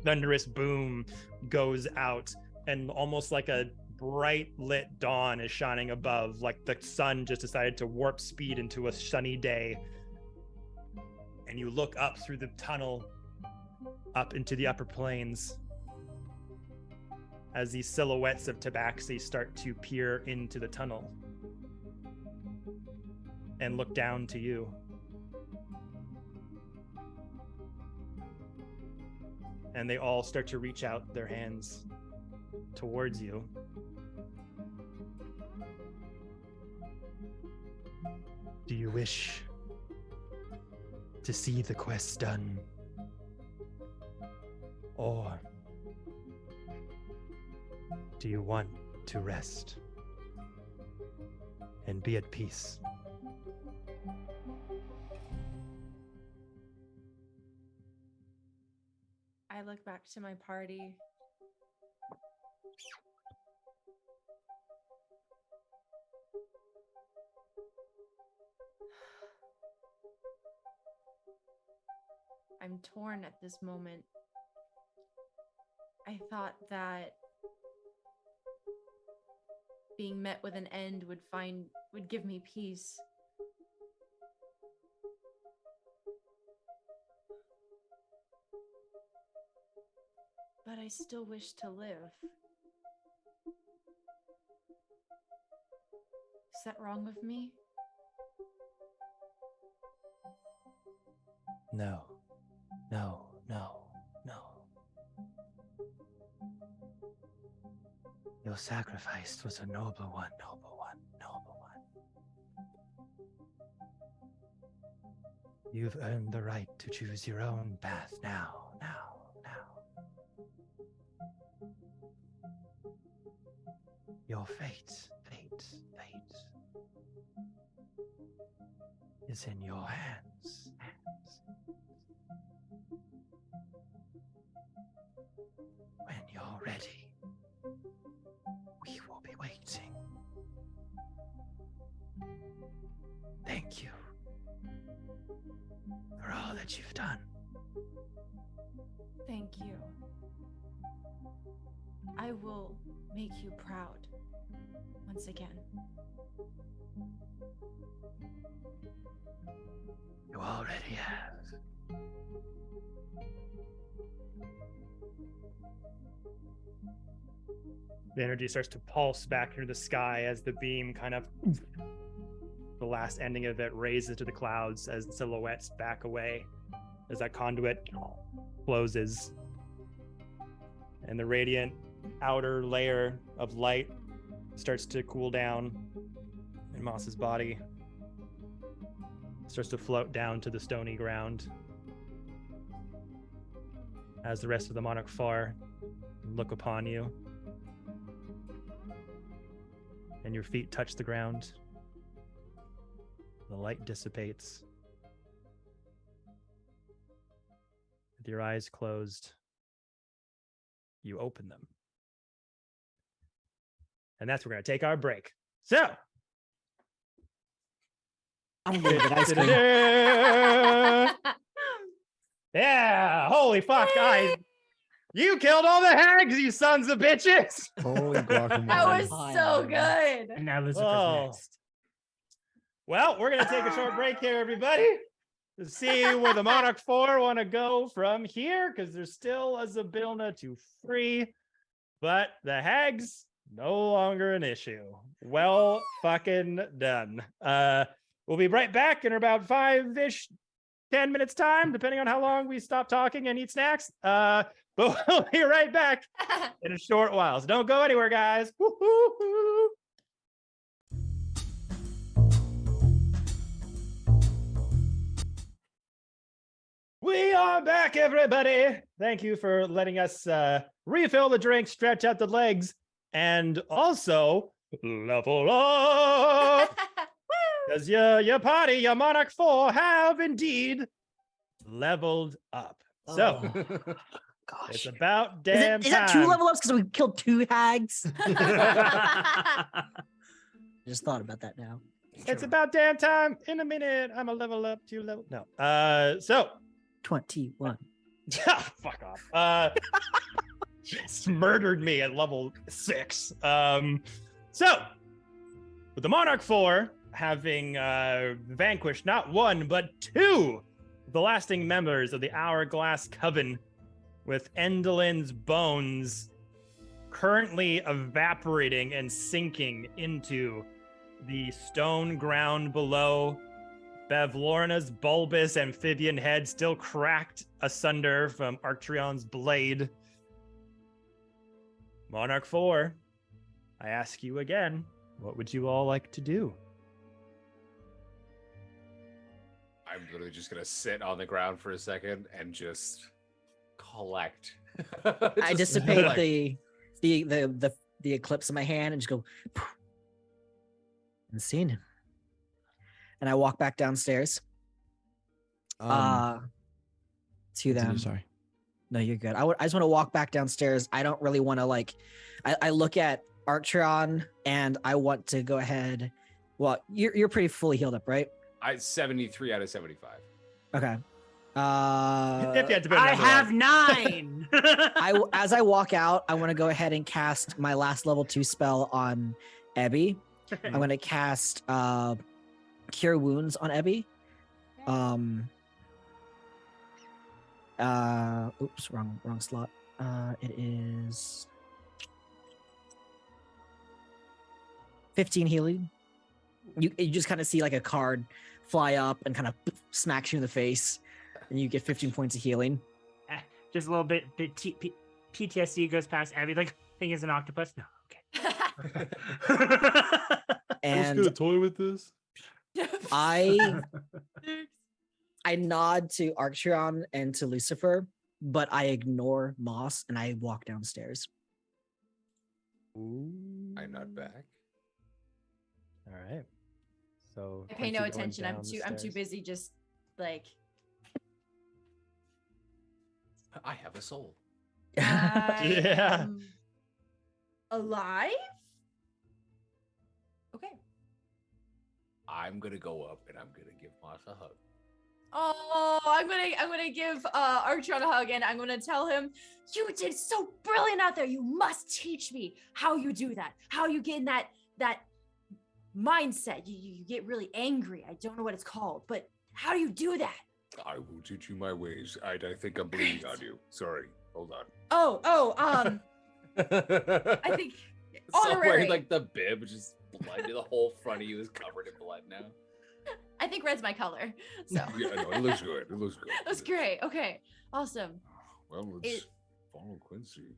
thunderous boom goes out, and almost like a bright lit dawn is shining above, like the sun just decided to warp speed into a sunny day. And you look up through the tunnel, up into the upper plains, as these silhouettes of tabaxi start to peer into the tunnel and look down to you. And they all start to reach out their hands towards you. Do you wish to see the quest done? Or do you want to rest and be at peace? I look back to my party. I'm torn at this moment. I thought that being met with an end would give me peace. But I still wish to live. Is that wrong with me? No. No, no, no. Your sacrifice was a noble one, noble one, noble one. You've earned the right to choose your own path now. Your fate is in your hands. When you're ready, we will be waiting. Thank you for all that you've done. Thank you. I will make you proud once again. You already have. The energy starts to pulse back into the sky as the beam kind of, the last ending of it raises to the clouds as the silhouettes back away, as that conduit closes. And the radiant outer layer of light starts to cool down, and Moss's body starts to float down to the stony ground as the rest of the Monarch 4 look upon you. And your feet touch the ground. The light dissipates. With your eyes closed, you open them. And that's where we're going to take our break. So, I'm gonna get ice cream. yeah, holy fuck, guys. You killed all the hags, you sons of bitches. Holy guacamole. That was Fine, so man. good. And now Elizabeth's Oh. next. Well, we're going to take a short break here, everybody, to see where the Monarch 4 want to go from here, because there's still a Zabilna to free, but the hags, no longer an issue. Well fucking done. We'll be right back in about 5-ish, 10 minutes time, depending on how long we stop talking and eat snacks. But we'll be right back in a short while. So don't go anywhere, guys. Woo-hoo-hoo. We are back, everybody. Thank you for letting us refill the drink, stretch out the legs, and also level up. Because your party, your Monarch 4, have indeed leveled up. So Oh, it's gosh. about Is damn that two time. level ups because we killed 2 hags? Just thought about that now. It's about damn time. In a minute, I'm a level up, 2 level. No. So 21. fuck off. Just murdered me at level 6. So with the Monarch 4 having vanquished not 1 but 2 of the lasting members of the Hourglass Coven, with Endelin's bones currently evaporating and sinking into the stone ground below, Bavlorna's bulbous amphibian head still cracked asunder from Arcturion's blade. Monarch 4, I ask you again, what would you all like to do? I'm literally just gonna sit on the ground for a second and just collect I dissipate the eclipse in my hand and just go and scene. And I walk back downstairs. To them. Sorry. No, you're good. I just want to walk back downstairs. I don't really want to like. I look at Archeron and I want to go ahead. Well, you're pretty fully healed up, right? 73 out of 75. Okay. If you had to put a I number have on 9. As I walk out, I want to go ahead and cast my last level 2 spell on Ebby. I'm going to cast Cure Wounds on Ebby. Oops, wrong slot. It is 15 healing. You just kind of see like a card fly up and kind of smacks you in the face, and you get 15 points of healing. Just a little bit. PTSD goes past Abby. Like, thing is an octopus. No, okay. And Let's get a toy with this. I nod to Archeron and to Lucifer, but I ignore Moss and I walk downstairs. I nod back. All right. So I pay no Quincy going attention. I'm too downstairs. busy just like I have a soul. Yeah. I'm alive? Okay. I'm gonna go up and I'm gonna give Moss a hug. Oh, I'm gonna give Archeron a hug and I'm gonna tell him, you did so brilliant out there. You must teach me how you do that. How you get in that mindset. You get really angry. I don't know what it's called, but how do you do that? I will teach you my ways. I think I'm bleeding on you. Sorry. Hold on. I think Somewhere honorary. like the bib, just blood. The whole front of you is covered in blood now. I think red's my color. So Yeah, no, it looks good. It looks good. that's great. Okay, awesome. Well, let's follow Quincy.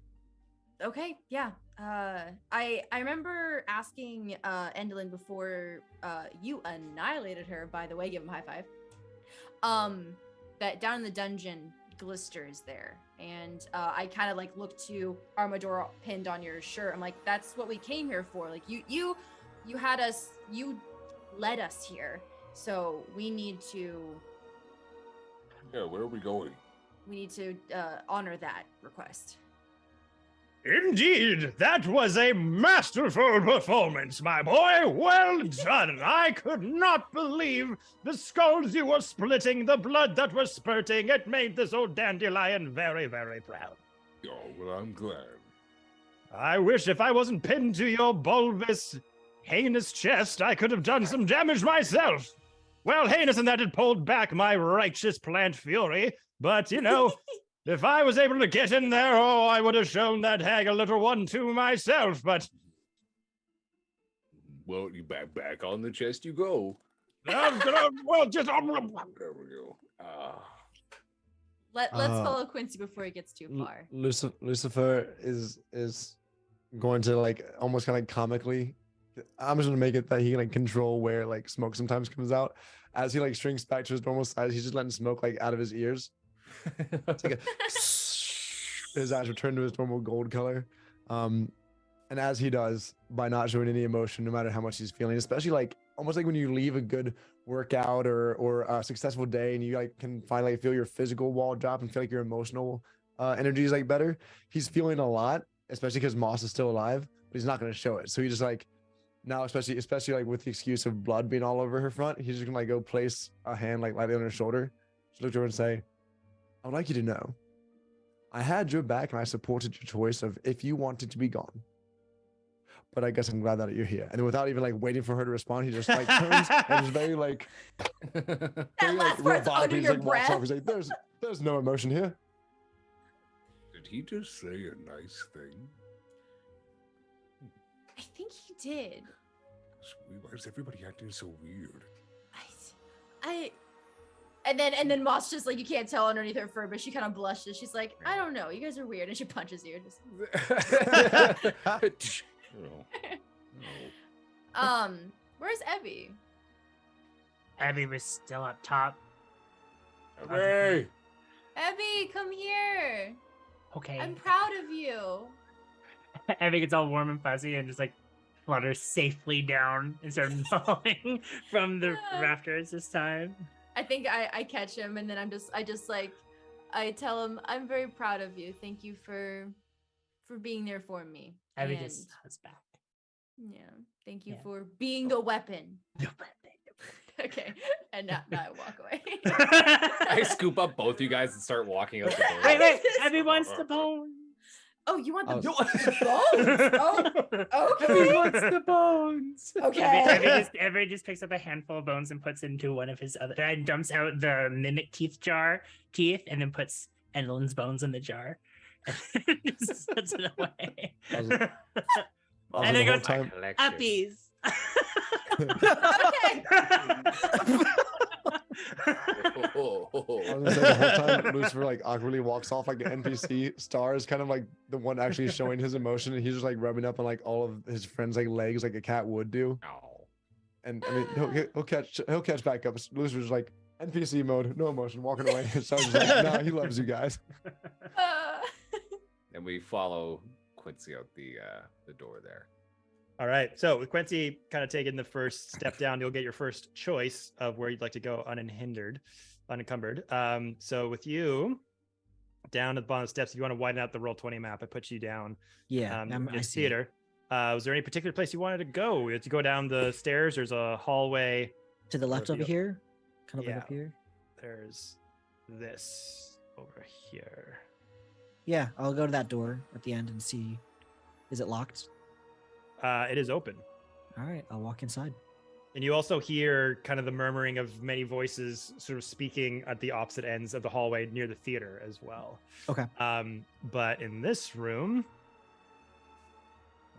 Okay, yeah. I remember asking Endlin before you annihilated her. By the way, give him a high five. That down in the dungeon, Glister is there, and I kind of like look to Armador pinned on your shirt. I'm like, that's what we came here for. Like you had us, you led us here, so we need to. Yeah, where are we going? We need to honor that request. Indeed, that was a masterful performance, my boy. Well done. I could not believe the skulls you were splitting, the blood that was spurting. It made this old dandelion very, very proud. Oh, well, I'm glad. I wish if I wasn't pinned to your bulbous, heinous chest, I could have done some damage myself. Well, heinous in that it pulled back my righteous plant fury, but you know. If I was able to get in there, oh, I would have shown that hag a little one to myself, but... Well, you back on the chest you go. well, just... There we go. Let's follow Quincy before he gets too far. Lucifer is going to like almost kind of like comically. I'm just gonna make it that he can like control where like smoke sometimes comes out. As he like shrinks back to his normal size, he's just letting smoke like out of his ears. It's like his eyes return to his normal gold color. And as he does, by not showing any emotion, no matter how much he's feeling, especially like almost like when you leave a good workout or a successful day and you like can finally feel your physical wall drop and feel like your emotional energy is like better. He's feeling a lot, especially because Moss is still alive, but he's not going to show it. So he just like now, especially like with the excuse of blood being all over her front, he's just gonna like go place a hand like lightly on her shoulder, just look to her and say, I would like you to know, I had your back and I supported your choice of if you wanted to be gone. But I guess I'm glad that you're here. And then without even like waiting for her to respond, he just like turns and is very like, That last part's under your breath. He's like, there's no emotion here. Did he just say a nice thing? I think he did. Why is everybody acting so weird? And then Moss just like, you can't tell underneath her fur, but she kind of blushes. She's like, I don't know, you guys are weird, and she punches you. Where's Evie? Abby was still up top. Hey! Evie, come here. Okay. I'm proud of you. Evie gets all warm and fuzzy and just like flutters safely down and starts falling from the rafters this time. I think I catch him and then I tell him I'm very proud of you. Thank you for being there for me. Evie And, just hugs back. yeah, thank you Yeah. for being a weapon. Okay, and now I walk away. I scoop up both you guys and start walking out the door. Wait, Evie wants the bone. Oh, you want the Oh, bones? Oh, okay. Evie wants the bones. Okay. Evie just picks up a handful of bones and puts it into one of his other, and dumps out the mimic teeth, and then puts Endelin's bones in the jar. And just puts it away. And then the whole goes, time, uppies. Okay. I was gonna say the whole time Lucifer like awkwardly walks off like the NPC. Star is kind of like the one actually showing his emotion, and he's just like rubbing up on like all of his friends' like legs like a cat would do. And I mean he'll catch back up. Lucifer's like NPC mode, no emotion, walking away. So just like, nah, he loves you guys. And we follow Quincy out the door there. All right. So with Quincy kind of taking the first step down, you'll get your first choice of where you'd like to go unencumbered. So with you down at the bottom of the steps, if you want to widen out the Roll20 map, I put you down. Yeah, in I see theater. Was there any particular place you wanted to go? You had to go down the stairs. There's a hallway to the left over reveal. here, kind of like Yeah. up here. There's this over here. Yeah, I'll go to that door at the end and see. Is it locked? It is open. All right, I'll walk inside. And you also hear kind of the murmuring of many voices sort of speaking at the opposite ends of the hallway near the theater as well. Okay. But in this room,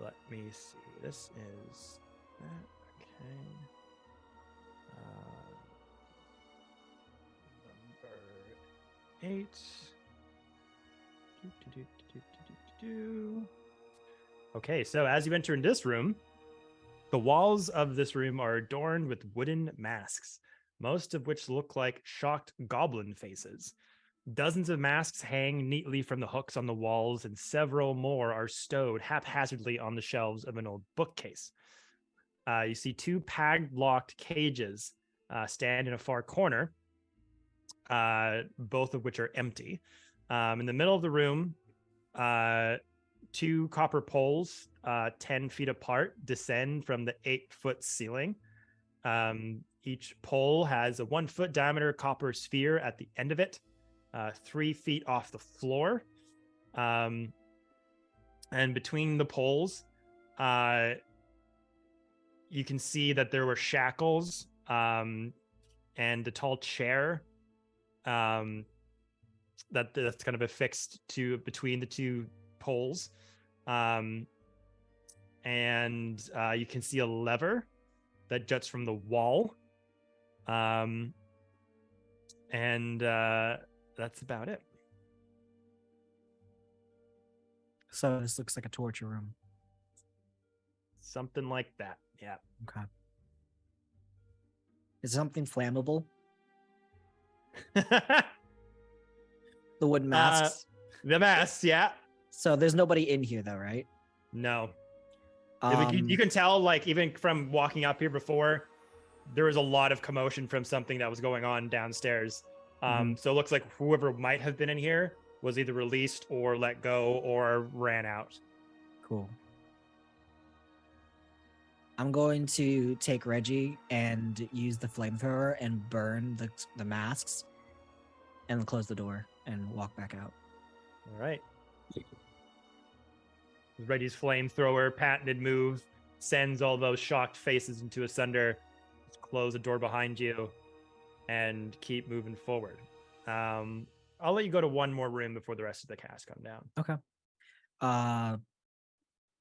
let me see. This is okay. Number 8. Okay, so as you enter in this room, the walls of this room are adorned with wooden masks, most of which look like shocked goblin faces. Dozens of masks hang neatly from the hooks on the walls, and several more are stowed haphazardly on the shelves of an old bookcase. You see 2 padlocked cages stand in a far corner, both of which are empty. In the middle of the room, 2 copper poles, 10 feet apart, descend from the 8-foot ceiling. Each pole has a 1-foot diameter copper sphere at the end of it, 3 feet off the floor. And between the poles, you can see that there were shackles and a tall chair that's kind of affixed to between the 2 poles. And you can see a lever that juts from the wall. And that's about it. So this looks like a torture room. Something like that. Yeah. Okay. Is it something flammable? The wooden masks. The masks, yeah. So there's nobody in here though, right? No. You can tell, like, even from walking up here before, there was a lot of commotion from something that was going on downstairs. So it looks like whoever might have been in here was either released or let go or ran out. Cool. I'm going to take Reggie and use the flamethrower and burn the masks and close the door and walk back out. All right. Reggie's flamethrower, patented move, sends all those shocked faces into asunder. Just close the door behind you and keep moving forward. I'll let you go to one more room before the rest of the cast come down. Okay.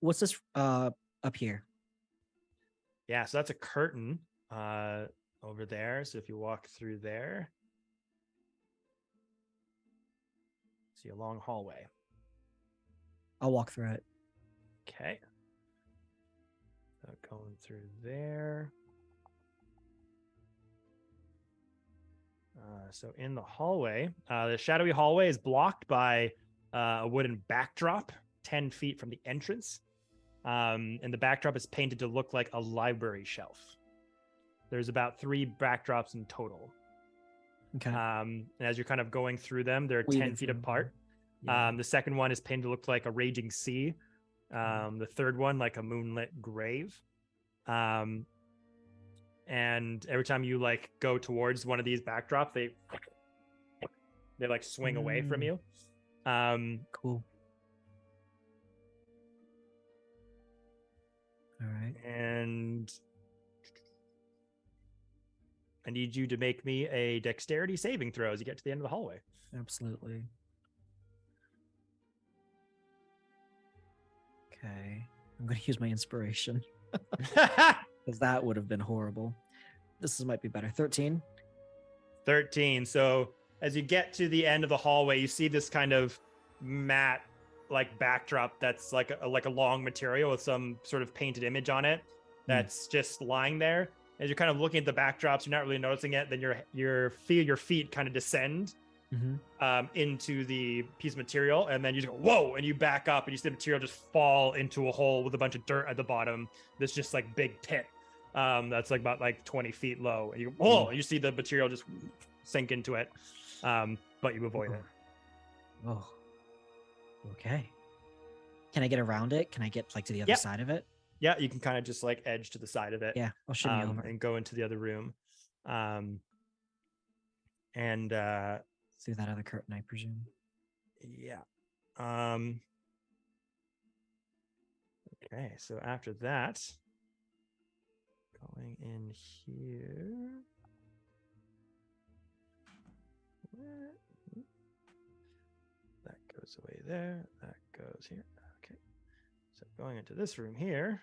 What's this up here? Yeah, so that's a curtain over there. So if you walk through there, see a long hallway. I'll walk through it. Okay. So going through there. So in the hallway, the shadowy hallway is blocked by a wooden backdrop 10 feet from the entrance. And the backdrop is painted to look like a library shelf. There's about 3 backdrops in total. Okay. And as you're kind of going through them, they're Weaving 10 feet through them. apart. Yeah. The second one is painted to look like a raging sea. The third one like a moonlit grave. And every time you like go towards one of these backdrops, they like swing away from you. Cool. All right. And I need you to make me a dexterity saving throw as you get to the end of the hallway. Absolutely. Okay. I'm going to use my inspiration because that would have been horrible. Might be better. 13. 13. So as you get to the end of the hallway, you see this kind of matte like backdrop that's like a long material with some sort of painted image on it that's just lying there. As you're kind of looking at the backdrops, you're not really noticing it. Then your feet kind of descend into the piece of material, and then you just go whoa, and you back up, and you see the material just fall into a hole with a bunch of dirt at the bottom. This just like big pit that's like about like 20 feet low, and you go, whoa, and you see the material just sink into it, but you avoid it. Oh. Okay. Can I get around it? Can I get like to the other side of it? Yeah, you can kind of just like edge to the side of it. Yeah, I'll shimmy over and go into the other room. And through that other curtain, I presume. Yeah. Okay, so after that, going in here. That goes away there. That goes here. Okay. So going into this room here.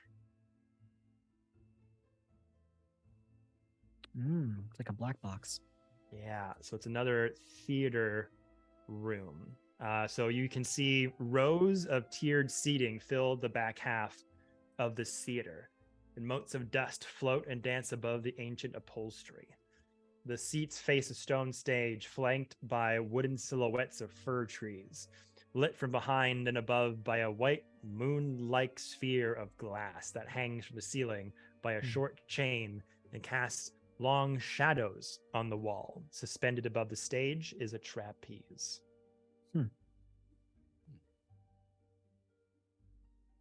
It's like a black box. Yeah, so it's another theater room. So you can see rows of tiered seating fill the back half of this theater, and motes of dust float and dance above the ancient upholstery. The seats face a stone stage flanked by wooden silhouettes of fir trees, lit from behind and above by a white moon-like sphere of glass that hangs from the ceiling by a short chain and casts long shadows on the wall. Suspended above the stage is a trapeze.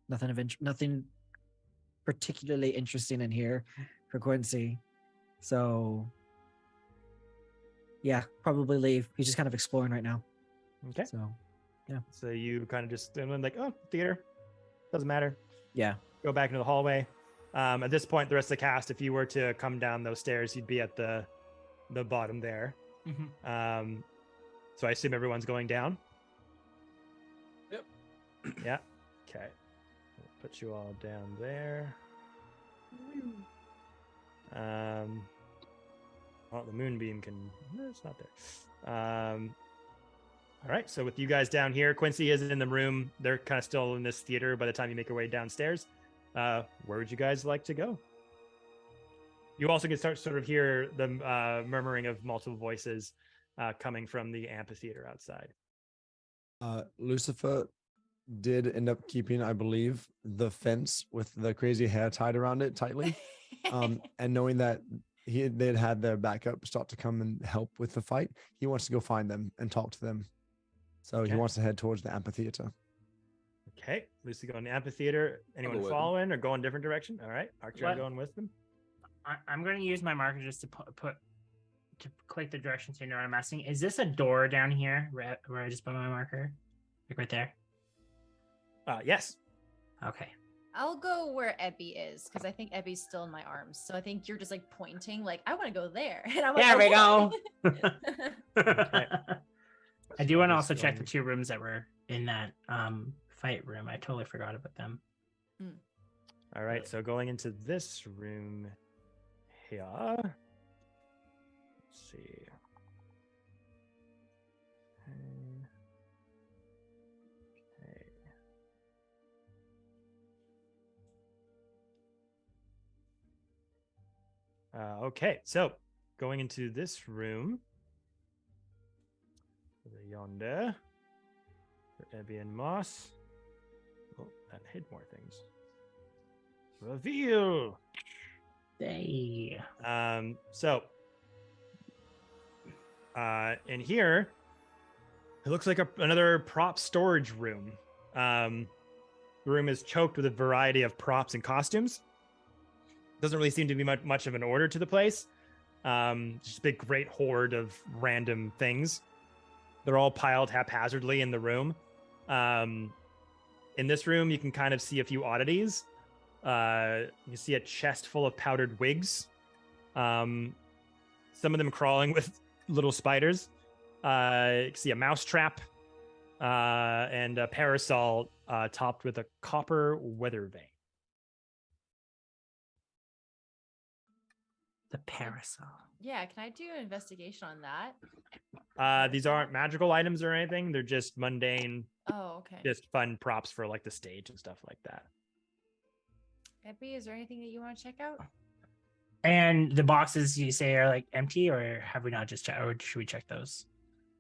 Nothing particularly interesting in here for Quincy. So yeah, probably leave. He's just kind of exploring right now. Okay. So yeah. So you kind of just like, oh, theater. Doesn't matter. Yeah. Go back into the hallway. At this point, the rest of the cast, if you were to come down those stairs, you'd be at the bottom there. So I assume everyone's going down? Yep. Yeah. Okay. We'll put you all down there. Oh, the moonbeam can... No, it's not there. All right, so with you guys down here, Quincy is in the room. They're kind of still in this theater by the time you make your way downstairs. Where would you guys like to go? You also can start sort of hear the murmuring of multiple voices coming from the amphitheater outside. Lucifer did end up keeping, I believe, the fence with the crazy hair tied around it tightly. And knowing that they'd had their backup start to come and help with the fight, he wants to go find them and talk to them. So he wants to head towards the amphitheater. Okay, Lucy going to the amphitheater. Anyone following or going a different direction? All right, Archer going with them. I'm going to use my marker just to click the direction so you know what I'm asking. Is this a door down here where I just put my marker? Like right there? Yes. Okay. I'll go where Ebby is because I think Ebby's still in my arms. So I think you're just like pointing, like I want to go there. And I'm like, there we go. I do want to also check the 2 rooms that were in that fight room. I totally forgot about them. All right, so going into this room here. Let's see. Okay, so going into this room, yonder, For Ebby and Moss. Oh, that hid more things. Reveal. Hey. So in here, it looks like another prop storage room. The room is choked with a variety of props and costumes. Doesn't really seem to be much of an order to the place. Just a big, great horde of random things. They're all piled haphazardly in the room. In this room, you can kind of see a few oddities. You see a chest full of powdered wigs. Some of them crawling with little spiders. You can see a mouse trap and a parasol topped with a copper weather vane. The parasol. Yeah, can I do an investigation on that? These aren't magical items or anything. They're just mundane, Oh, okay. just fun props for like the stage and stuff like that. Eppy, is there anything that you want to check out? And the boxes you say are like empty, or have we not just checked, or should we check those?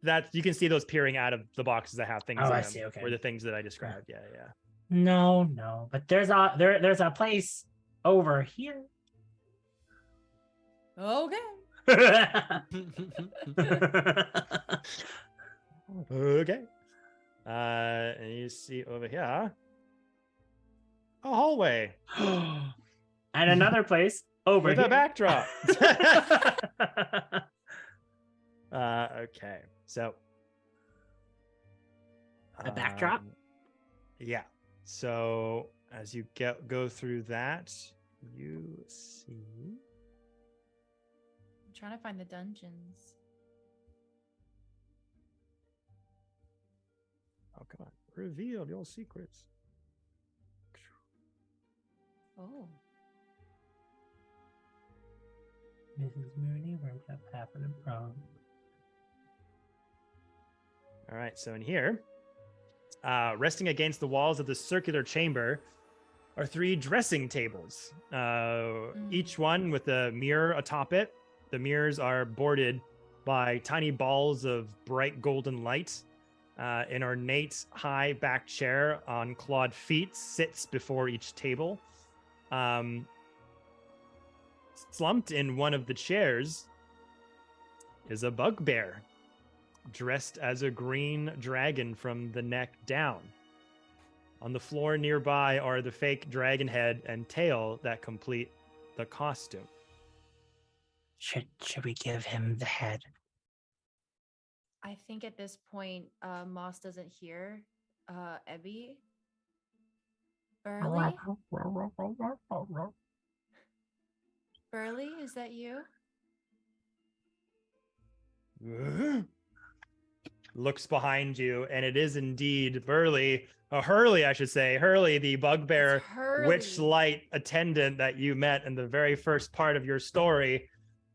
That you can see those peering out of the boxes that have things Oh, in I them, see, okay. or the things that I described. Yeah. No, but there's a place over here. Okay. Okay. And you see over here a hallway And another place over with here. a backdrop. Okay, so A backdrop? Yeah. So as you go through that, you see. I'm trying to find the dungeons. Oh, come on. Reveal your secrets. Oh. Mrs. Mooney worked up half of the prom. All right, so in here, resting against the walls of the circular chamber are 3 dressing tables, each one with a mirror atop it. The mirrors are bordered by tiny balls of bright golden light. An ornate high back chair on clawed feet sits before each table. Slumped in one of the chairs is a bugbear, dressed as a green dragon from the neck down. On the floor nearby are the fake dragon head and tail that complete the costume. Should we give him the head? I think at this point, Moss doesn't hear Ebby. Burley? Burley, is that you? Looks behind you, and it is indeed Hurley, I should say. Hurley, the bugbear It's Hurley. Witchlight attendant that you met in the very first part of your story.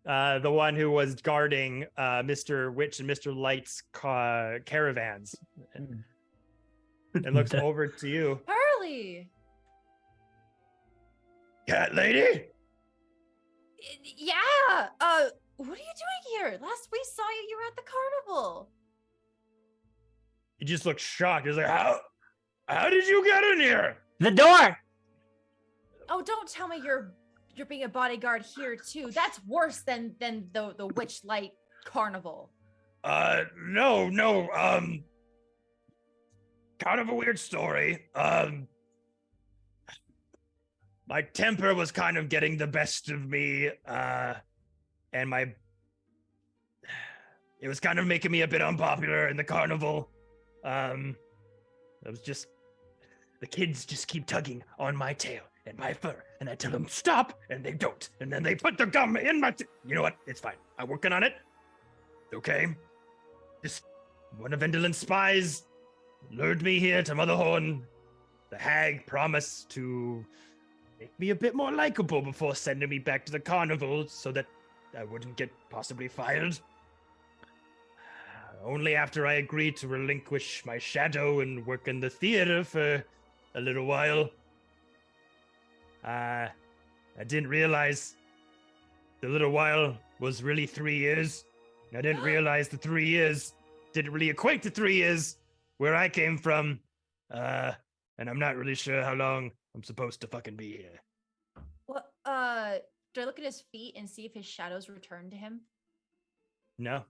The one who was guarding Mr. Witch and Mr. Light's caravans. And looks over to you. Hurley! Cat lady? Yeah! What are you doing here? Last we saw you, you were at the carnival. He just looked shocked. He was like, how did you get in here? The door! Oh, don't tell me you're being a bodyguard here too. That's worse than the Witchlight carnival. No. Kind of a weird story. My temper was kind of getting the best of me, and it was kind of making me a bit unpopular in the carnival. It was just, the kids just keep tugging on my tail and my fur, and I tell them stop, and they don't, and then they put their gum in my you know what, it's fine, I'm working on it. Okay? Just one of Endelin's spies lured me here to Motherhorn. The hag promised to make me a bit more likable before sending me back to the carnival so that I wouldn't get possibly fired. Only after I agreed to relinquish my shadow and work in the theater for a little while. I didn't realize the little while was really 3 years. I didn't realize the 3 years didn't really equate to 3 years. where I came from, and I'm not really sure how long I'm supposed to fucking be here. What? Do I look at his feet and see if his shadows return to him? No.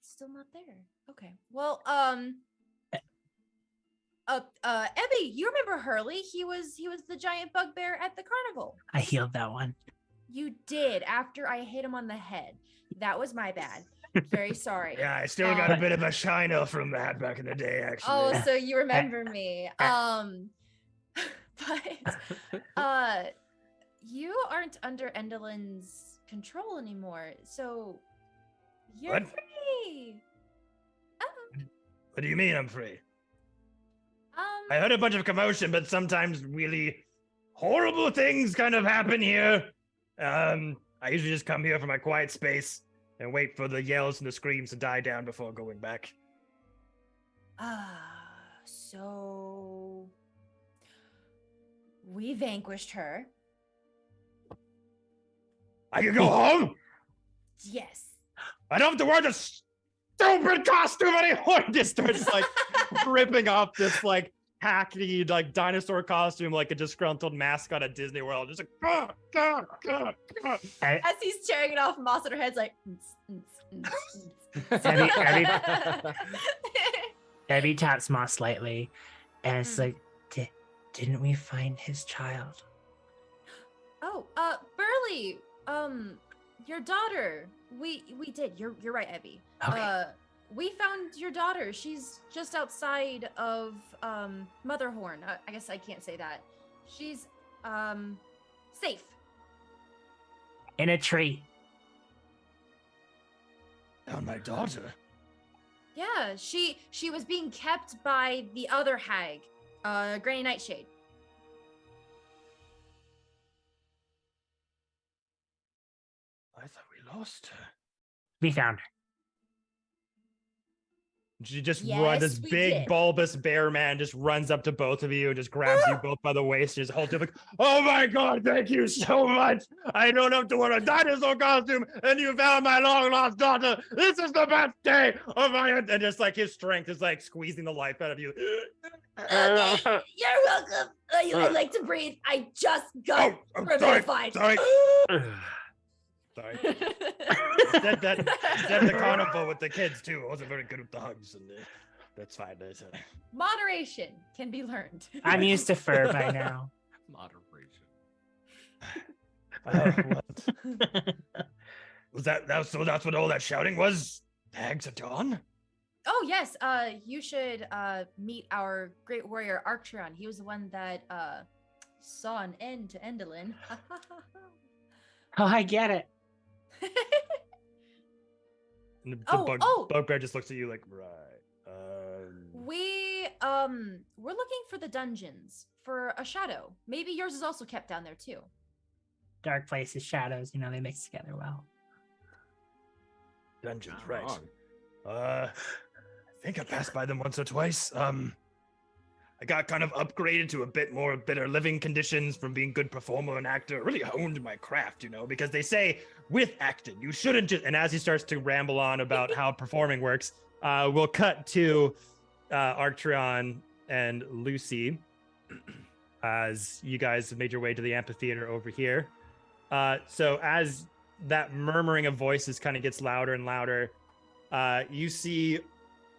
It's still not there. Okay. Well, Ebby, you remember Hurley? He was the giant bugbear at the carnival. I healed that one. You did after I hit him on the head. That was my bad. Very sorry. Yeah, I still got a bit of a shiner from that back in the day, actually. Oh, so you remember me. But you aren't under Endelin's control anymore. So you're What? free. What do you mean I'm free? I heard a bunch of commotion, but sometimes really horrible things kind of happen here. I usually just come here for my quiet space and wait for the yells and the screams to die down before going back. So we vanquished her. I can go home? Yes. I don't have to wear this stupid costume anymore. Just starts like ripping off this like hackney like dinosaur costume like a disgruntled mascot at Disney World. Just like As he's tearing it off, Moss at her head's like. Abby taps Moss slightly, and it's like, didn't we find his child? Oh, Burley, your daughter. We did. You're right, Abby. Okay. We found your daughter. She's just outside of Motherhorn. I guess I can't say that. She's safe. In a tree. Found my daughter. Yeah, she was being kept by the other hag, Granny Nightshade. I thought we lost her. We found her. She just Yes, this we big did. bulbous bear man just runs up to both of you and just grabs you both by the waist and just holds you like, oh my god, thank you so much. I don't have to wear a dinosaur costume and you found my long lost daughter. This is the best day of my and just like his strength is like squeezing the life out of you. Okay, you're welcome. I like to breathe. I just got revivified. Sorry. Sorry. Said the carnival with the kids too. I wasn't very good with the hugs, and that's fine. Moderation can be learned. I'm used to fur by now. Moderation. What? Was that's what all that shouting was? The hags are gone? Oh yes, you should meet our great warrior Arctron. He was the one that saw an end to Endelin. Oh, I get it. And Oh. Bugbear just looks at you like, right. We're looking for the dungeons for a shadow. Maybe yours is also kept down there too. Dark places, shadows, they mix together well. Dungeons, Not right. wrong. I think I passed by them once or twice. I got kind of upgraded to a bit more better living conditions from being good performer and actor. Really honed my craft, because they say with acting, you shouldn't just, and as he starts to ramble on about how performing works, we'll cut to Arctron and Lucy as you guys have made your way to the amphitheater over here. So as that murmuring of voices kind of gets louder and louder, you see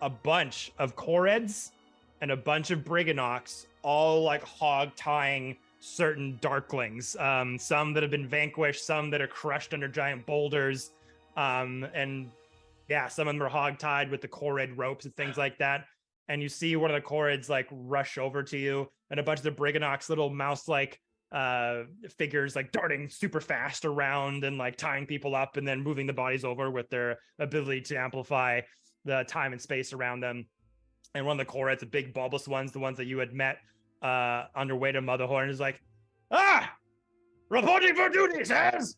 a bunch of Koreds and a bunch of Briganox, all like hog tying certain darklings. Some that have been vanquished, some that are crushed under giant boulders. And yeah, some of them are hog tied with the Kored ropes and things like that. And you see one of the Koreds like rush over to you, and a bunch of the Briganox little mouse-like figures like darting super fast around and like tying people up and then moving the bodies over with their ability to amplify the time and space around them. And one of the Koreds, the big bulbous ones, the ones that you had met on your way to Motherhorn, is like, reporting for duty, sirs.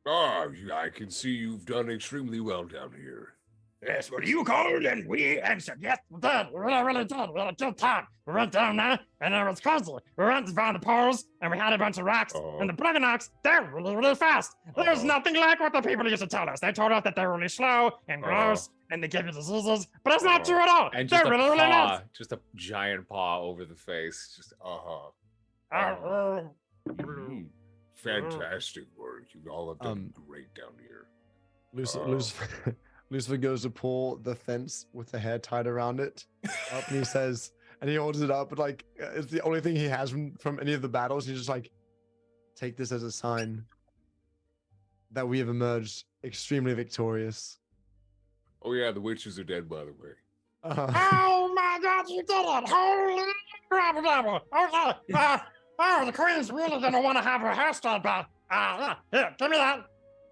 I can see you've done extremely well down here. Yes, were you called? And we answered, yes, we did. We really did. We had a good time. We went down there, and it was crazy. We went and found the pearls, and we had a bunch of rocks, and the Briganox, they're really, really fast. There's nothing like what the people used to tell us. They told us that they're really slow and gross, and they give you diseases, but it's not true at all. And They're just a really, really paw, nice. just a giant paw over the face. Just Fantastic work. You all have done great down here. Lucifer goes to pull the fence with the hair tied around it up, and he says, and he holds it up, but like it's the only thing he has from any of the battles. He's just like, take this as a sign that we have emerged extremely victorious. Oh yeah, the witches are dead, by the way. Oh my God, you did it! Holy crap! The queen's really gonna want to have her hairstyle back. Here, give me that.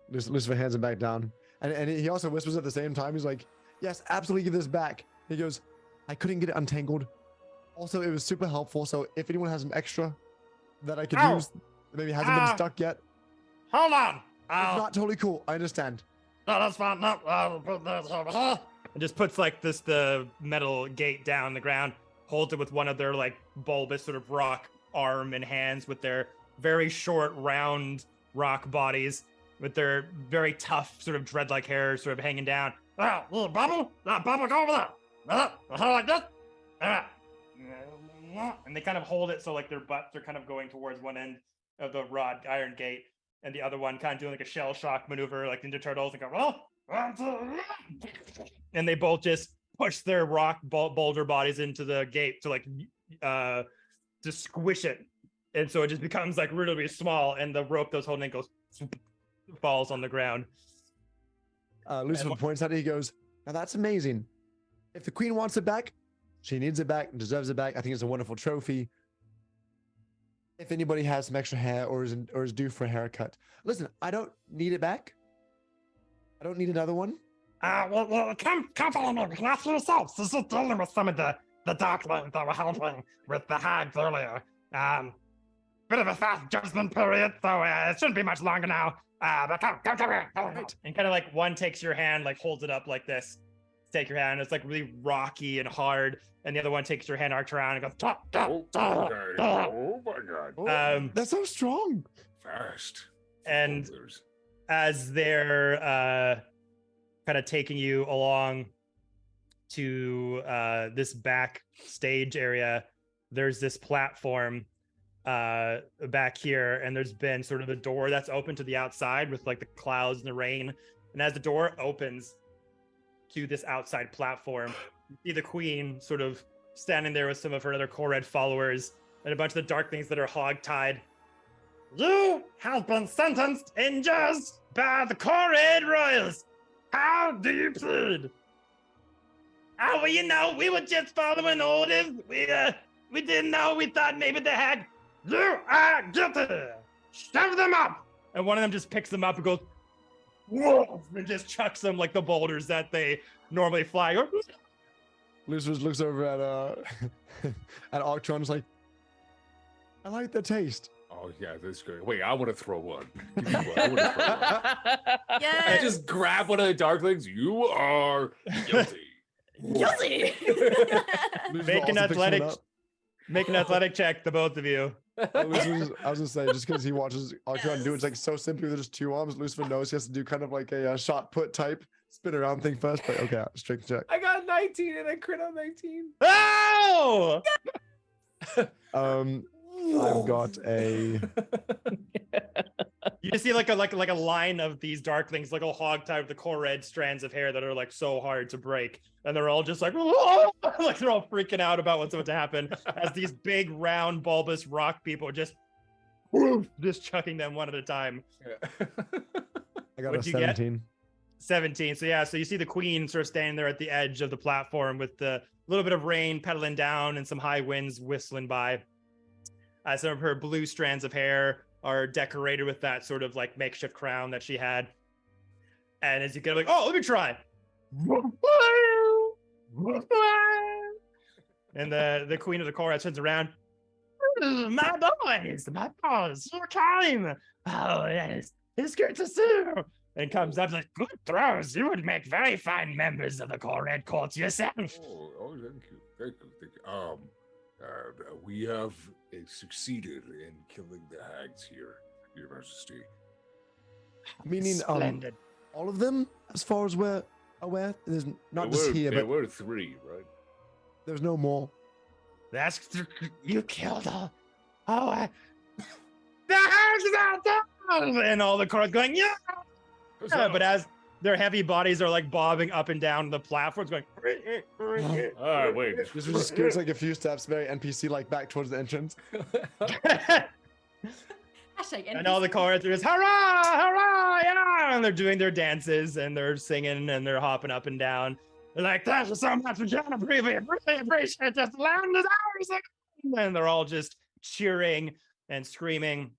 Lucifer hands it back down, and he also whispers at the same time. He's like, "Yes, absolutely, give this back." He goes, "I couldn't get it untangled. Also, it was super helpful. So if anyone has some extra that I could use, that maybe hasn't been stuck yet, Hold on. it's not totally cool. I understand." No, that's fine. No, I'll put this over here. And just puts like the metal gate down the ground, holds it with one of their like bulbous sort of rock arm and hands with their very short, round rock bodies, with their very tough sort of dread-like hair sort of hanging down. Little bubble, that bubble go over there. Like this. And they kind of hold it so like their butts are kind of going towards one end of the iron gate, and the other one kind of doing like a shell shock maneuver like Ninja Turtles and go, and they both just push their rock boulder bodies into the gate to like to squish it, and so it just becomes like really, really small, and the rope that was holding it goes falls on the ground. Lucifer points at it. He goes, "Now that's amazing. If the queen wants it back, she needs it back and deserves it back. I think it's a wonderful trophy. If anybody has some extra hair or is due for a haircut, listen, I don't need it back. I don't need another one." Well, come follow me. We can ask yourselves. This is dealing with some of the darklings that were helping with the hags earlier. Bit of a fast judgment period, so it shouldn't be much longer now. But come here. Right. And kind of like one takes your hand, like holds it up like this. Take your hand. It's like really rocky and hard. And the other one takes your hand, arcs around, and goes. Oh my God. That's so strong. Fast. And Folders. as they're kind of taking you along to this back stage area, there's this platform back here, and there's been sort of a door that's open to the outside with like the clouds and the rain. And as the door opens to this outside platform, you see the queen sort of standing there with some of her other Kored followers and a bunch of the darklings that are hog-tied. You have been sentenced in just by the Kored royals. How do you plead? Oh, well, you know, we were just following orders. We didn't know. We thought maybe they had. You are guilty. Shove them up. And one of them just picks them up and goes, whoa, and just chucks them like the boulders that they normally fly. Lucifer looks over at at Arctron's like, "I like the taste." Oh yeah, that's good. Wait, I want to throw one. Give me one. I want to throw one. I Yes. just grab one of the darklings. You are guilty. Guilty. Lucifer Make an also picks one athletic- up. Make an athletic check, the both of you. I was gonna say, just because he watches Arctron do it, it's like so simply with just two arms. Lucifer knows he has to do kind of like a shot put type spin around thing first. But okay, strength check. I got 19 and I crit on 19. Oh! I've got a. You just see like a line of these darklings, like a hog tied with the Kored strands of hair that are like so hard to break, and they're all just like, like they're all freaking out about what's about to happen as these big, round, bulbous rock people are just chucking them one at a time. I got What'd a you get? 17. 17. So yeah, so you see the queen sort of standing there at the edge of the platform with the little bit of rain pedaling down and some high winds whistling by. Some of her blue strands of hair are decorated with that sort of like makeshift crown that she had. And as you get like, oh, let me try. And the queen of the Kored turns around. My boys, you came. Oh, yes, it's good to see you. And comes up like, good throws. You would make very fine members of the Kored court yourself. Oh, thank you. Thank you. We have succeeded in killing the hags here, Your Majesty. Meaning, Splendid. all of them, as far as we're aware? There's not there just were, here, there but were 3, right? there's no more. That's you killed all. Oh, the hags out there! And all the cars going, yeah! But as their heavy bodies are like bobbing up and down the platforms, going. All right, wait. This was just goes like a few steps, very NPC like back towards the entrance. And all the chorus are just hurrah, hurrah, yeah! And they're doing their dances and they're singing and they're hopping up and down. They're like, thank you so much for joining. Really appreciate this. The land is ours. And they're all just cheering and screaming.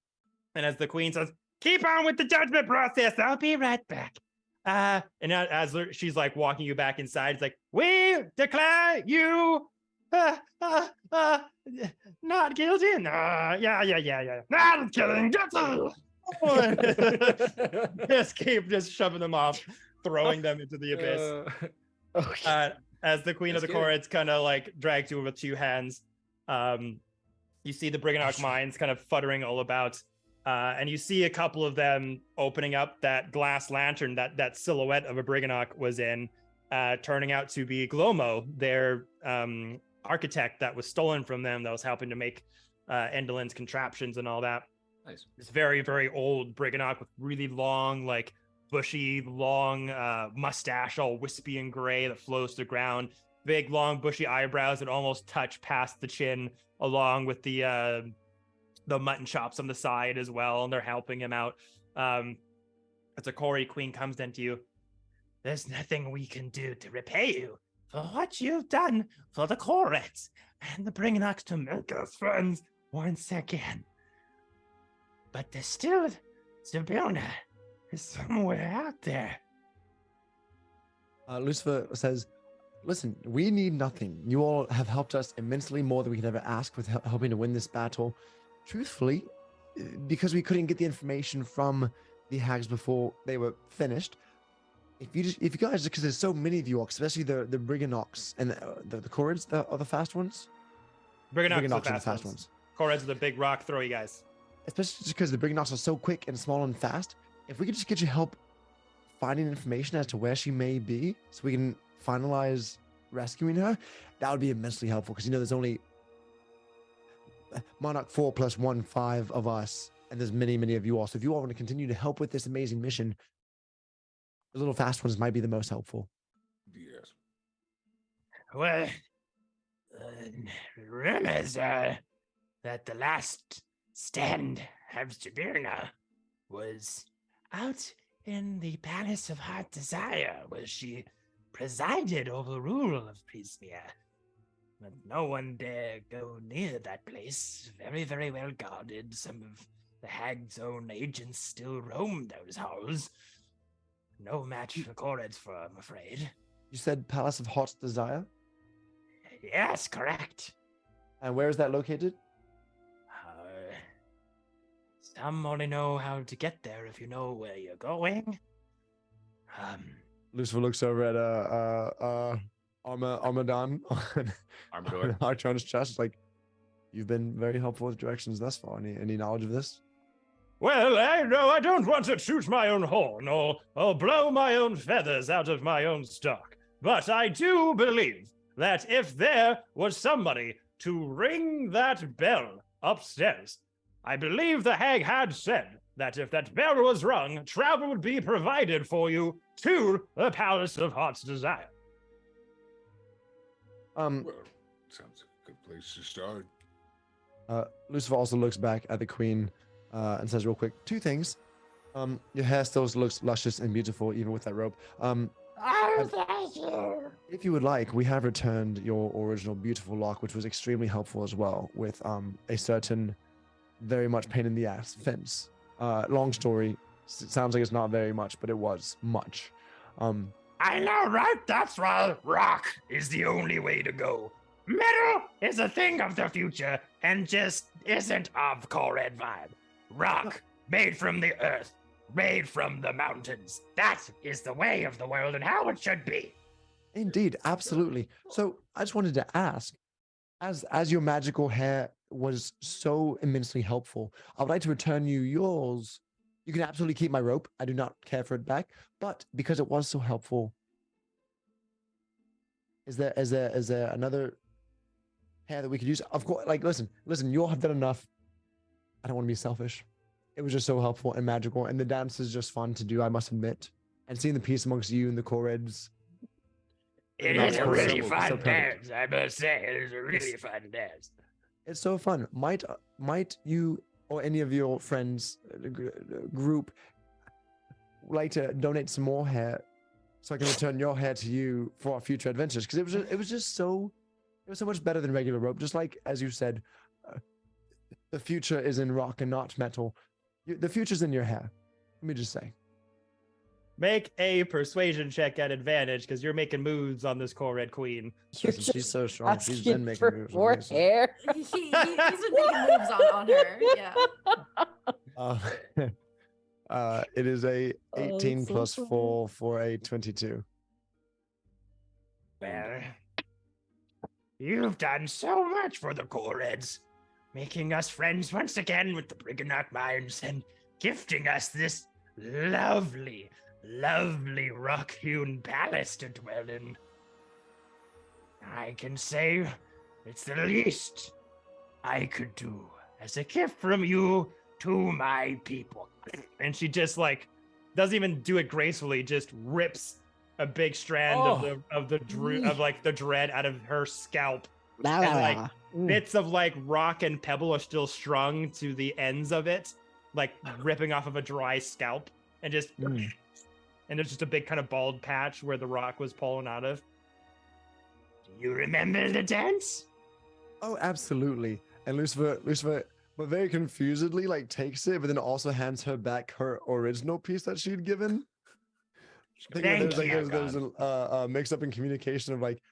And as the queen says, keep on with the judgment process. I'll be right back. And as she's like walking you back inside, it's like, we declare you not guilty. Yeah. Not killing. Just shoving them off, throwing them into the abyss. As the queen of the Chords kind of like drags you with 2 hands, you see the Briganock mines kind of futtering all about. And you see a couple of them opening up that glass lantern that silhouette of a Briganock was in, turning out to be Glomo, their architect that was stolen from them, that was helping to make Endelin's contraptions and all that. Nice. This very, very old Briganock with really long, like bushy, long mustache, all wispy and gray that flows to the ground. Big, long, bushy eyebrows that almost touch past the chin, along with the mutton chops on the side as well, and they're helping him out. As the Corey Queen comes into you, there's nothing we can do to repay you for what you've done for the Corets and the Bringnocks to make us friends once again. But there's still Sabina is somewhere out there. Lucifer says, listen, we need nothing. You all have helped us immensely, more than we could ever ask, with helping to win this battle. Truthfully, because we couldn't get the information from the hags before they were finished, if you guys, because there's so many of you all, especially the Briganocks and the Corrids are the fast ones. Briganocks are the fast ones. Corrids are the big rock throwy guys. Especially just because the Briganocks are so quick and small and fast. If we could just get your help finding information as to where she may be, so we can finalize rescuing her, that would be immensely helpful. Because there's only Monarch 4 plus 1, 5 of us, and there's many, many of you all. So if you all want to continue to help with this amazing mission, the little fast ones might be the most helpful. Yes. Well, rumors are that the last stand of Sabina was out in the Palace of Heart Desire, where she presided over the rule of Prismia. But no one dare go near that place. Very, very well guarded. Some of the hag's own agents still roam those halls. No match for Corred's for, I'm afraid. You said Palace of Heart's Desire? Yes, correct. And where is that located? Some only know how to get there if you know where you're going. Lucifer looks over at Armadon on Archon's chest. It's like, you've been very helpful with directions thus far. Any knowledge of this? Well, I don't want to toot my own horn or blow my own feathers out of my own stock. But I do believe that if there was somebody to ring that bell upstairs, I believe the hag had said that if that bell was rung, travel would be provided for you to the Palace of Heart's Desire. Well, sounds like a good place to start. Lucifer also looks back at the queen and says real quick, 2 things. Your hair still looks luscious and beautiful, even with that robe. Thank you. If you would like, we have returned your original beautiful lock, which was extremely helpful as well, with a certain very much pain in the ass fence. Long story. Sounds like it's not very much, but it was much. I know, right? That's why rock is the only way to go. Metal is a thing of the future and just isn't of Corred vibe. Rock, made from the earth, made from the mountains. That is the way of the world and how it should be. Indeed, absolutely. So I just wanted to ask, as your magical hair was so immensely helpful, I would like to return you yours. You can absolutely keep my rope. I do not care for it back, but because it was so helpful, Is there another hair that we could use? Of course, like listen, you all have done enough. I don't want to be selfish. It was just so helpful and magical, and the dance is just fun to do, I must admit. And seeing the peace amongst you and the Coreds. It Mouse is a Coreds really so fun perfect. dance, I must say. It is a really fun dance. It's so fun. Might you or any of your friends group like to donate some more hair so I can return your hair to you for our future adventures? Because it was so much better than regular rope. Just like as you said, the future is in rock and not metal. The future's in your hair. Let me just say. Make a persuasion check at advantage because you're making moves on this Red Queen. You're Listen, she's so strong. She's asking been making for moves. more hair. He's been making moves on her. Yeah. It is a Oh, 18 that's so plus funny. 4 for a 22. Well, you've done so much for the Coreds, making us friends once again with the Briganock Mines and gifting us this lovely, lovely rock-hewn palace to dwell in. I can say it's the least I could do as a gift from you to my people. And she just like doesn't even do it gracefully, just rips a big strand of the dread out of her scalp. La, And, la, like, la. Bits of like rock and pebble are still strung to the ends of it, like ripping off of a dry scalp, and just Mm. and there's just a big kind of bald patch where the rock was pulling out of. Do you remember the dance? Oh, absolutely. And Lucifer, but very confusedly, like takes it, but then also hands her back her original piece that she'd given. I think Thank there's a mix up in communication of like,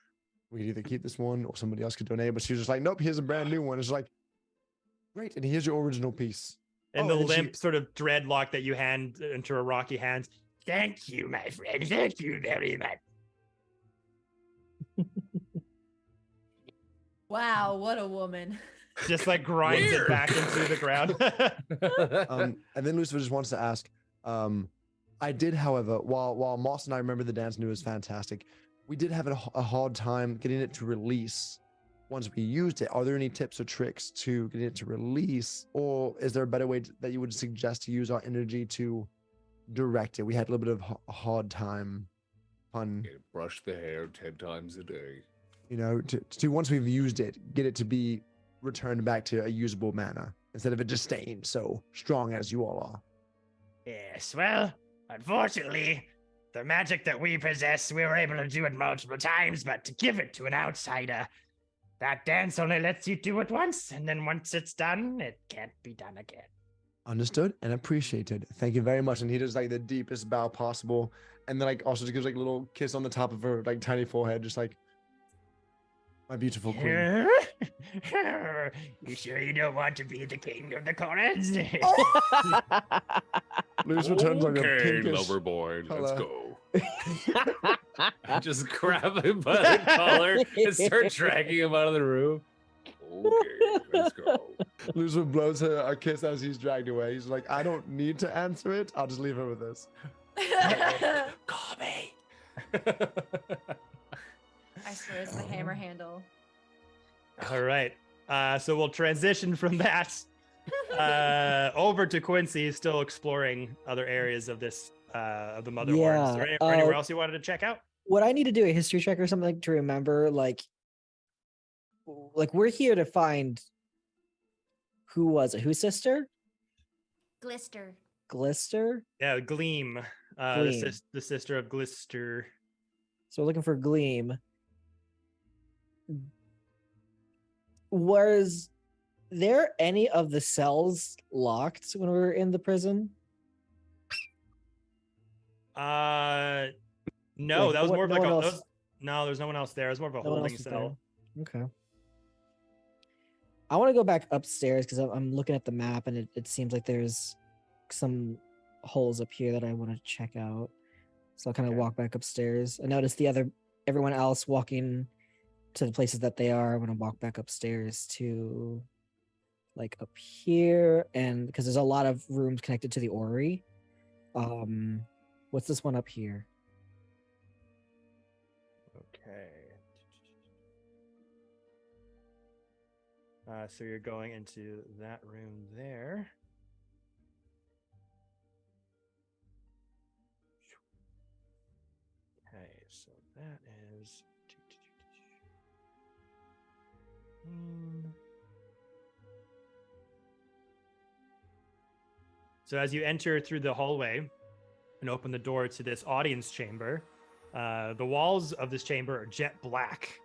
we could either keep this one or somebody else could donate, but she was just like, nope, here's a brand new one. It's like, great, and here's your original piece. And Oh, the and then limp sort of dreadlock that you hand into her rocky hands. Thank you, my friend. Thank you very much. Wow, what a woman. Just like grinds it Weird. back into the ground. And then Lucifer just wants to ask, I did, however, while Moss and I remember the dance and it was fantastic, we did have a hard time getting it to release once we used it. Are there any tips or tricks to getting it to release, or is there a better way that you would suggest to use our energy to direct it? We had a little bit of a hard time, Brush the hair 10 times a day. you know, to once we've used it, get it to be returned back to a usable manner instead of it just staying so strong as you all are. Yes, well, unfortunately, the magic that we possess, we were able to do it multiple times, but to give it to an outsider, that dance only lets you do it once, and then once it's done, it can't be done again. Understood and appreciated. Thank you very much. And he does like the deepest bow possible, and then like also just gives like a little kiss on the top of her like tiny forehead, just like, my beautiful queen. You sure you don't want to be the king of the Coreds? Lucifer turns like a Okay, pinkish lover boy, let's color. go. Just grab him by the collar and start dragging him out of the room. Okay, let's go. Lucifer blows her a kiss as he's dragged away. He's like, I don't need to answer it. I'll just leave her with this. Call me. I swear it's the hammer handle. All right. So we'll transition from that over to Quincy, still exploring other areas of this of the Mother Horde. Is there anywhere else you wanted to check out? Would I need to do a history check or something to remember? Like we're here to find. Who was it? Whose sister? Glister. Glister. Yeah, Gleam, Gleam. The sister of Glister. So we're looking for Gleam. Was there any of the cells locked when we were in the prison? No, Like, that was more of no like one a. else- No, there's no one else there. It was more of a No one holding else was cell. there? Okay. I want to go back upstairs because I'm looking at the map and it seems like there's some holes up here that I want to check out. So I'll kind of Okay. walk back upstairs. I noticed everyone else walking to the places that they are. I'm gonna walk back upstairs to like up here, and because there's a lot of rooms connected to the orrery. What's this one up here? Okay. So you're going into that room there. Okay, so that is. So as you enter through the hallway and open the door to this audience chamber, the walls of this chamber are jet black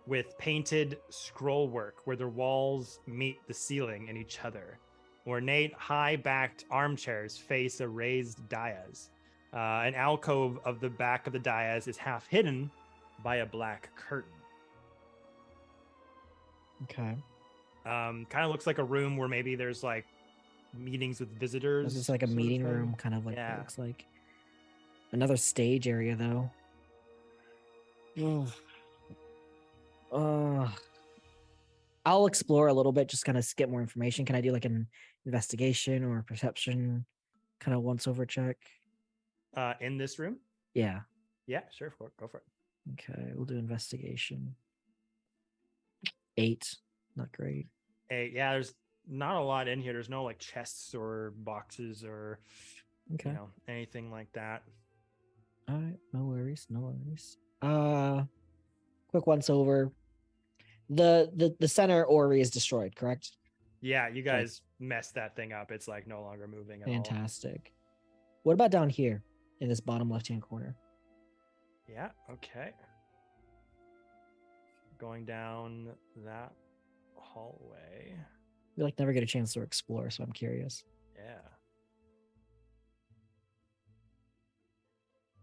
with painted scroll work where the walls meet the ceiling and each other. Ornate, high-backed armchairs face a raised dais. An alcove of the back of the dais is half hidden by a black curtain. Okay. Kind of looks like a room where maybe there's like meetings with visitors. This is like a sort of meeting thing. room, kind of like Yeah. it looks like. Another stage area, though. I'll explore a little bit, just kind of get more information. Can I do like an investigation or perception kind of once over check? In this room? Yeah. Yeah, sure. Go for it. Okay, we'll do investigation. 8. Not great. Yeah, there's not a lot in here. There's no like chests or boxes or Okay. anything like that. All right, no worries, no worries. Quick once over. The center orrery is destroyed, correct? Yeah, you guys messed that thing up. It's like no longer moving at all. Fantastic. What about down here in this bottom left-hand corner? Yeah, okay. Going down that hallway. We like never get a chance to explore, so I'm curious. Yeah.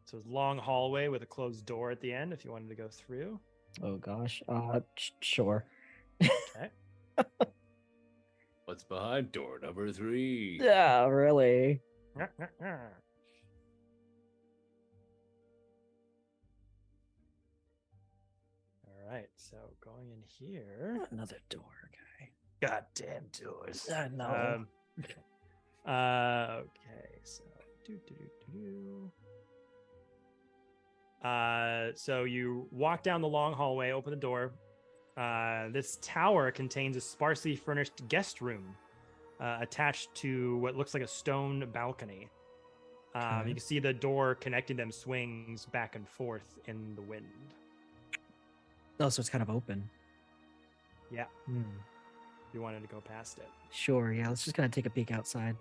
So it's a long hallway with a closed door at the end if you wanted to go through. Oh gosh. Sure. Okay. What's behind door number 3? Yeah, really. All right, so going in here. Another door, okay. Goddamn doors. I know. Okay, so so you walk down the long hallway, open the door. This tower contains a sparsely furnished guest room attached to what looks like a stone balcony. Okay. You can see the door connecting them swings back and forth in the wind. Oh, so it's kind of open. Yeah. You wanted to go past it. Sure, yeah. Let's just kind of take a peek outside.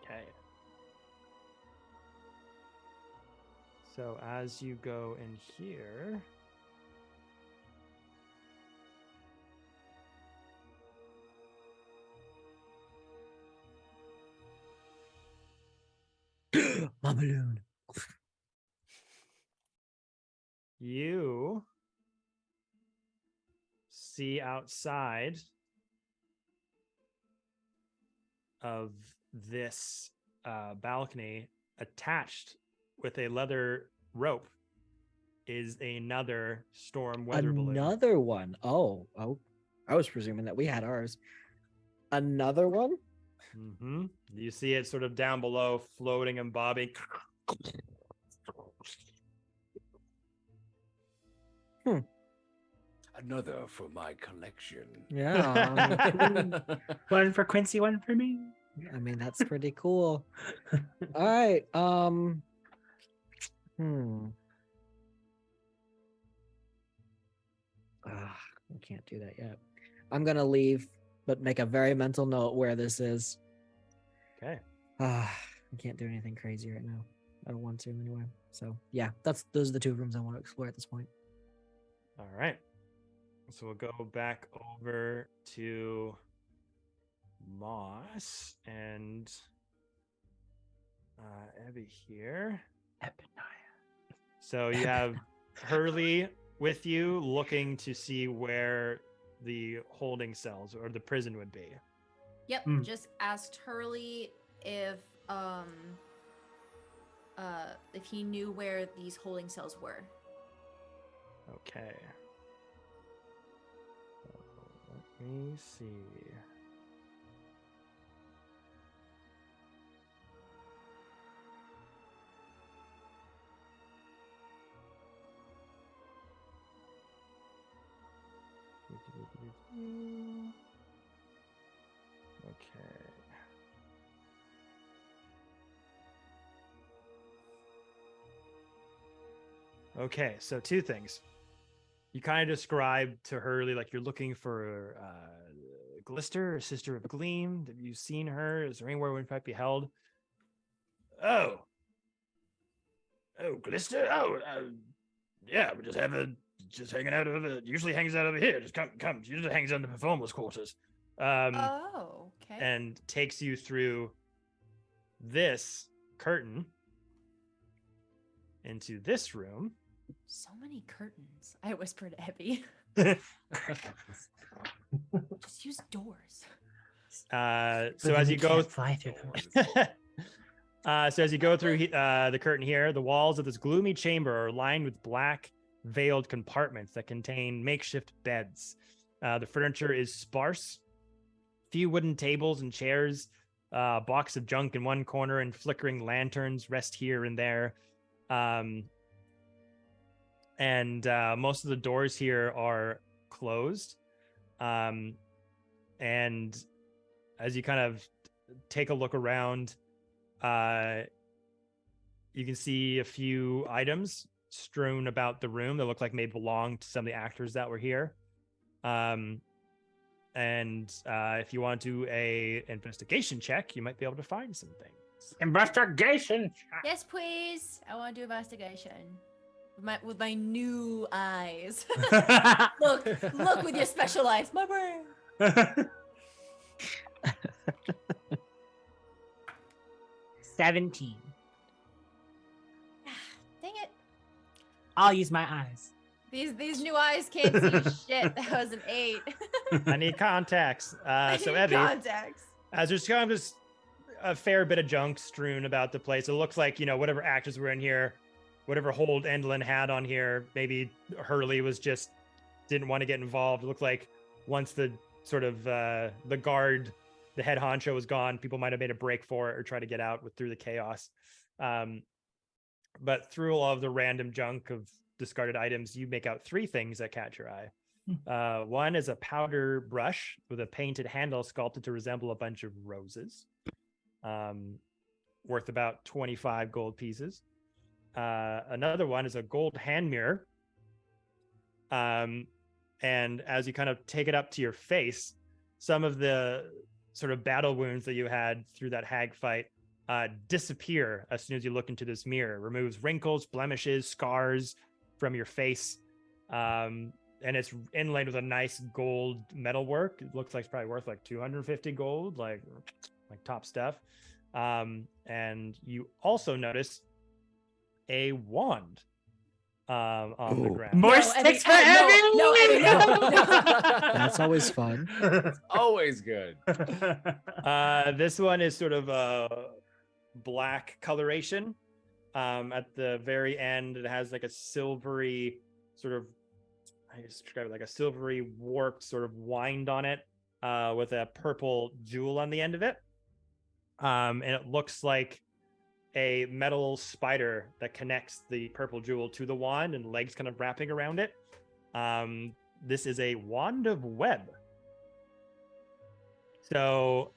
Okay. So as you go in here, My balloon. you see outside of this balcony, attached with a leather rope, is another storm weather balloon. Another one. Oh, I was presuming that we had ours. Another one? Mm-hmm. You see it sort of down below, floating and bobbing. Another for my collection. Yeah. One for Quincy, one for me. I mean, that's pretty cool. All right. I can't do that yet. I'm gonna leave, but make a very mental note where this is. Okay. I can't do anything crazy right now. I don't want to anyway. So yeah, those are the 2 rooms I want to explore at this point. All right. So we'll go back over to Moss and Abby here. So you have Hurley with you, looking to see where the holding cells or the prison would be. Yep, just asked Hurley if he knew where these holding cells were. Okay. Let me see. Okay, so two things. You kind of describe to Hurley like you're looking for Glister, or Sister of Gleam. Have you seen her? Is there anywhere we might be held? Oh, Glister. Yeah, we just have a hanging out over. Usually hangs out over here. Just come. She usually hangs out in the performers' quarters. Oh, okay. And takes you through this curtain into this room. So many curtains. I whispered to Abby. Just use doors. So as you go fly through them. so as you go through the curtain here, the walls of this gloomy chamber are lined with black veiled compartments that contain makeshift beds. The furniture is sparse. Few wooden tables and chairs, box of junk in one corner, and flickering lanterns rest here and there. And most of the doors here are closed. And as you kind of take a look around, you can see a few items strewn about the room that look like may belong to some of the actors that were here. And if you want to do a investigation check, you might be able to find some things. Investigation. Yes, please. I want to do investigation with my new eyes. look with your special eyes, my brain. 17. Dang it. I'll use my eyes. These new eyes can't see shit. That was an 8. I need contacts. I So need Evie, contacts. as there's kind of just a fair bit of junk strewn about the place, it looks like, whatever actors were in here, whatever hold Endlin had on here, maybe Hurley didn't want to get involved. It looked like once the sort of the guard, the head honcho was gone, people might have made a break for it or try to get out through the chaos. But through all of the random junk of discarded items, you make out 3 things that catch your eye. One is a powder brush with a painted handle sculpted to resemble a bunch of roses, worth about 25 gold pieces. Another one is a gold hand mirror. And as you kind of take it up to your face, some of the sort of battle wounds that you had through that hag fight disappear as soon as you look into this mirror. Removes wrinkles, blemishes, scars from your face. And it's inlaid with a nice gold metalwork. It looks like it's probably worth like 250 gold, like top stuff. And you also notice a wand on the ground. More sticks for Abby! No, Abby, no. That's always fun. It's always good. This one is sort of a black coloration. At the very end, it has like a silvery sort of, I describe it like a silvery warped sort of wind on it, with a purple jewel on the end of it. And it looks like a metal spider that connects the purple jewel to the wand and legs kind of wrapping around it. This is a wand of web. So,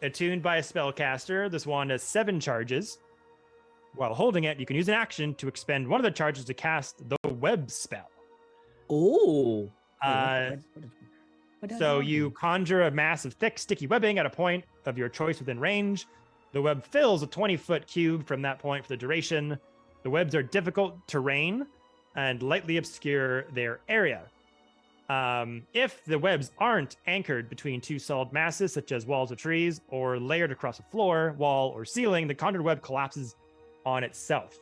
attuned by a spellcaster, this wand has 7 charges. While holding it, you can use an action to expend one of the charges to cast the web spell. Oh. So you conjure a mass of thick, sticky webbing at a point of your choice within range. The web fills a 20-foot cube from that point for the duration. The webs are difficult terrain and lightly obscure their area. If the webs aren't anchored between 2 solid masses, such as walls of trees, or layered across a floor, wall, or ceiling, the conjured web collapses on itself.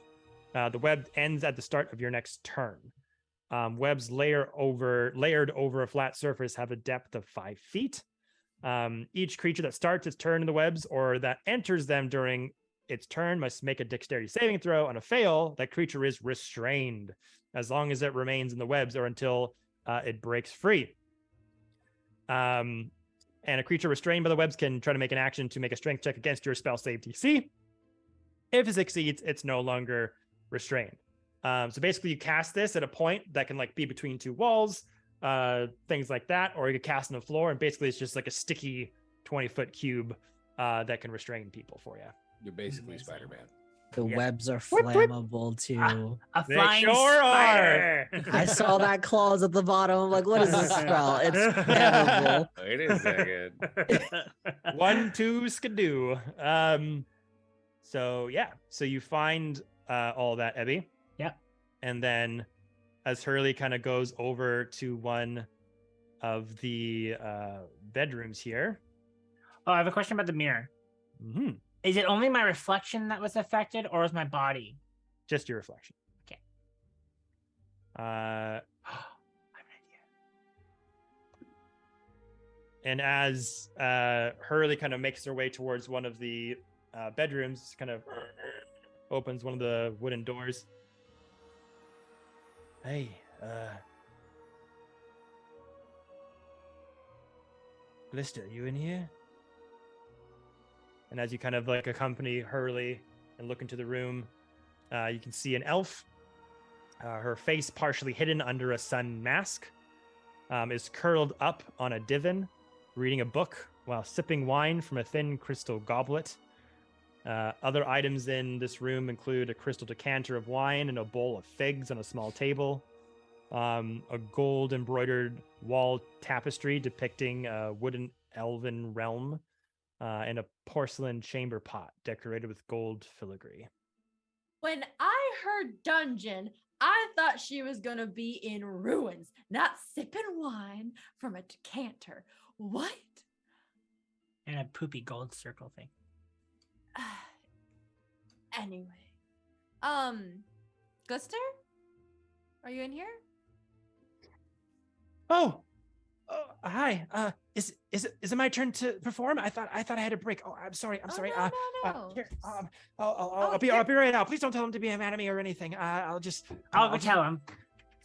The web ends at the start of your next turn. Webs layered over a flat surface have a depth of 5 feet. Each creature that starts its turn in the webs or that enters them during its turn must make a dexterity saving throw. On a fail, that creature is restrained as long as it remains in the webs or until it breaks free. And a creature restrained by the webs can try to make an action to make a strength check against your spell save DC. If it succeeds, it's no longer restrained. So basically, you cast this at a point that can be between 2 walls, things like that, or you could cast on the floor, and basically it's just like a sticky 20-foot cube that can restrain people for you. You're basically Amazing. Spider-Man. The Yeah. webs are Whip, whip. flammable too. A They flying sure spider. I saw that clause at the bottom. I'm like, what is this spell? It's flammable. It is that good. 1, 2, skidoo. So yeah, so you find all that, Ebby. Yep. And then as Hurley kind of goes over to one of the bedrooms here. Oh, I have a question about the mirror. Mm-hmm. Is it only my reflection that was affected, or is my body? Just your reflection. Okay. Uh, I have an idea. and as Hurley kind of makes her way towards one of the bedrooms, kind of opens one of the wooden doors. Hey, Glista, you in here? And as you kind of like accompany Hurley and look into the room, you can see an elf. Her face partially hidden under a sun mask, is curled up on a divan, reading a book while sipping wine from a thin crystal goblet. Other items in this room include a crystal decanter of wine and a bowl of figs on a small table, a gold embroidered wall tapestry depicting a wooden elven realm, and a porcelain chamber pot decorated with gold filigree. When I heard dungeon, I thought she was gonna be in ruins, not sipping wine from a decanter. What? And a poopy gold circle thing. Anyway, Guster, are you in here? Oh, hi. Is it my turn to perform? I thought I had a break. Oh, I'm sorry. I'm sorry. No. Here, I'll be right out. Please don't tell him to be mad at me or anything. I'll just. I'll go tell him.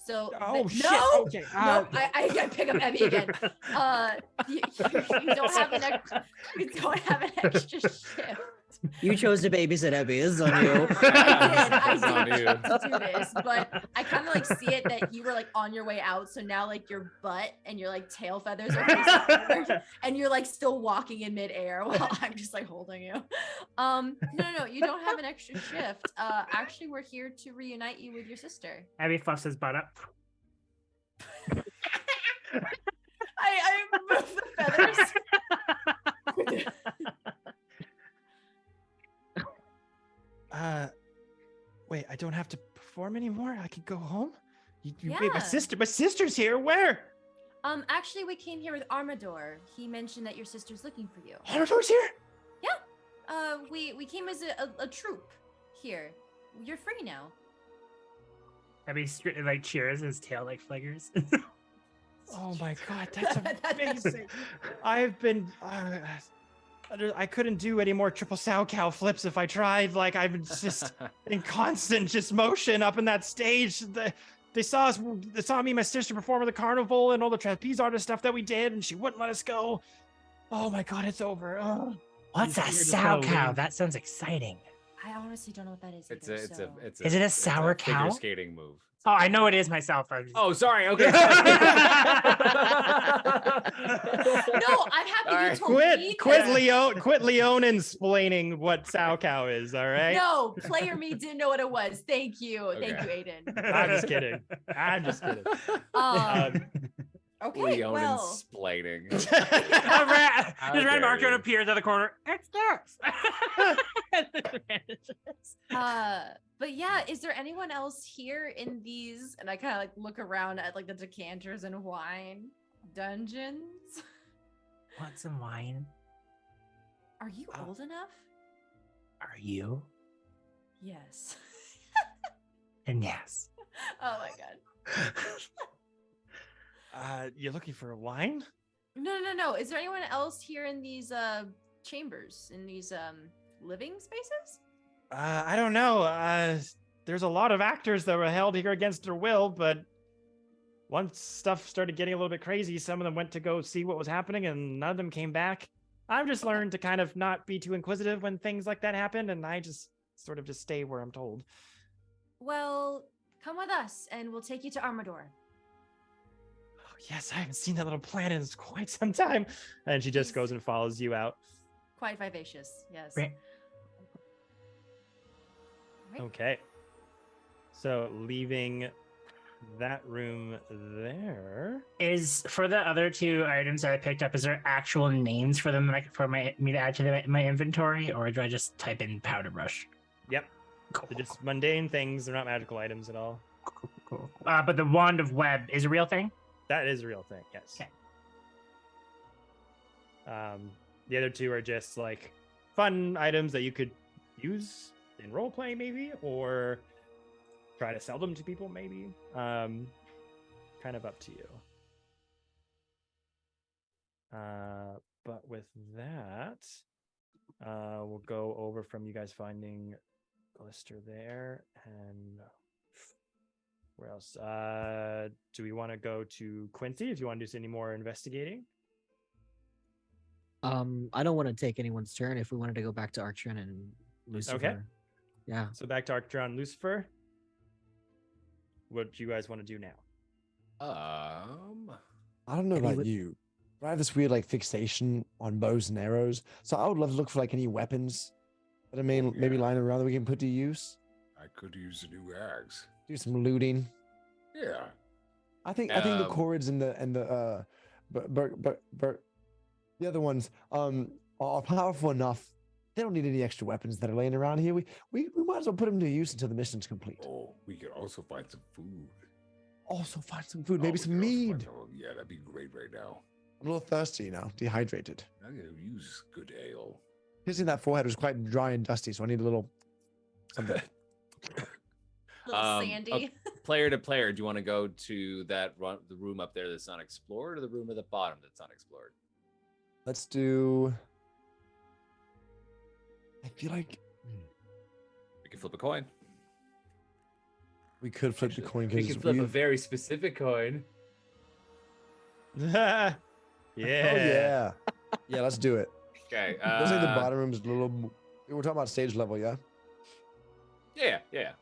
So Oh th- shit. No, Okay. no, I pick up Abby again. You don't have an extra shift. You chose to babysit Ebby. This is on you. I It's on did you. choose to do this, but I kind of like see it that you were like on your way out, so now like your butt and your like tail feathers are facing forward, and you're like still walking in midair while I'm just like holding you. No, you don't have an extra shift. Actually, we're here to reunite you with your sister. Abby fluffs his butt up. I move the feathers. Wait, I don't have to perform anymore? I can go home? Wait, my Yeah. sister's here. Where? Actually, we came here with Armador. He mentioned that your sister's looking for you. Armador's here? We came as a troop here. You're free now. Abby like cheers, his tail like flickers. Oh my god, that's amazing. I've been I couldn't do any more triple sow cow flips if I tried. Like I've been just in constant just motion up in that stage. They saw me and my sister perform at the carnival and all the trapeze artist stuff that we did, and she wouldn't let us go. Oh my god, it's over. Oh. What's a You're just sow so cow? lame. That sounds exciting. I honestly don't know what that is. It's either, so- Is it a it's sour figure cow? skating move. Oh, I know it is myself. Oh, sorry. Okay. No, I'm happy All you right. told me. Quit Leonin-splaining what sow cow is, all right? No, player me didn't know what it was. Thank you. Thank you, Okay. Aiden. I'm just kidding. I'm just kidding. Okay, Leonin well, splaining. Just How random dare Archon you. appears out of the corner. It's yours. but yeah, is there anyone else here in these? And I kind of like look around at like the decanters and wine dungeons. Want some wine? Are you old enough? Are you? Yes. And yes. Oh my god. You're looking for a wine? No. Is there anyone else here in these chambers, in these living spaces? I don't know. There's a lot of actors that were held here against their will, but once stuff started getting a little bit crazy, some of them went to go see what was happening and none of them came back. I've just learned to kind of not be too inquisitive when things like that happen, and I just sort of just stay where I'm told. Well, come with us and we'll take you to Armador. yes, I haven't seen that little planet in quite some time. And she just goes and follows you out. Quite vivacious, yes. Right. Right. Okay. So leaving that room there. Is for the other 2 items that I picked up, is there actual names for them like for me to add to my inventory, or do I just type in powder brush? Yep. Cool. They're just mundane things. They're not magical items at all. Cool. But the wand of web is a real thing. That is a real thing, yes. Okay. The other 2 are just like fun items that you could use in role play, maybe, or try to sell them to people, maybe. Kind of up to you. But with that, we'll go over from you guys finding Glister there, and where else? Do we want to go to Quincy if you want to do any more investigating? I don't want to take anyone's turn. If we wanted to go back to Archon and Lucifer. Okay. Yeah. So back to Arctron Lucifer. What do you guys want to do now? I don't know Any about wi- you, but I have this weird like fixation on bows and arrows. So I would love to look for like any weapons that I may maybe lying around that we can put to use. I could use a new axe. Do some looting. Yeah. I think the Corrids and the but the other ones are powerful enough. They don't need any extra weapons that are laying around here. We might as well put them to use until the mission's complete. Oh, we could also find some food. Also find some food, maybe we some could also find mead. yeah, that'd be great right now. I'm a little thirsty now, dehydrated. I'm gonna use good ale. Kissing that forehead was quite dry and dusty, so I need a little something. Little sandy. Okay, player to player, do you want to go to the room up there that's not explored, or the room at the bottom that's not explored? Let's do. I feel like We can flip a coin. we could flip the coin We because can flip a very specific coin. Yeah. Oh yeah, yeah. Let's do it. Okay. Looks like the bottom room's a little. We're talking about stage level, yeah. Yeah. It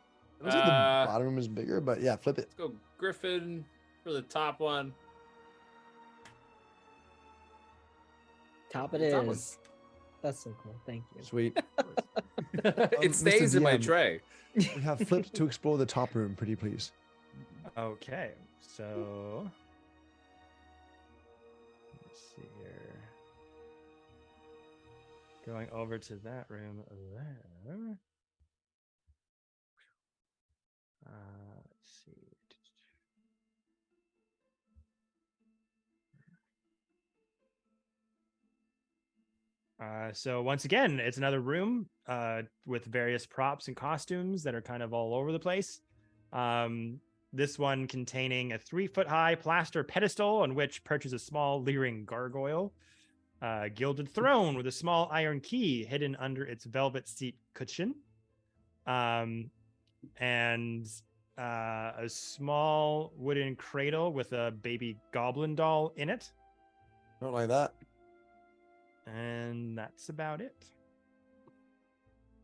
looks like the bottom room is bigger, but yeah, flip it. Let's go Griffin for the top one. Top it The top one. is. That's so cool. Thank you. Sweet. It stays in my DM. tray. We have flipped to explore the top room, pretty please. Okay. So let's see here. Going over to that room there. Let's see. So once again, it's another room with various props and costumes that are kind of all over the place. This one containing a 3-foot-high plaster pedestal on which perches a small leering gargoyle, gilded throne with a small iron key hidden under its velvet seat cushion, and a small wooden cradle with a baby goblin doll in it. Don't like that. And that's about it.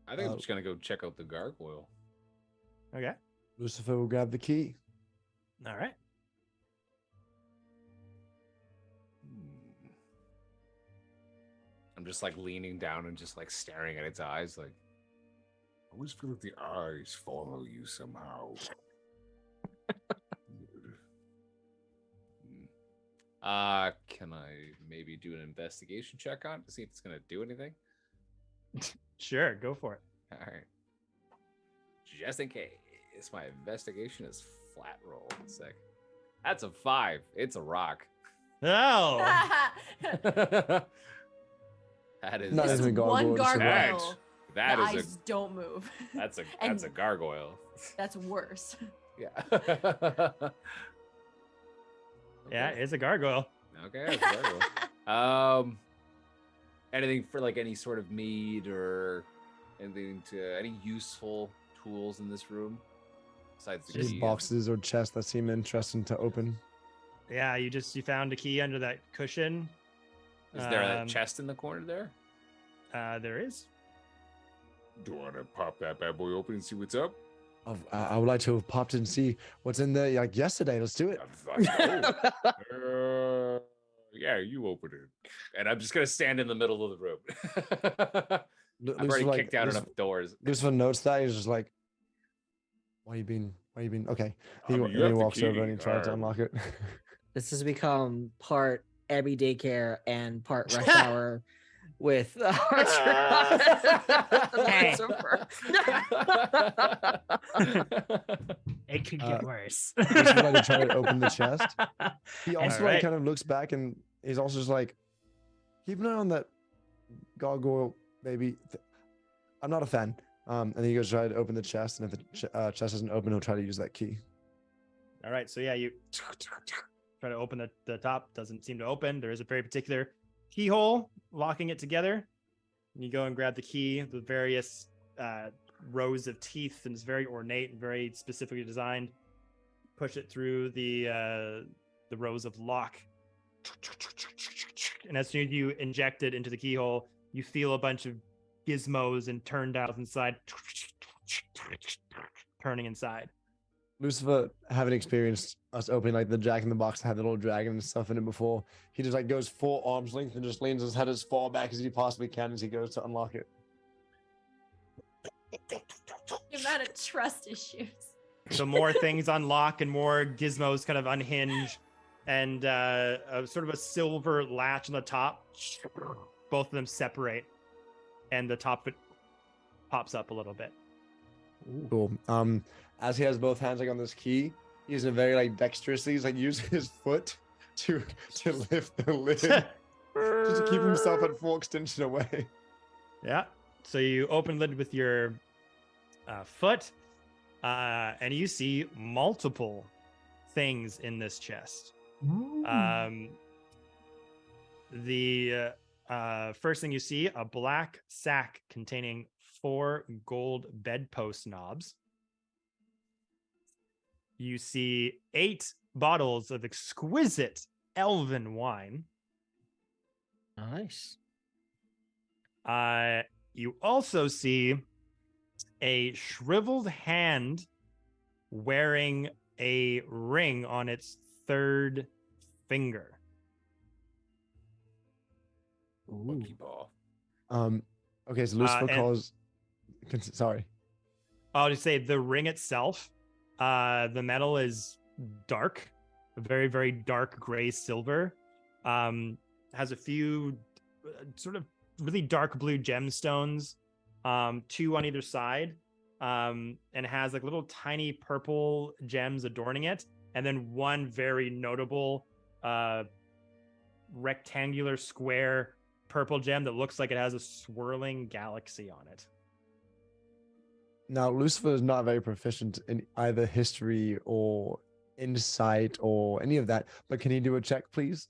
I think I'm just gonna go check out the gargoyle. Okay. Lucifer will grab the key. All right. I'm just like leaning down and just like staring at its eyes, like. I always feel like the eyes follow you somehow. Can I maybe do an investigation check on it to see if it's gonna do anything? Sure, go for it. All right. Just in case, my investigation is flat roll. Sick. That's a 5. It's a rock. Oh. That is Not Just even a one gargoyle, it's a rat. gargoyle. that the is eyes don't move. that's a And- gargoyle. That's worse. Yeah. Yeah, it's a gargoyle. Okay, that's a gargoyle. Anything for like any sort of mead or anything to any useful tools in this room besides the Just key? boxes or chests that seem interesting to open. Yeah, you found a key under that cushion. Is there a chest in the corner there? There is. Do you want to pop that bad boy open and see what's up? I would like to have popped in and see what's in there like yesterday. Let's do it. Yeah, you open it. And I'm just gonna stand in the middle of the room. I've already kicked out enough doors. Lucifer notes that he's just like, why you been? Okay. I mean, you have the walks over and he key. tries to unlock it. This has become part Abby daycare and part rush hour with Hey. Lucifer. It could get worse. Lucifer like to try to open the chest. He also Alright. like kind of looks back and he's also just like, keep an eye on that gargoyle baby. I'm not a fan. And then he goes try to open the chest, and if the chest isn't open, he'll try to use that key. All right, so yeah, you try to open the top. Doesn't seem to open. There is a very particular keyhole locking it together. And you go and grab the key, the various rows of teeth, and it's very ornate and very specifically designed. Push it through the rows of lock. And as soon as you inject it into the keyhole, you feel a bunch of gizmos and turn dials inside turning inside. Lucifer, having experienced us opening like the Jack in the Box that had the little dragon and stuff in it before, he just like goes full arm's length and just leans his head as far back as he possibly can as he goes to unlock it. The amount of trust issues. So more things unlock and more gizmos kind of unhinge, and sort of a silver latch on the top. Both of them separate, and the top of it pops up a little bit. Cool. As he has both hands like on this key, he's a very like dexterously. He's like using his foot to lift the lid, just to keep himself at full extension away. Yeah. So you open lid with your foot, and you see multiple things in this chest. The first thing you see, a black sack containing 4 gold bedpost knobs. You see 8 bottles of exquisite elven wine. Nice. You also see a shriveled hand wearing a ring on its 3rd finger. Monkey ball. Okay, so Lucifer and- calls. Sorry. I'll just say the ring itself, the metal is dark, a very, very dark gray silver. Has a few sort of really dark blue gemstones, 2 on either side, and has like little tiny purple gems adorning it, and then one very notable rectangular square purple gem that looks like it has a swirling galaxy on it. Now, Lucifer is not very proficient in either history or insight or any of that, but can he do a check, please?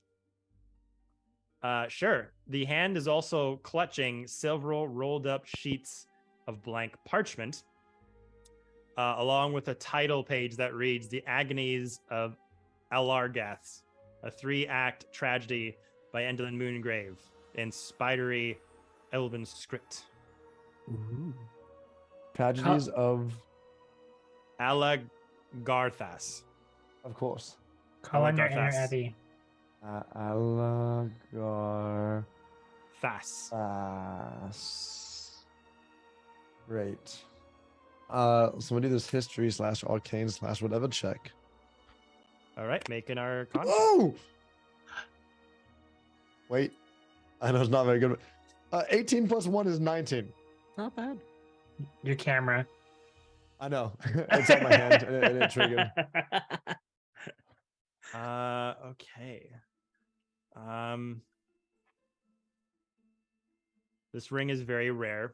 Sure. The hand is also clutching several rolled up sheets of blank parchment, along with a title page that reads The Agonies of Alargath, a 3-act tragedy by Endlin Moongrave in spidery elven script. Tragedies of Alagarthas. Of course. Call on your inner Alagarthas. Abby. Alagar. Thas. Great. So we'll do this history / arcane / whatever check. All right, make an arcana. Oh! Wait. I know it's not very good. 18 plus 1 is 19. Not bad. Your camera. I know. It's on my hand and it triggered. Okay. This ring is very rare.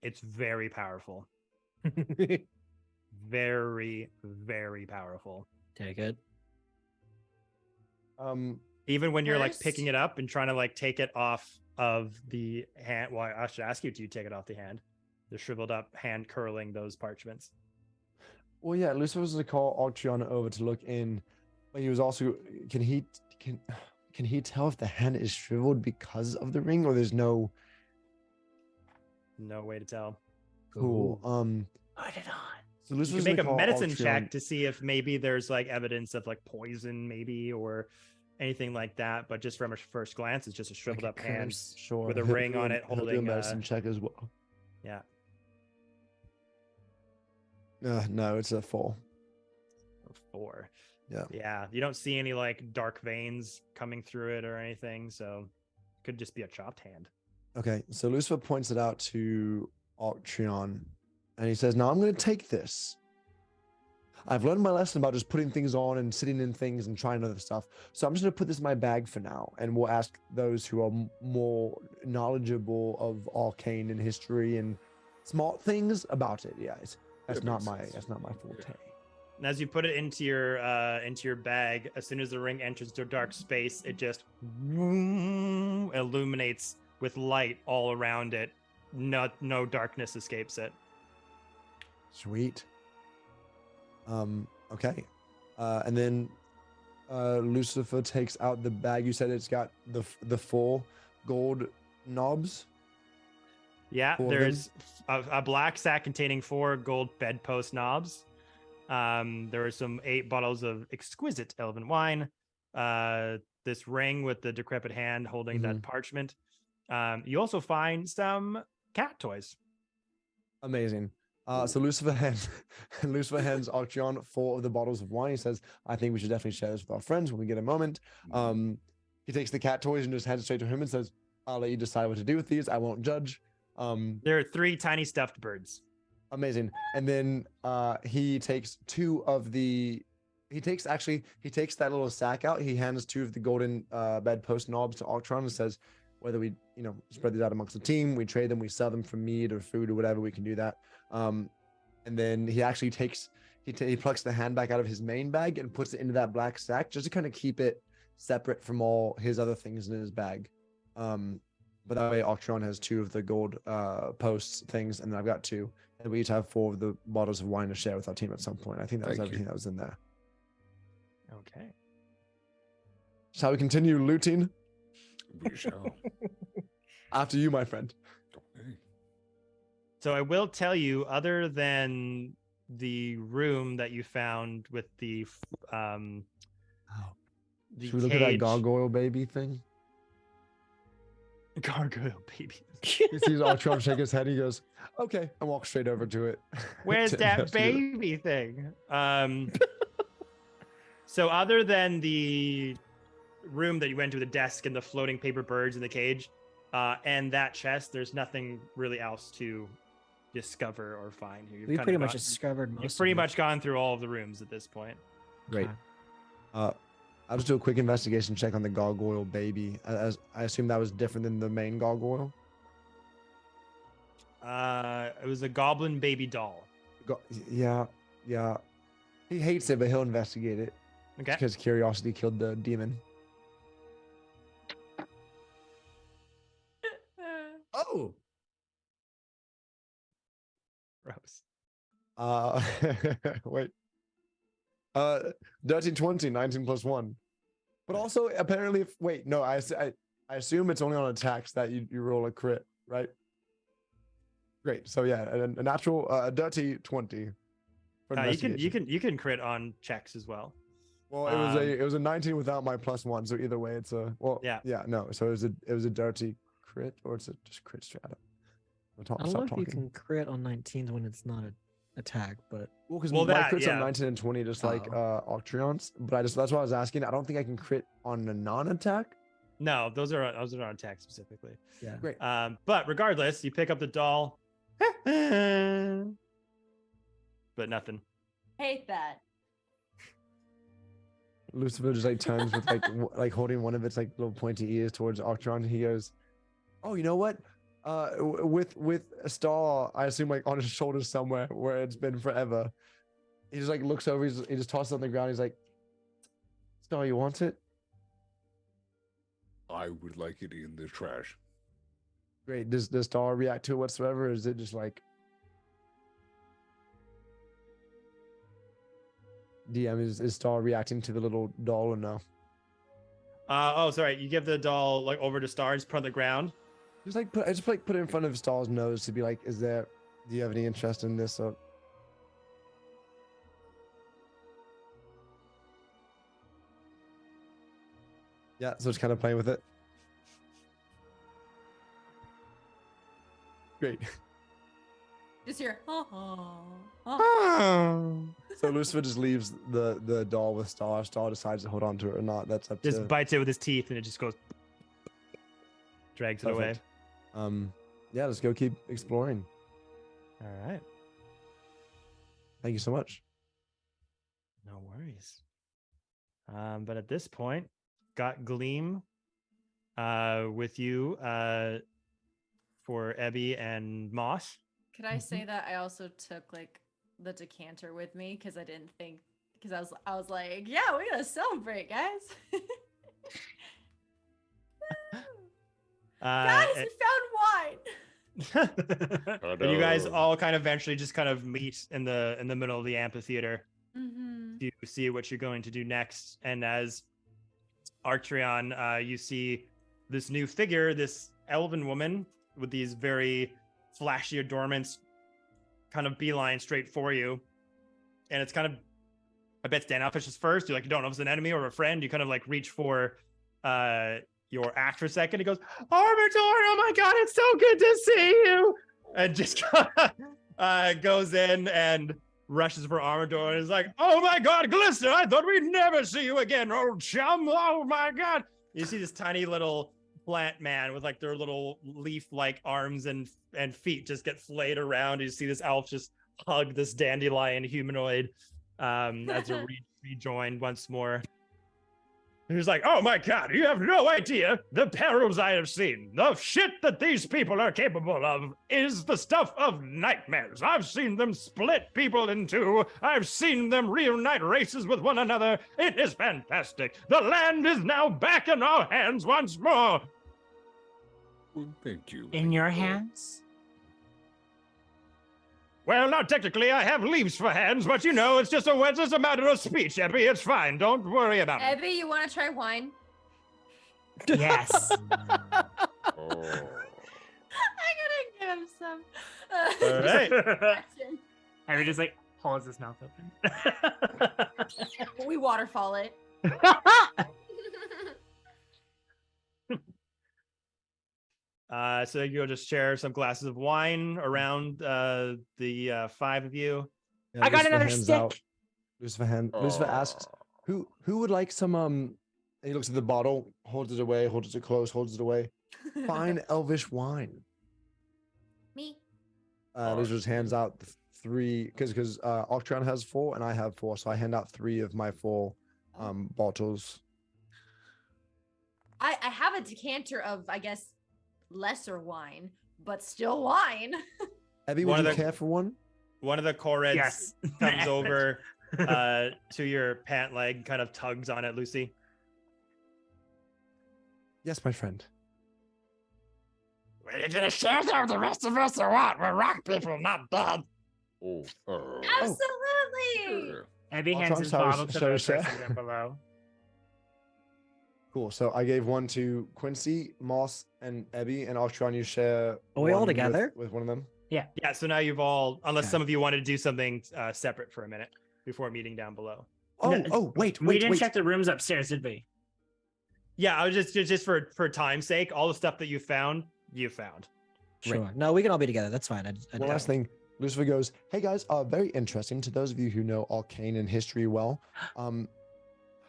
It's very powerful. Very, very powerful. Take it. Even when you're like First- picking it up and trying to like take it off of the hand. Well, I should ask you to take it off the hand. The shriveled up hand curling those parchments. Well, yeah, Lucifer was to call Archeon over to look in, but he was also can he tell if the hand is shriveled because of the ring, or there's no No way to tell. Cool. Put it on. So You Lucifer's can make a gonna call medicine Altreon- check to see if maybe there's like evidence of like poison, maybe, or anything like that. But just from a first glance, it's just a shriveled a up hand curse. Sure. with a he'll ring do on a- it he'll do a holding. medicine check as well. Yeah. No, it's a 4. 4. Yeah. Yeah. You don't see any like dark veins coming through it or anything, so it could just be a chopped hand. Okay, so Lucifer points it out to Altreon, and he says, "Now I'm going to take this. I've learned my lesson about just putting things on and sitting in things and trying other stuff. So I'm just going to put this in my bag for now, and we'll ask those who are more knowledgeable of arcane and history and smart things about it. Yeah, that's That not makes sense. my forte." And as you put it into your bag, as soon as the ring enters into a dark space, it just illuminates with light all around it. No darkness escapes it. Sweet. Okay. And then Lucifer takes out the bag. You said it's got the 4 gold knobs. Yeah, 4 of them? there's a black sack containing 4 gold bedpost knobs. There are some 8 bottles of exquisite elven wine. This ring with the decrepit hand holding that parchment. You also find some cat toys. Amazing. So Lucifer hands Altreon 4 of the bottles of wine. He says, "I think we should definitely share this with our friends when we get a moment." He takes the cat toys and just hands it straight to him and says, "I'll let you decide what to do with these. I won't judge." There are 3 tiny stuffed birds. Amazing. And then he takes 2 of the. He takes that little sack out. He hands 2 of the golden bedpost knobs to Altreon and says, "Whether we spread these out amongst the team, we trade them, we sell them for meat or food or whatever, we can do that." And then he actually he plucks the hand back out of his main bag and puts it into that black sack just to kind of keep it separate from all his other things in his bag. But that way Altreon has 2 of the gold posts things, and then I've got 2, and we each have 4 of the bottles of wine to share with our team at some point. I think that was everything that was in there. Okay. Shall we continue looting? We shall. After you, my friend. Okay. So I will tell you, other than the room that you found with the Should we look at that cage- gargoyle baby thing? gargoyle baby. He sees Altreon shake his head. He goes, "Okay," and walks straight over to it. Where's to that investigate it. baby thing? So other than the room that you went to, the desk and the floating paper birds in the cage, and that chest, there's nothing really else to discover or find here. We pretty much discovered most. You've pretty much gone through all of the rooms at this point. Great. Okay. I'll just do a quick investigation check on the gargoyle baby. As I assume that was different than the main gargoyle. It was a goblin baby doll. Yeah. He hates it, but he'll investigate it Okay. because curiosity killed the demon. Oh. Gross. Wait. Dirty 20, 19 plus 1. But also, apparently, I assume it's only on attacks that you roll a crit, right? Great. So yeah, a natural, a dirty 20. For You can crit on checks as well. Well, it was a 19 without my +1, so either way, it's a no. So it was a dirty crit, or it's a just crit strata. I don't know if you can crit on 19s when it's not an attack, but because Well, my that- crits yeah. on 19 and 20, just like Altreon's. But that's what I was asking. I don't think I can crit on a non-attack. No, those are on attack specifically. yeah. Great. But regardless, you pick up the doll, but nothing. Hate that. Lucifer just like turns with like like holding one of its like little pointy ears towards Altreon. He goes, "Oh, you know what? With a star, I assume like on his shoulder somewhere where it's been forever." He just like looks over. He just tosses it on the ground. He's like, "Star, you want it?" I would like it in the trash. Great. Does Star react to it whatsoever? Or is it just like DM is Star reacting to the little doll or no? Oh, sorry. You give the doll like over to Star, just put on the ground, I just put it in front of Star's nose to be like, do you have any interest in this? Or yeah, so just kind of playing with it. Great. Just hear, oh. So Lucifer just leaves the doll with Star. Star decides to hold on to it or not. That's up to. Just bites it with his teeth and it just goes, drags it away. Perfect. Yeah, let's go keep exploring. All right. Thank you so much. No worries. But at this point, got Gleam with you for Ebby and Moss. Could I say that I also took like the decanter with me because I didn't think because I was like, yeah, we're gonna celebrate, guys. Guys, we found wine. And you guys all kind of eventually just kind of meet in the middle of the amphitheater to see what you're going to do next. And as Arcturion, you see this new figure, this elven woman with these very flashy adornments kind of beeline straight for you. And it's kind of, I bet standoffishes first. You don't know if it's an enemy or a friend. You kind of like reach for your axe for a second. He goes, Armador, oh my God, it's so good to see you. And just goes in and rushes for Armador and is like, oh my God, Glister, I thought we'd never see you again, old chum. Oh my God. You see this tiny little plant man with like their little leaf-like arms and feet just get flayed around. You see this elf just hug this dandelion humanoid as they're rejoined once more. He's like, oh my God, you have no idea the perils I have seen. The shit that these people are capable of is the stuff of nightmares. I've seen them split people in two. I've seen them reunite races with one another. It is fantastic. The land is now back in our hands once more. Well, thank you. In your hands? Well, now technically I have leaves for hands, but it's just a matter of speech, Ebby. It's fine. Don't worry about it. Ebby, you want to try wine? Yes. Oh. I gotta give him some. All right. Harry just like holds his mouth open. We waterfall it. So you'll just share some glasses of wine around the five of you. Yeah, I got Lucifer another hands stick. out. Lucifer asks, who would like some and he looks at the bottle, holds it away, holds it close, holds it away. Fine elvish wine. Me. Lucifer just hands out three because Arcturion has 4 and I have 4, so I hand out 3 of my 4 bottles. I have a decanter of, I guess, lesser wine, but still wine. Ebby, would you care for one? One of the Coreds Yes. comes over to your pant leg, kind of tugs on it, Lucy. Yes, my friend. Are you gonna share that with the rest of us or what? We're rock people, not dead. Oh. Absolutely. Sure. Abby I'll hands try- his sorry, bottle to sorry, the sir. person down below. Cool. So I gave one to Quincy, Moss, and Ebby, and Arcturion, you share. Are we all one together? with one of them? Yeah, so now you've all, unless Okay. some of you wanted to do something separate for a minute before meeting down below. Wait. We didn't check the rooms upstairs, did we? Yeah, I was just for time's sake, all the stuff that you found. Sure. No, we can all be together. That's fine. One last thing. Lucifer goes, hey guys, very interesting. To those of you who know arcane and history well,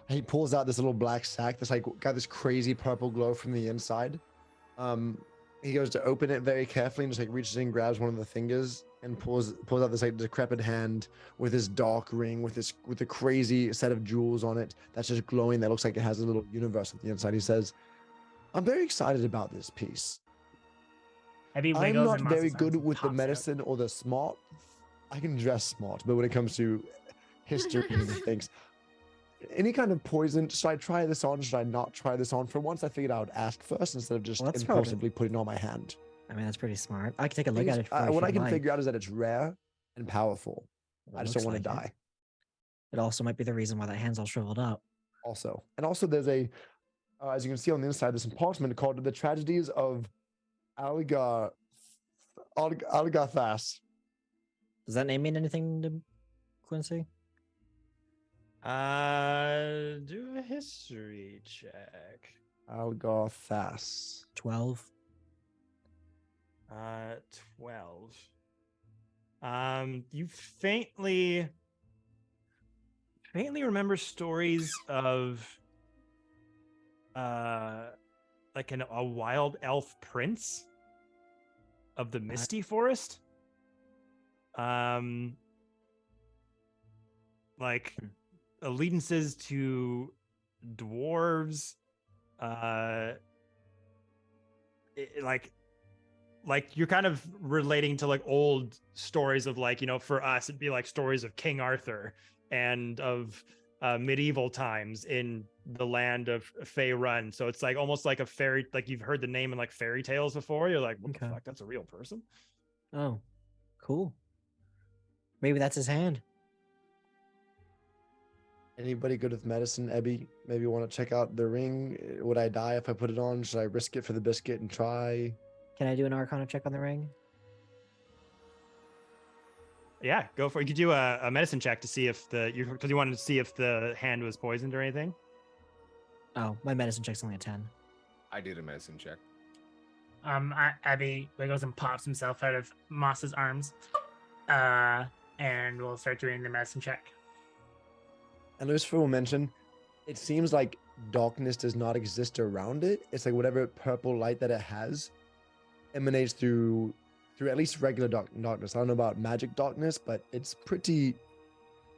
he pulls out this little black sack that's like got this crazy purple glow from the inside. He goes to open it very carefully and just like reaches in, grabs one of the fingers and pulls out this like decrepit hand with this dark ring with a crazy set of jewels on it that's just glowing, that looks like it has a little universe at the inside. He says, I'm very excited about this piece. Abby I'm wiggles not and Moss very is good on with the top medicine or the smart. I can dress smart, but when it comes to history and things, any kind of poison, should I try this on? Should I not try this on? For once, I figured I would ask first instead of just Well, that's impulsively putting it on my hand. I mean, that's pretty smart. I can take a look at it. What I can figure out is that it's rare and powerful. I just don't want to die. It also might be the reason why that hand's all shriveled up. Also, there's a, as you can see on the inside, there's some parchment called "The Tragedies of Algar Algarthas. Does that name mean anything to Quincy? Do a history check. Algarthas. 12. 12. You faintly remember stories of like a wild elf prince of the Misty Forest. Like allegiances to dwarves, like you're kind of relating to like old stories of like, for us it'd be like stories of King Arthur and of medieval times in the land of Fey Run. So it's like almost like a fairy, like you've heard the name in like fairy tales before. You're like, what the fuck? That's a real person. Oh, cool. Maybe that's his hand. Anybody good with medicine? Ebby, maybe want to check out the ring. Would I die if I put it on? Should I risk it for the biscuit and try? Can I do an Arcana check on the ring? Yeah, go for it. You could do a medicine check to see if because you wanted to see if the hand was poisoned or anything. Oh, my medicine check's only a 10. I did a medicine check. Abby wiggles and pops himself out of Moss's arms, and we'll start doing the medicine check. And Lucifer will mention, it seems like darkness does not exist around it. It's like whatever purple light that it has emanates through at least regular darkness. I don't know about magic darkness, but it's pretty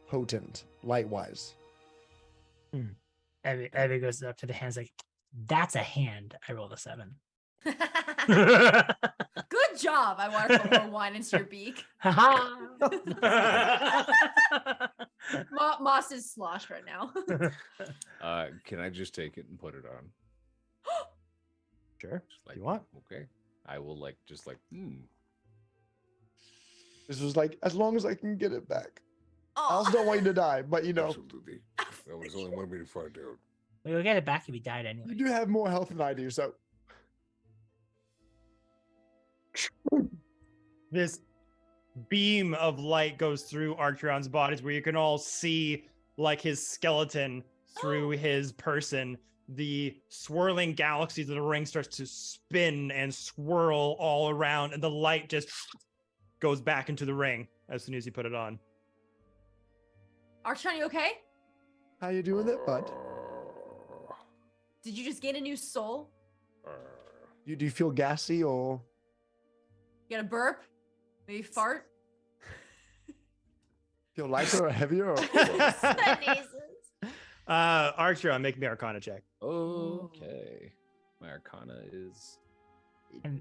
potent light-wise. Abby goes up to the hands like, that's a hand. I rolled a 7. Good job. I want to put more wine into your beak. Moss is sloshed right now. Can I just take it and put it on? Sure. Just You want? Okay. I will This was like, as long as I can get it back. I Oh. also don't want you to die, but Absolutely. That was only one way to find out. We'll get it back if he died anyway. you do have more health than I do, so. This beam of light goes through Archeron's bodies where you can all see like his skeleton through his person. The swirling galaxies of the ring starts to spin and swirl all around, and the light just goes back into the ring as soon as you put it on. Archon, you okay? How you doing there, bud? Did you just gain a new soul? Do you feel gassy or? You got a burp? Maybe fart? Feel lighter or heavier? Or? Archeron, make me Arcana check. Okay. My Arcana is And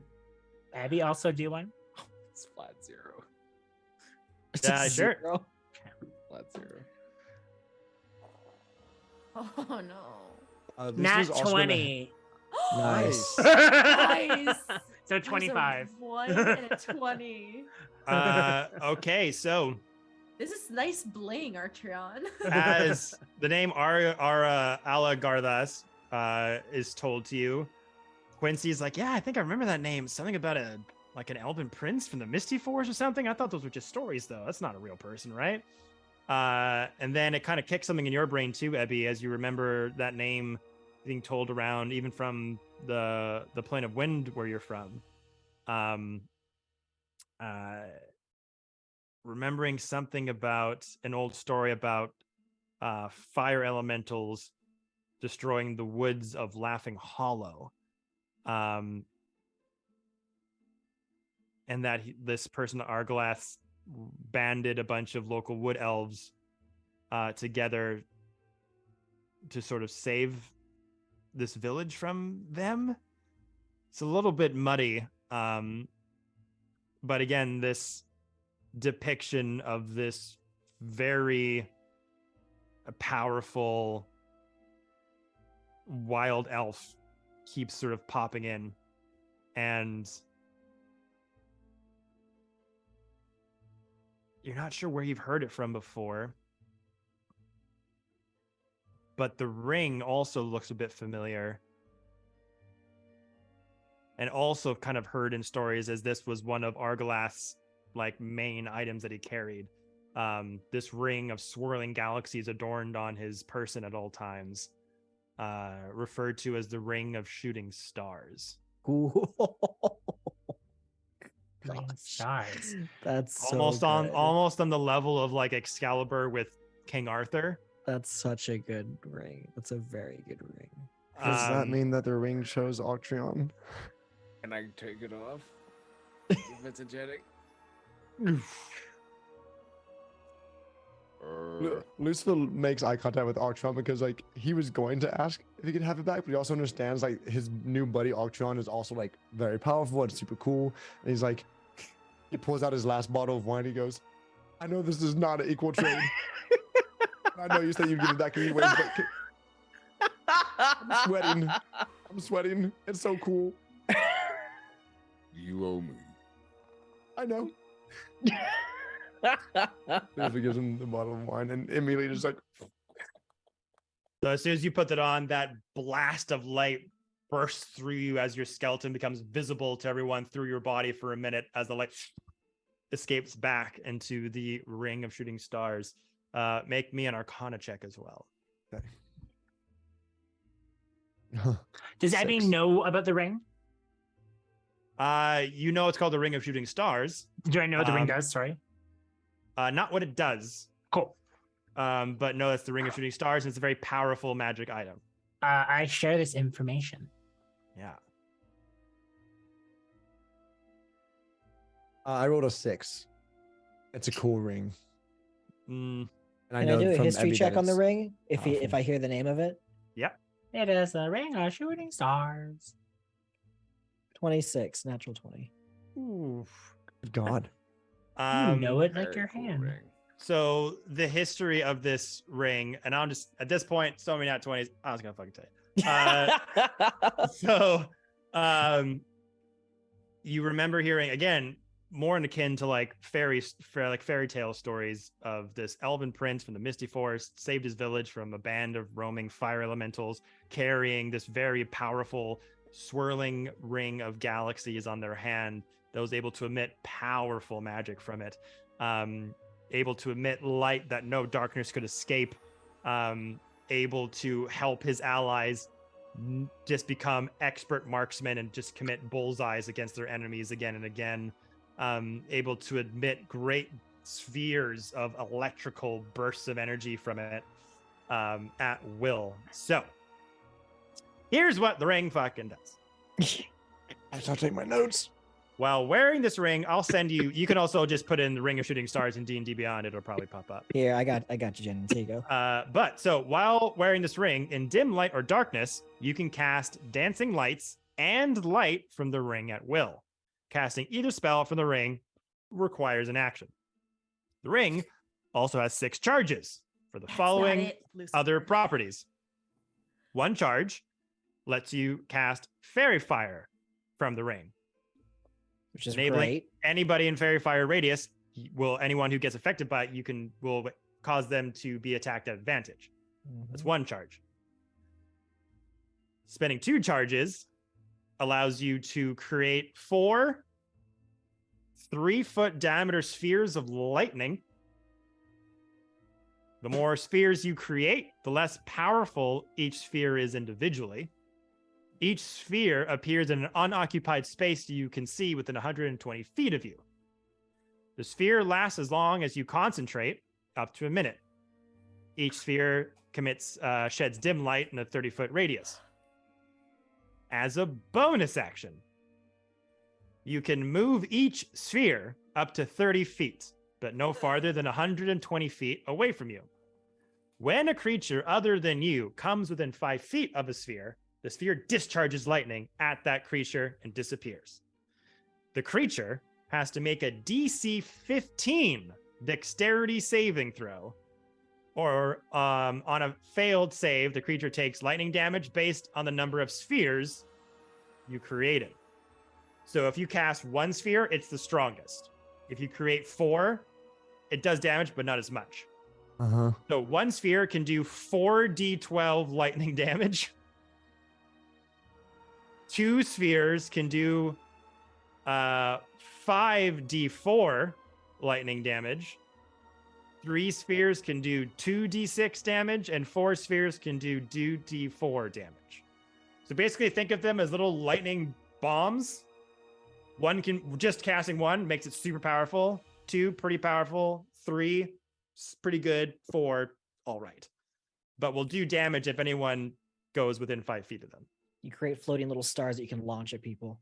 Abby also do one? it's flat 0. Sure. Flat 0. Oh no. Nat 20. Nice. Nice. So 25. 1 and a 20. Okay, so This is nice bling, Archeron. as the name Alagarthas is told to you, Quincy's like, yeah, I think I remember that name. Something about an elven prince from the Misty Forest or something. I thought those were just stories, though. That's not a real person, right? And then it kind of kicks something in your brain too, Ebby, as you remember that name being told around, even from the plane of wind where you're from. Remembering something about an old story about fire elementals destroying the woods of Laughing Hollow. And that this person, Arglass, banded a bunch of local wood elves together to sort of save this village from them. It's a little bit muddy. But again, this depiction of this very powerful wild elf keeps sort of popping in, and you're not sure where you've heard it from before, but the ring also looks a bit familiar. and also kind of heard in stories as this was one of Argalath's like main items that he carried. This ring of swirling galaxies adorned on his person at all times, referred to as the Ring of Shooting Stars. Ooh. Green Gosh. stars. That's so almost good. on the level of like Excalibur with King Arthur. That's such a good ring. That's a very good ring. Does that mean that the ring shows Octreon? Can I take it off? If it's energetic. Lucifer makes eye contact with Octreon because like he was going to ask if he could have it back, but he also understands like his new buddy Octreon is also like very powerful and super cool. And he's like, he pulls out his last bottle of wine. He goes, "I know this is not an equal trade. I know you said you'd give it back anyways, but I'm sweating. I'm sweating. It's so cool. You owe me. I know." Lucifer gives him the bottle of wine and immediately just like, So as soon as you put that on, that blast of light bursts through you as your skeleton becomes visible to everyone through your body for a minute as the light escapes back into the Ring of Shooting Stars. Make me an Arcana check as well. okay. Does Abby 6. know about the ring? You know it's called the Ring of Shooting Stars. Do I know what the ring does? Sorry. Not what it does. Cool. But no, it's the Ring of Shooting Stars, and it's a very powerful magic item. I share this information. Yeah. I rolled a 6. It's a cool ring. Mm, And Can I do a from history Ebby check that on the it's ring if powerful. if I hear the name of it? It is the ring of shooting stars. 26, natural 20. Good God. You know it like Very your cool hand. ring. So the history of this ring, and I'm just at this point, so many nat 20s. I was gonna fucking tell you. You remember hearing again more akin to like fairy tale stories of this elven prince from the Misty Forest saved his village from a band of roaming fire elementals carrying this very powerful swirling ring of galaxies on their hand that was able to emit powerful magic from it, able to emit light that no darkness could escape, able to help his allies just become expert marksmen and just commit bullseyes against their enemies again and again, able to emit great spheres of electrical bursts of energy from it at will. So here's what the ring fucking does. I shall take my notes. While wearing this ring, I'll send you. You can also just put in the Ring of Shooting Stars in D&D Beyond. It'll probably pop up. Here, I got you, Jen. Here you go. But so while wearing this ring in dim light or darkness, you can cast dancing lights and light from the ring at will. Casting either spell from the ring requires an action. The ring also has 6 charges for the following other properties. 1 charge lets you cast Fairy Fire from the ring, Which is enabling great. anybody in Fairy Fire radius anyone who gets affected by it, will cause them to be attacked at advantage. That's 1 charge. Spending 2 charges allows you to create 4 3-foot diameter spheres of lightning. The more spheres you create, the less powerful each sphere is individually. Each sphere appears in an unoccupied space you can see within 120 feet of you. The sphere lasts as long as you concentrate, up to a minute. Each sphere sheds dim light in a 30-foot radius. As a bonus action, you can move each sphere up to 30 feet, but no farther than 120 feet away from you. When a creature other than you comes within 5 feet of a sphere, the sphere discharges lightning at that creature and disappears. The creature has to make a DC 15 dexterity saving throw, or on a failed save, the creature takes lightning damage based on the number of spheres you created. So if you cast 1 sphere, it's the strongest. If you create 4, it does damage, but not as much. So 1 sphere can do 4d12 lightning damage. 2 spheres can do 5d4 lightning damage. 3 spheres can do 2d6 damage, and 4 spheres can do 2d4 damage. So basically, think of them as little lightning bombs. One can just casting one makes it super powerful. 2, pretty powerful. 3, pretty good. 4, all right. But we'll do damage if anyone goes within 5 feet of them. You create floating little stars that you can launch at people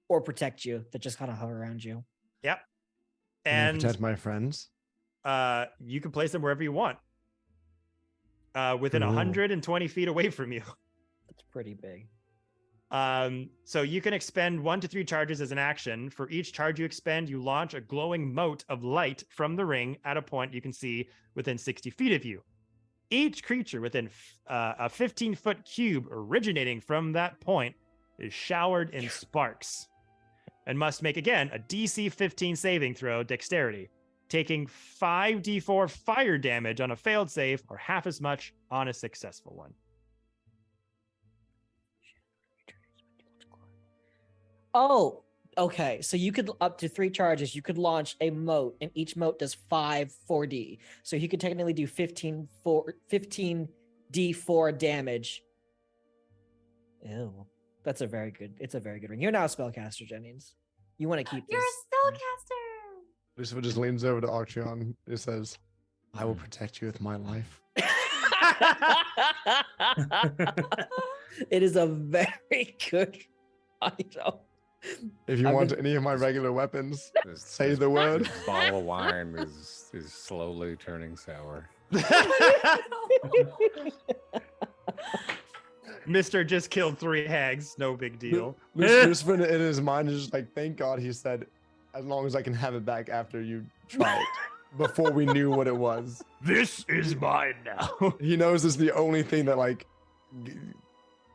or protect you that just kind of hover around you. Yep. Can I And protect my friends. you can place them wherever you want. Within Cool. 120 feet away from you. That's pretty big. So you can expend 1 to 3 charges as an action. For each charge you expend, you launch a glowing mote of light from the ring at a point you can see within 60 feet of you. Each creature within a 15-foot cube originating from that point is showered in sparks and must make, again, a DC 15 saving throw, dexterity, taking 5d4 fire damage on a failed save or half as much on a successful one. Oh, okay. So you could, up to 3 charges, you could launch a mote, and each mote does 4d. So he could technically do 15d4 damage. Ew. It's a very good ring. You're now a spellcaster, Jennings. You want to keep You're this. a spellcaster. Lucifer just leans over to Archeon and says, I will protect you with my life. It is a very good item. If you I'm want gonna- any of my regular weapons, This- say this- the word. This bottle of wine is slowly turning sour. Mr. just killed 3 hags. No big deal. Lucifer in his mind is just like, thank God he said, as long as I can have it back after you try it. Before we knew what it was. This is mine now. He knows it's the only thing that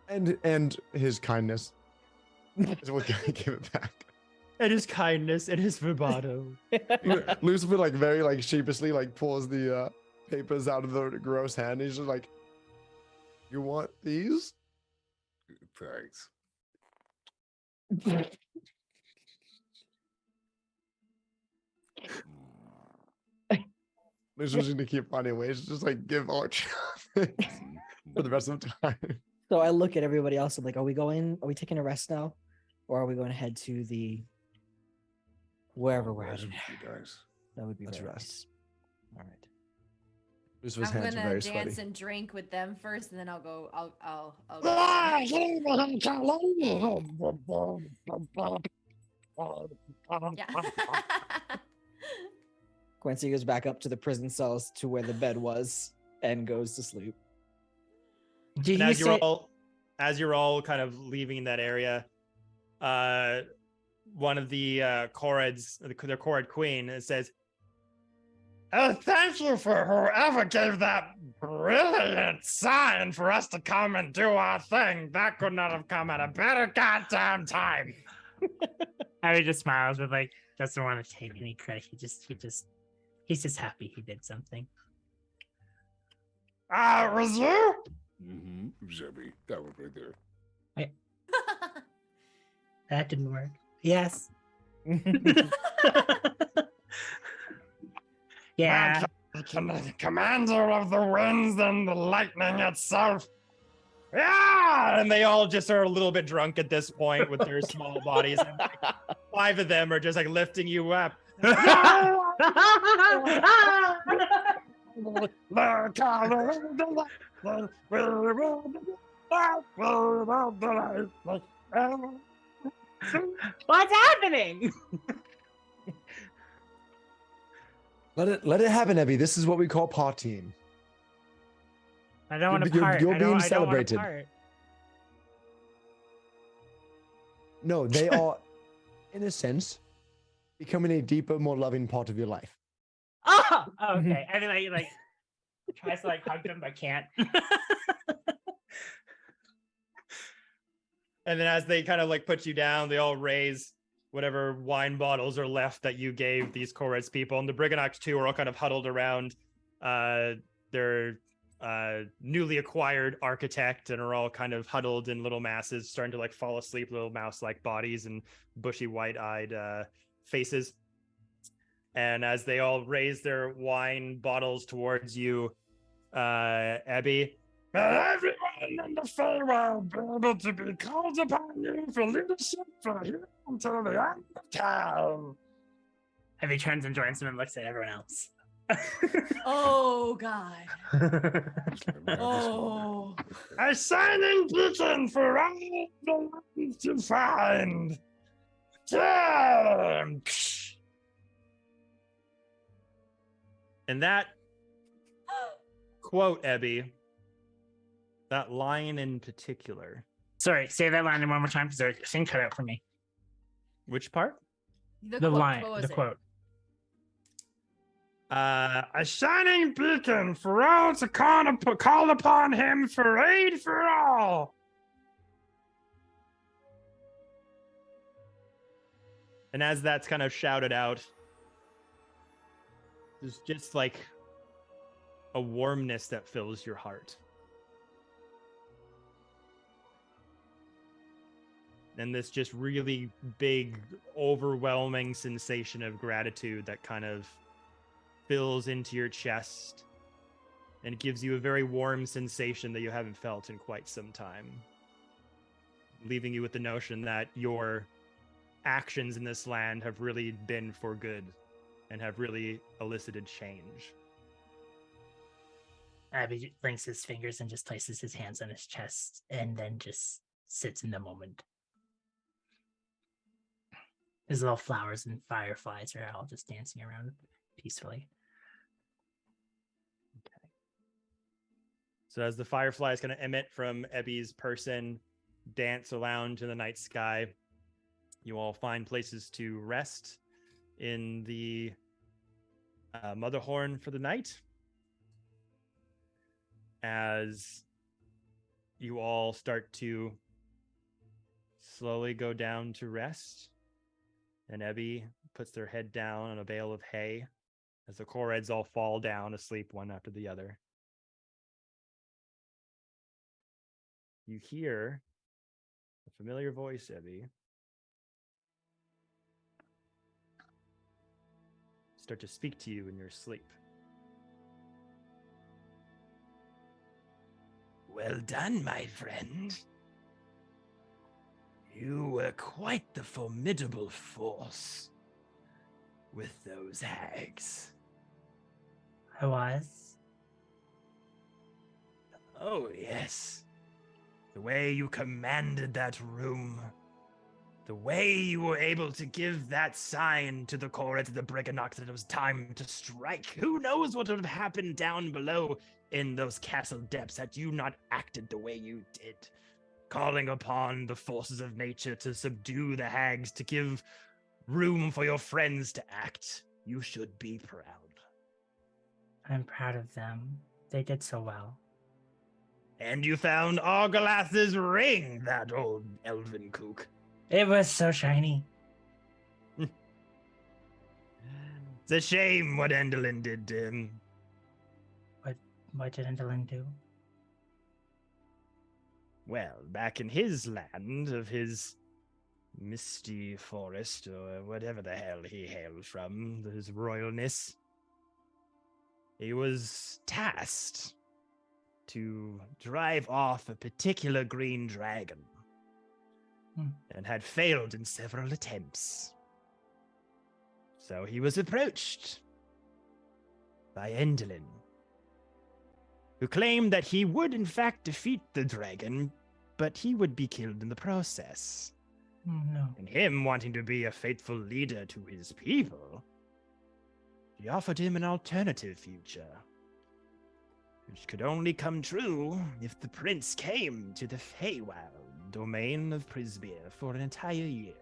and his kindness is what's gonna give it back. And his kindness and his vibrato. Lucifer very sheepishly pulls the papers out of the gross hand. He's just like, you want these? Thanks. Lucifer's gonna keep finding ways to just give Arch for the rest of the time. So I look at everybody else. I'm like, are we taking a rest now? Or are we going to head to the wherever we're Rest headed? with you guys. That would be Let's very rest. nice. All right. Lucifer's I'm hands are gonna very dance sweaty. and drink with them first, and then I'll go. I'll Ah, go. Yeah. Quincy goes back up to the prison cells to where the bed was and goes to sleep. Did And you as you're all kind of leaving that area, one of the Chorids, the Chorid Queen, says, thank you for whoever gave that brilliant sign for us to come and do our thing. That could not have come at a better goddamn time. Harry just smiles, but doesn't want to take any credit. He's just happy he did something. It was you? Mm-hmm. Zebby, that one right there. That didn't work. Yes. Yeah. The commander of the winds and the lightning itself. Yeah! and they all just are a little bit drunk at this point with their small bodies. And 5 of them are just lifting you up. What's happening? Let it happen, Ebby. This is what we call partying. I don't want to You're- part. you're I being don't celebrated. want to part. No, they are, in a sense, becoming a deeper, more loving part of your life. Oh, okay. I mean, like tries to hug them, but can't. And then as they kind of put you down, they all raise whatever wine bottles are left that you gave these Chorus people. And the Brigandocs too are all kind of huddled around their newly acquired architect and are all kind of huddled in little masses, starting to like fall asleep, little mouse-like bodies and bushy white-eyed faces. And as they all raise their wine bottles towards you, Abby, May everyone in the Feywild be able to be called upon you for leadership from here until the end of time. Heavy turns and joins him and looks at everyone else. Oh God. Oh. A shining beacon for all the ones to find. Damn. and that quote, Abby, that line in particular. Sorry, say that line one more time because there's a thing cut out for me. Which part? The quote, line, what was the it? quote. A shining beacon for all to call upon him for aid for all. And as that's kind of shouted out, there's just like a warmness that fills your heart. And this just really big, overwhelming sensation of gratitude that kind of fills into your chest. And it gives you a very warm sensation that you haven't felt in quite some time. Leaving you with the notion that your actions in this land have really been for good and have really elicited change. Abby links his fingers and just places his hands on his chest and then just sits in the moment. His little flowers and fireflies are all just dancing around peacefully. Okay. So as the fireflies kind of emit from Ebby's person, dance around in the night sky, you all find places to rest in the Motherhorn for the night. As you all start to slowly go down to rest, and Ebby puts their head down on a bale of hay as the Koreds all fall down asleep one after the other. You hear a familiar voice, Ebby, start to speak to you in your sleep. Well done, my friend. You were quite the formidable force with those hags. I was. Oh, yes. The way you commanded that room. The way you were able to give that sign to the Koreds of the Briganox that it was time to strike. Who knows what would have happened down below in those castle depths had you not acted the way you did. Calling upon the forces of nature to subdue the hags, to give room for your friends to act. You should be proud. I'm proud of them. They did so well. And you found Argalath's ring, that old elven kook. It was so shiny. It's a shame what Endelin did to him. What did Endelin do? Well, back in his land of his misty forest, or whatever the hell he hailed from, his royalness, he was tasked to drive off a particular green dragon, and had failed in several attempts. So he was approached by Endelin, who claimed that he would in fact defeat the dragon, but he would be killed in the process. Oh, no. And him wanting to be a faithful leader to his people, he offered him an alternative future, which could only come true if the prince came to the Feywild domain of Prisbeer for an entire year.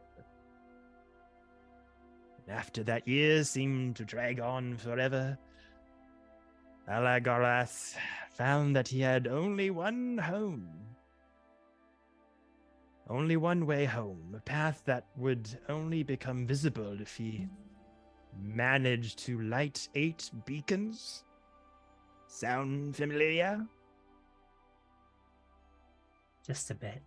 And after that year seemed to drag on forever, Alagarath found that he had only one home. Only one way home, a path that would only become visible if he managed to light 8 beacons sound familiar? Just a bit.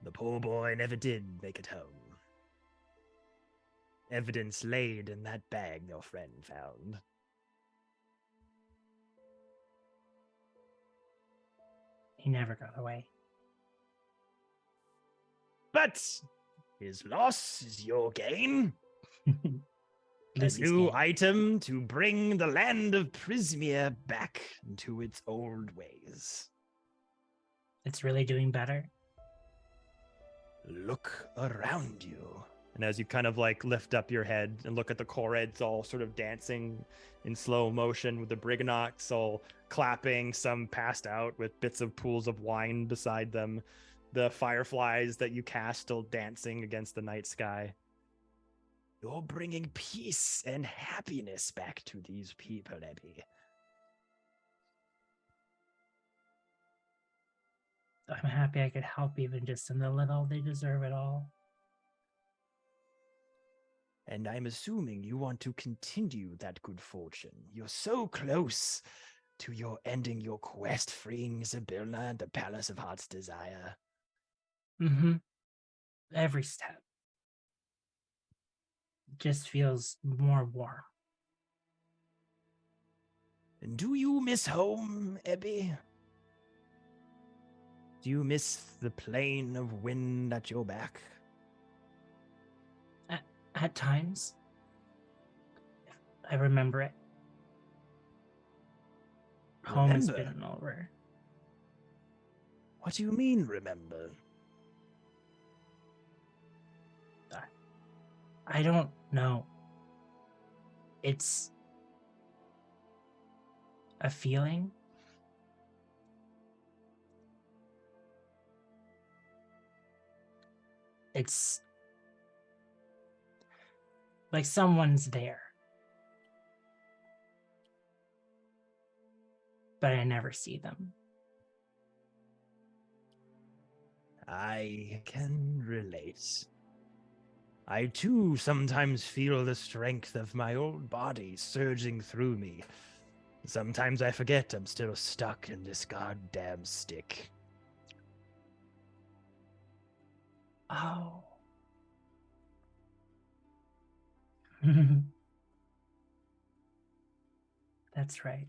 The poor boy never did make it home. Evidence laid in that bag your friend found. He never got away. But his loss is your gain. A Lucy's new game. item to bring the land of Prismia back into its old ways. It's really doing better. Look around you. And as you kind of like lift up your head and look at the Koreds all sort of dancing in slow motion with the Briganox all clapping, some passed out with bits of pools of wine beside them, the fireflies that you cast still dancing against the night sky. You're bringing peace and happiness back to these people, Abby. I'm happy I could help even just in the little. They deserve it all. And I'm assuming you want to continue that good fortune. You're so close to your ending your quest, freeing Zybilna and the Palace of Heart's Desire. Mm-hmm. Every step. Just feels more warm. And do you miss home, Abby? Do you miss the plane of wind at your back? At times, I remember it. Home has Remember? been over. What do you mean, remember? I don't know. It's a feeling. It's like someone's there. But I never see them. I can relate. I too sometimes feel the strength of my old body surging through me. Sometimes I forget I'm still stuck in this goddamn stick. Oh. That's right.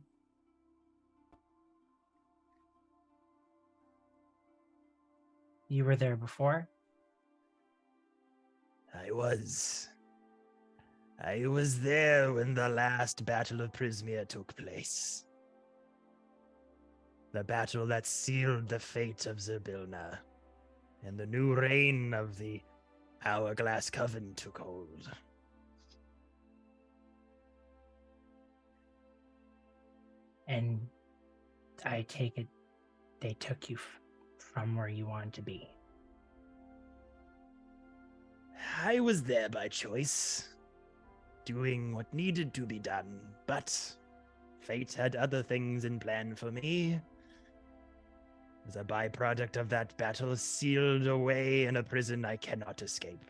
You were there before? I was there when the last Battle of Prismia took place. The battle that sealed the fate of Zybilna, and the new reign of the Hourglass Coven took hold. And I take it they took you from where you wanted to be. I was there by choice, doing what needed to be done, but fate had other things in plan for me. As a byproduct of that battle, sealed away in a prison I cannot escape.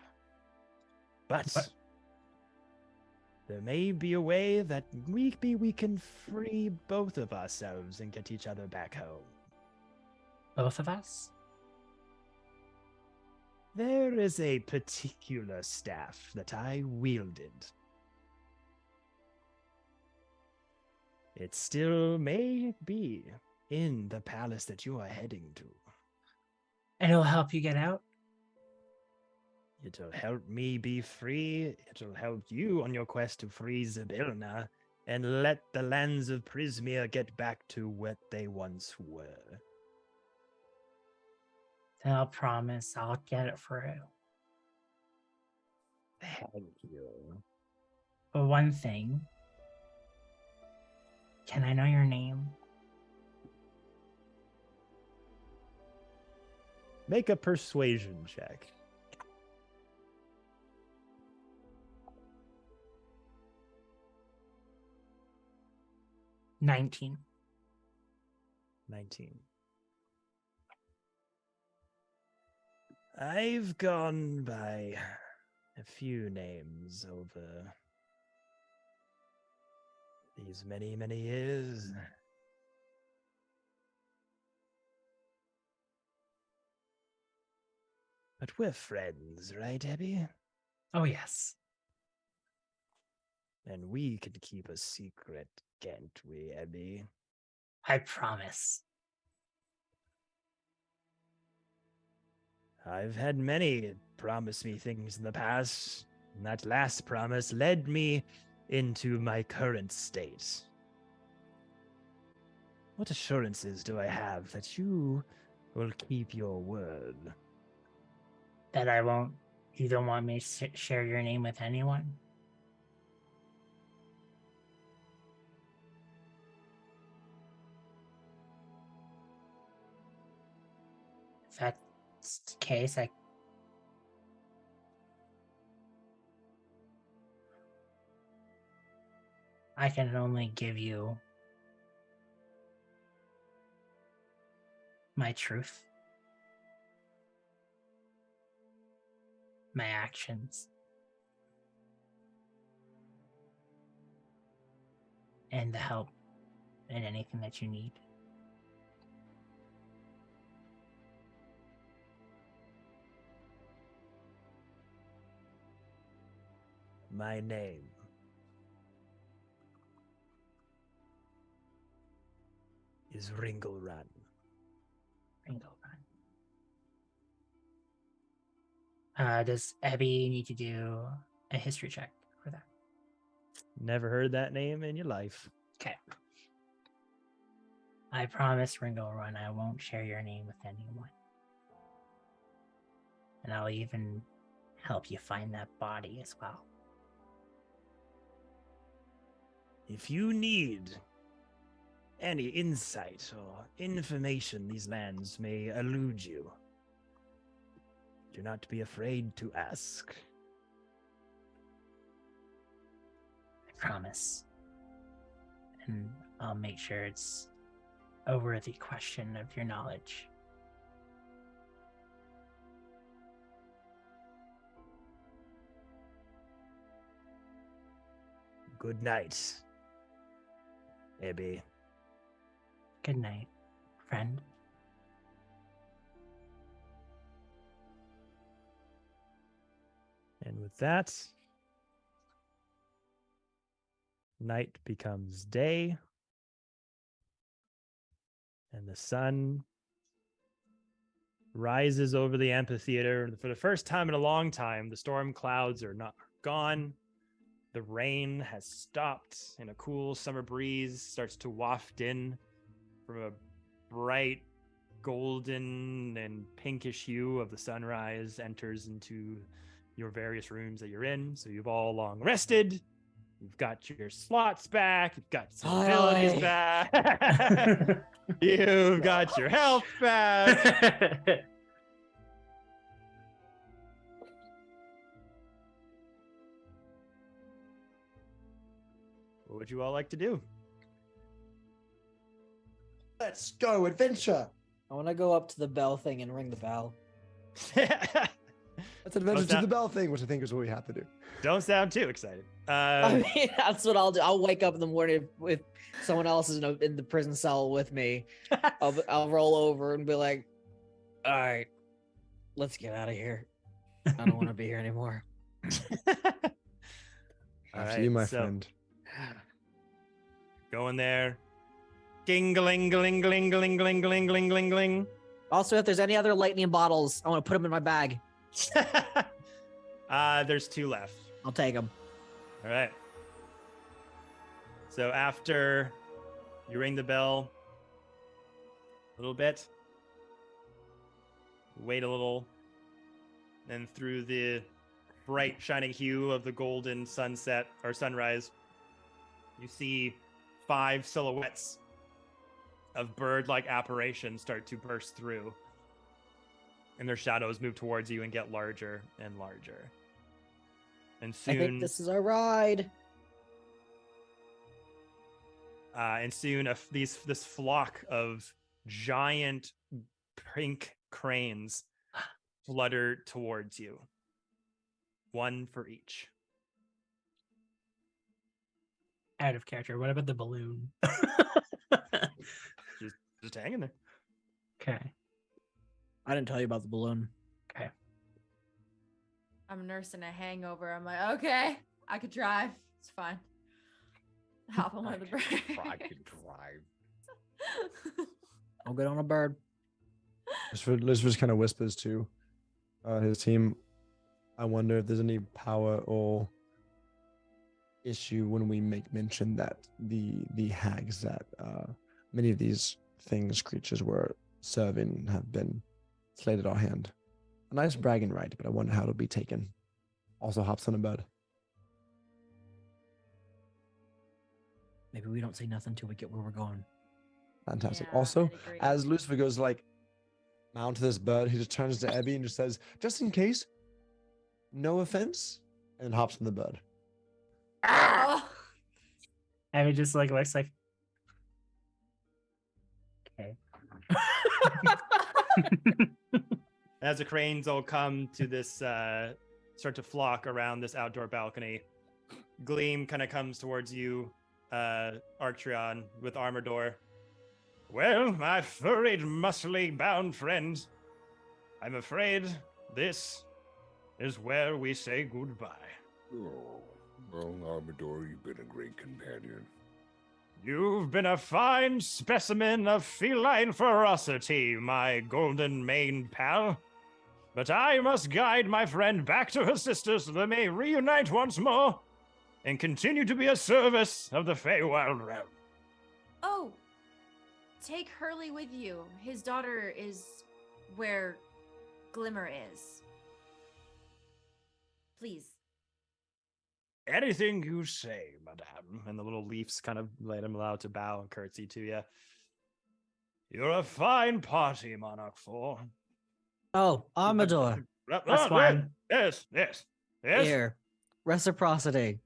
But there may be a way that maybe we can free both of ourselves and get each other back home. Both of us? There is a particular staff that I wielded. It still may be in the palace that you are heading to. And it'll help you get out? It'll help me be free. It'll help you on your quest to free Zybilna and let the lands of Prismia get back to what they once were. Then I'll promise I'll get it for you. Thank you. But one thing, can I know your name? Make a persuasion check. $19. 19. I've gone by a few names over these many, many years. But we're friends, right, Abby? Oh, yes. And we can keep a secret, can't we, Abby? I promise. I've had many promise me things in the past, and that last promise led me into my current state. What assurances do I have that you will keep your word? That you don't want me to share your name with anyone? If that's the case, I can only give you my truth, my actions, and the help and anything that you need. My name is Ringle Run. Ringle Run. Does Abby need to do a history check for that? Never heard that name in your life. Okay. I promise, Ringo Run, I won't share your name with anyone. And I'll even help you find that body as well. If you need any insight or information these lands may elude you, do not be afraid to ask. I promise. And I'll make sure it's a worthy question of your knowledge. Good night, Abby. Good night, friend. And with that, night becomes day, and the sun rises over the amphitheater. And for the first time in a long time, the storm clouds are not gone. The rain has stopped, and a cool summer breeze starts to waft in from a bright golden and pinkish hue of the sunrise enters into your various rooms that you're in. So you've all long rested. You've got your slots back. You've got some abilities back. You've got your health back. What would you all like to do? Let's go adventure. I want to go up to the bell thing and ring the bell. Let's adventure to the bell thing, which I think is what we have to do. Don't sound too excited. I mean, that's what I'll do. I'll wake up in the morning if someone else is in the prison cell with me. I'll roll over and be like, all right, let's get out of here. I don't want to be here anymore. After you, my friend. Going there. Gingling, gling, gling, gling, gling, gling, gling, gling, gling. Also, if there's any other lightning bottles, I want to put them in my bag. There's 2 left. I'll take them. All right. So after you ring the bell a little bit, wait a little, then through the bright shining hue of the golden sunset or sunrise, you see 5 silhouettes of bird-like apparitions start to burst through, and their shadows move towards you and get larger and larger. And soon, I think this is our ride. This flock of giant pink cranes flutter towards you, 1 for each. out of character. What about the balloon? Just hanging there. Okay. I didn't tell you about the balloon. Okay. I'm nursing a hangover. I'm like, okay, I could drive. It's fine. Hop on one of the birds. I can drive. I'll get on a bird. Lucifer kind of whispers to his team. I wonder if there's any power or issue when we make mention that the hags that many of these creatures were serving have been slayed at our hand. A nice bragging right, but I wonder how it'll be taken. Also hops on a bird. Maybe we don't say nothing till we get where we're going. Fantastic. Yeah, Also, I'd agree. as Lucifer goes like mount this bird, he just turns to Ebby and just says, "Just in case, no offense," and hops on the bird. Oh. And it just like looks like. Okay. As the cranes all come to this, start to flock around this outdoor balcony, Gleam kind of comes towards you, Arcturion, with Armador. Well, my furried, muscly bound friend, I'm afraid this is where we say goodbye. Oh, well, Armador, you've been a great companion. You've been a fine specimen of feline ferocity, my golden-maned pal. But I must guide my friend back to her sister so they may reunite once more and continue to be a service of the Feywild realm. Oh, take Hurley with you. His daughter is where Glimmer is. Please. Anything you say, madame. And the little leaves kind of let him allow to bow and curtsy to you. You're a fine party, Monarch 4. Oh, Armador. That's one. Yes. Here. Reciprocity.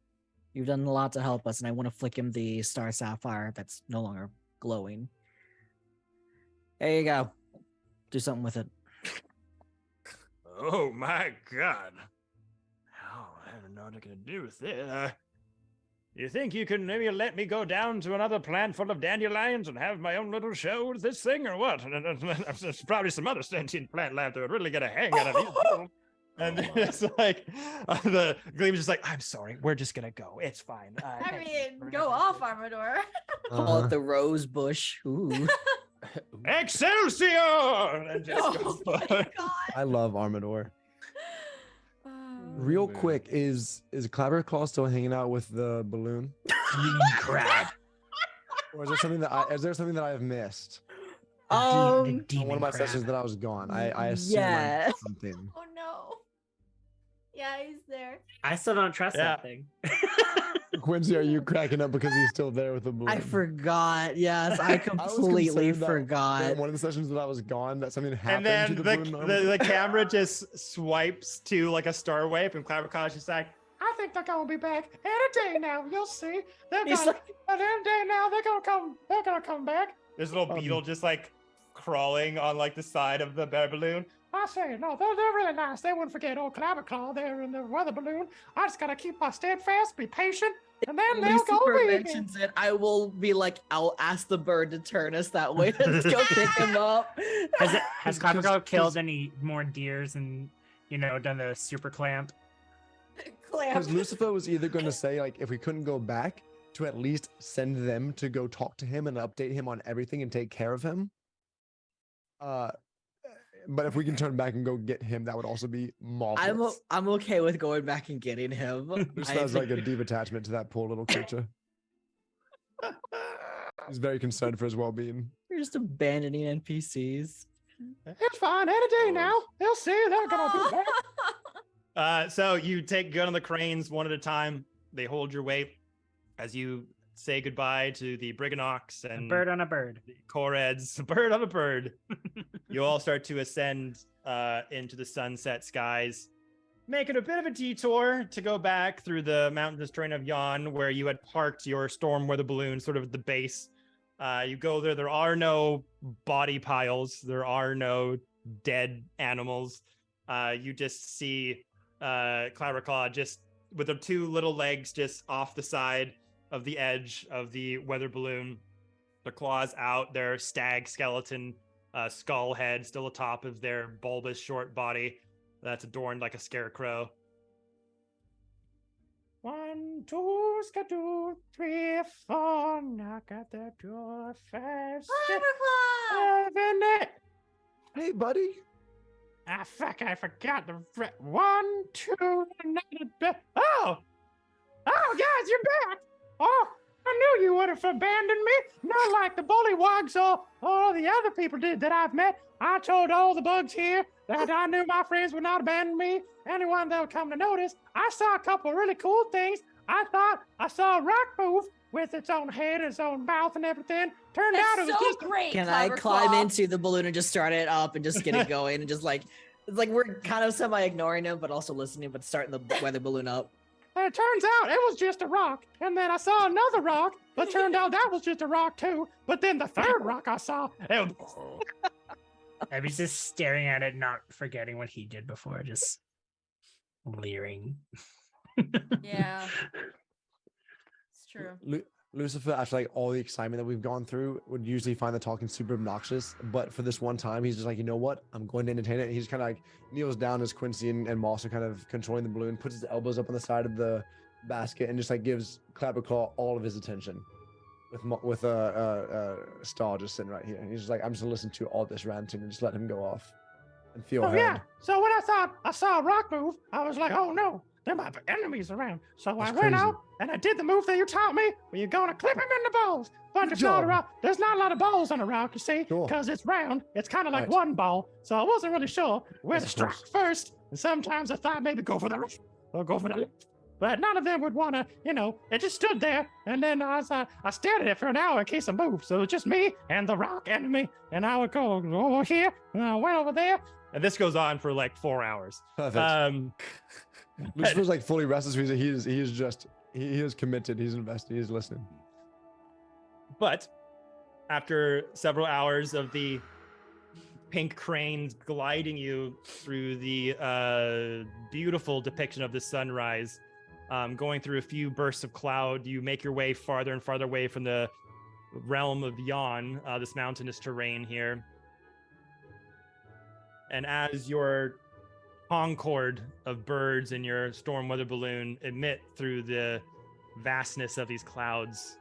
You've done a lot to help us, and I want to flick him the star sapphire that's no longer glowing. There you go. Do something with it. Oh my god. Oh, I don't know what I'm gonna do with this. You think you can maybe let me go down to another plant full of dandelions and have my own little show with this thing, or what? There's probably some other sentient plant life that would really get a hang out of these people. And it's like, the Gleam's just like, I'm sorry, we're just gonna go. It's fine. I mean, go off, Armador. Call it the rose bush. Ooh. Excelsior! And just Oh goes my forward. god. I love Armador. Real quick, is Clabberclaw still hanging out with the balloon? Crap. Or is there something that I have missed? Um, On one of my sessions that I was gone. I assume I yeah. missed something. Oh no. Yeah, he's there. I still don't trust Yeah. that thing. Quincy, are you cracking up because he's still there with the balloon? I forgot. Yes, I was completely concerned that forgot. in one of the sessions that I was gone, that something happened And to then the balloon. the camera just swipes to like a star wipe, and Clabberclaw's just like, I think they're gonna be back in a day now. You'll see. They're He's gonna like- in a day now. They're gonna come. They're gonna come back. there's a little beetle just like crawling on like the side of the bear balloon. I say, no, they're really nice. They wouldn't forget old Clabberclaw there in the weather balloon. I just gotta keep my steadfast, be patient, and then they'll go Lucifer leave me. mentions it. I will be like, I'll ask the bird to turn us that way. Let's go pick him up. Has Clapperclaw killed any more deers and, done the super clamp? Clamp. Because Lucifer was either going to say, like, if we couldn't go back, to at least send them to go talk to him and update him on everything and take care of him. But if we can turn back and go get him, that would also be marvelous. I'm okay with going back and getting him. Lucifer has like a deep attachment to that poor little creature. He's very concerned for his well-being. You're just abandoning NPCs. It's fine. Any day now. They'll see. They're gonna be back. So you take good on the cranes one at a time. They hold your weight as you say goodbye to the Briganox A and bird on a bird. the Coreds. A bird on a bird. You all start to ascend into the sunset skies, making a bit of a detour to go back through the mountainous terrain of Yon, where you had parked your storm weather balloon, sort of at the base. You go there. There are no body piles. There are no dead animals. You just see Clabberclaw just with the two little legs just off the side, of the edge of the weather balloon, their claws out, their stag skeleton skull head still atop of their bulbous short body that's adorned like a scarecrow. 1, 2, skadoo, 3, 4, knock at the door, 5, 6, Clever 7, 8. Hey, buddy. Ah, fuck, I forgot the 1, 2, another bit. Oh, guys, you're back. Oh, I knew you would have abandoned me. Not like the bullywogs or all the other people did that I've met. I told all the bugs here that I knew my friends would not abandon me. Anyone that would come to notice. I saw a couple of really cool things. I thought I saw a rock move with its own head, its own mouth, and everything. Turned out it was so just great. Can I Clever climb Claw. into the balloon and just start it up and just get it going and just like, it's like we're kind of semi-ignoring him, but also listening, but starting the weather balloon up. And it turns out it was just a rock. And then I saw another rock, but turned out that was just a rock too. But then the third rock I saw, it was Oh, Abby's just staring at it, not forgetting what he did before, just leering. Yeah. It's true. Lucifer, after like all the excitement that we've gone through, would usually find the talking super obnoxious. But for this one time, he's just like, you know what? I'm going to entertain it. And he just kind of like kneels down as Quincy and Moss are kind of controlling the balloon, puts his elbows up on the side of the basket, and just like gives Clapperclaw all of his attention. With Star just sitting right here. And he's just like, I'm just gonna listen to all this ranting and just let him go off and feel heard. yeah. So when I thought I saw a rock move, I was like, oh no, there might be enemies around. So That's I went crazy. out and I did the move that you taught me, where you're gonna clip him in the balls. But Good it's not a job. rock. There's not a lot of balls on a rock, you see, Sure. because it's round. It's kind of like Right. one ball. So I wasn't really sure where Yes, to of strike course. first. And sometimes I thought maybe go for the right or go for the left. But none of them would want to, it just stood there. And then I stared at it for an hour in case it moved. So it was just me and the rock enemy. And I would go over here, and I went over there. And this goes on for like 4 hours. Perfect. Lucifer's like fully restless. He is committed. He's invested. He's listening. But after several hours of the pink cranes gliding you through the beautiful depiction of the sunrise, going through a few bursts of cloud, you make your way farther and farther away from the realm of Yon, this mountainous terrain here. And as your concord of birds and your storm weather balloon emit through the vastness of these clouds,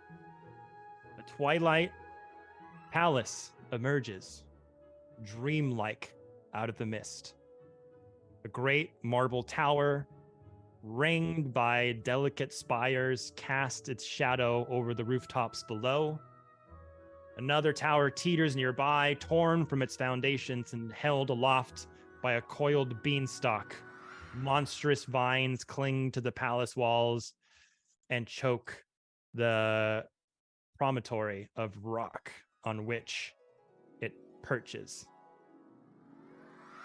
a twilight palace emerges, dreamlike out of the mist. A great marble tower, ringed by delicate spires, cast its shadow over the rooftops below. Another tower teeters nearby, torn from its foundations and held aloft by a coiled beanstalk. Monstrous vines cling to the palace walls and choke the promontory of rock on which it perches.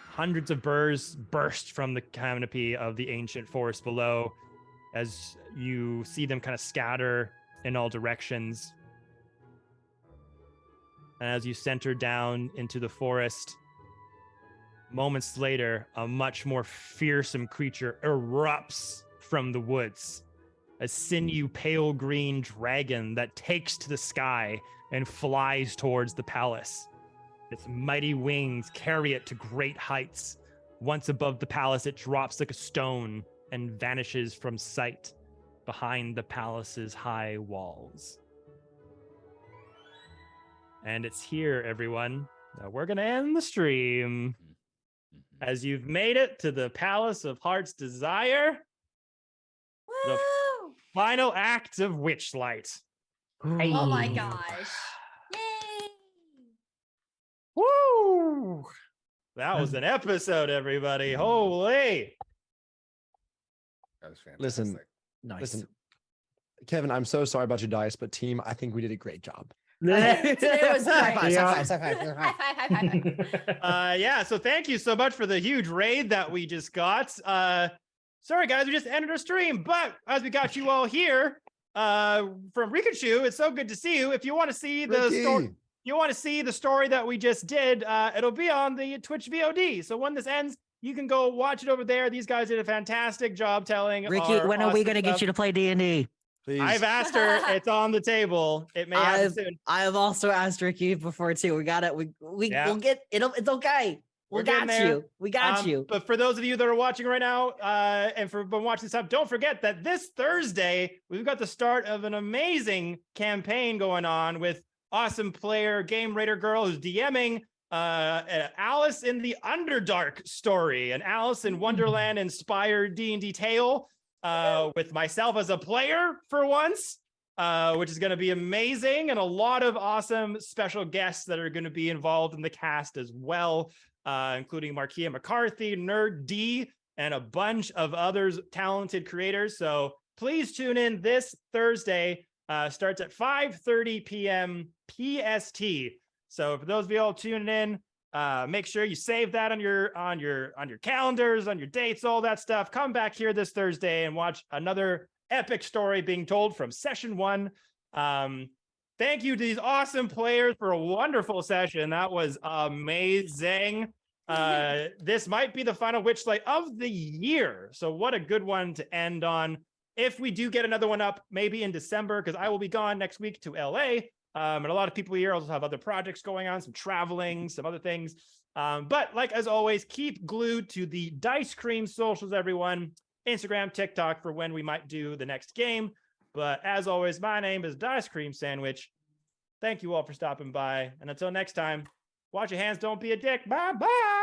Hundreds of birds burst from the canopy of the ancient forest below as you see them kind of scatter in all directions. And as you center down into the forest, moments later, a much more fearsome creature erupts from the woods. A sinew pale green dragon that takes to the sky and flies towards the palace. Its mighty wings carry it to great heights. Once above the palace, it drops like a stone and vanishes from sight behind the palace's high walls. And it's here, everyone, that we're going to end the stream. As you've made it to the Palace of Heart's Desire, the Woo! final act of Witchlight. Oh my gosh. Yay! Woo! That was an episode, everybody. Holy! that was fantastic. Listen, Nice. listen, Kevin, I'm so sorry about your dice, but team, I think we did a great job. Today was great. High fives, Yeah. high fives, high fives, high fives. High five, high five. Yeah, so thank you so much for the huge raid that we just got. Sorry, guys, we just ended our stream, but as we got you all here from Rikachu, it's so good to see you. If you want to see the story, Ricky. you want to see the story that we just did, it'll be on the Twitch VOD. So when this ends, you can go watch it over there. These guys did a fantastic job telling. Ricky, when are we going to get you to play D&D? Please. I've asked her. It's on the table. It may happen soon. I have also asked Ricky before too. We got it. We'll get it. It's okay. We're getting there. We got you. But for those of you that are watching right now, and for been watching this up, don't forget that this Thursday we've got the start of an amazing campaign going on with awesome player Game Raider Girl who's DMing Alice in the Underdark story, an Alice in Wonderland inspired D&D tale with myself as a player for once, which is going to be amazing, and a lot of awesome special guests that are going to be involved in the cast as well. Including Markia McCarthy, Nerd D, and a bunch of others talented creators. So please tune in this Thursday. Starts at 5:30 p.m. PST. So for those of you all tuning in, make sure you save that on your calendars, on your dates, all that stuff. Come back here this Thursday and watch another epic story being told from session 1. Thank you to these awesome players for a wonderful session. That was amazing. This might be the final Witchlight of the year. So what a good one to end on. If we do get another one up, maybe in December, because I will be gone next week to LA. And a lot of people here also have other projects going on, some traveling, some other things. But like as always, keep glued to the Dicecream socials, everyone. Instagram, TikTok for when we might do the next game. But as always, my name is Dicecream Sandwich. Thank you all for stopping by. And until next time, watch your hands, don't be a dick. Bye-bye.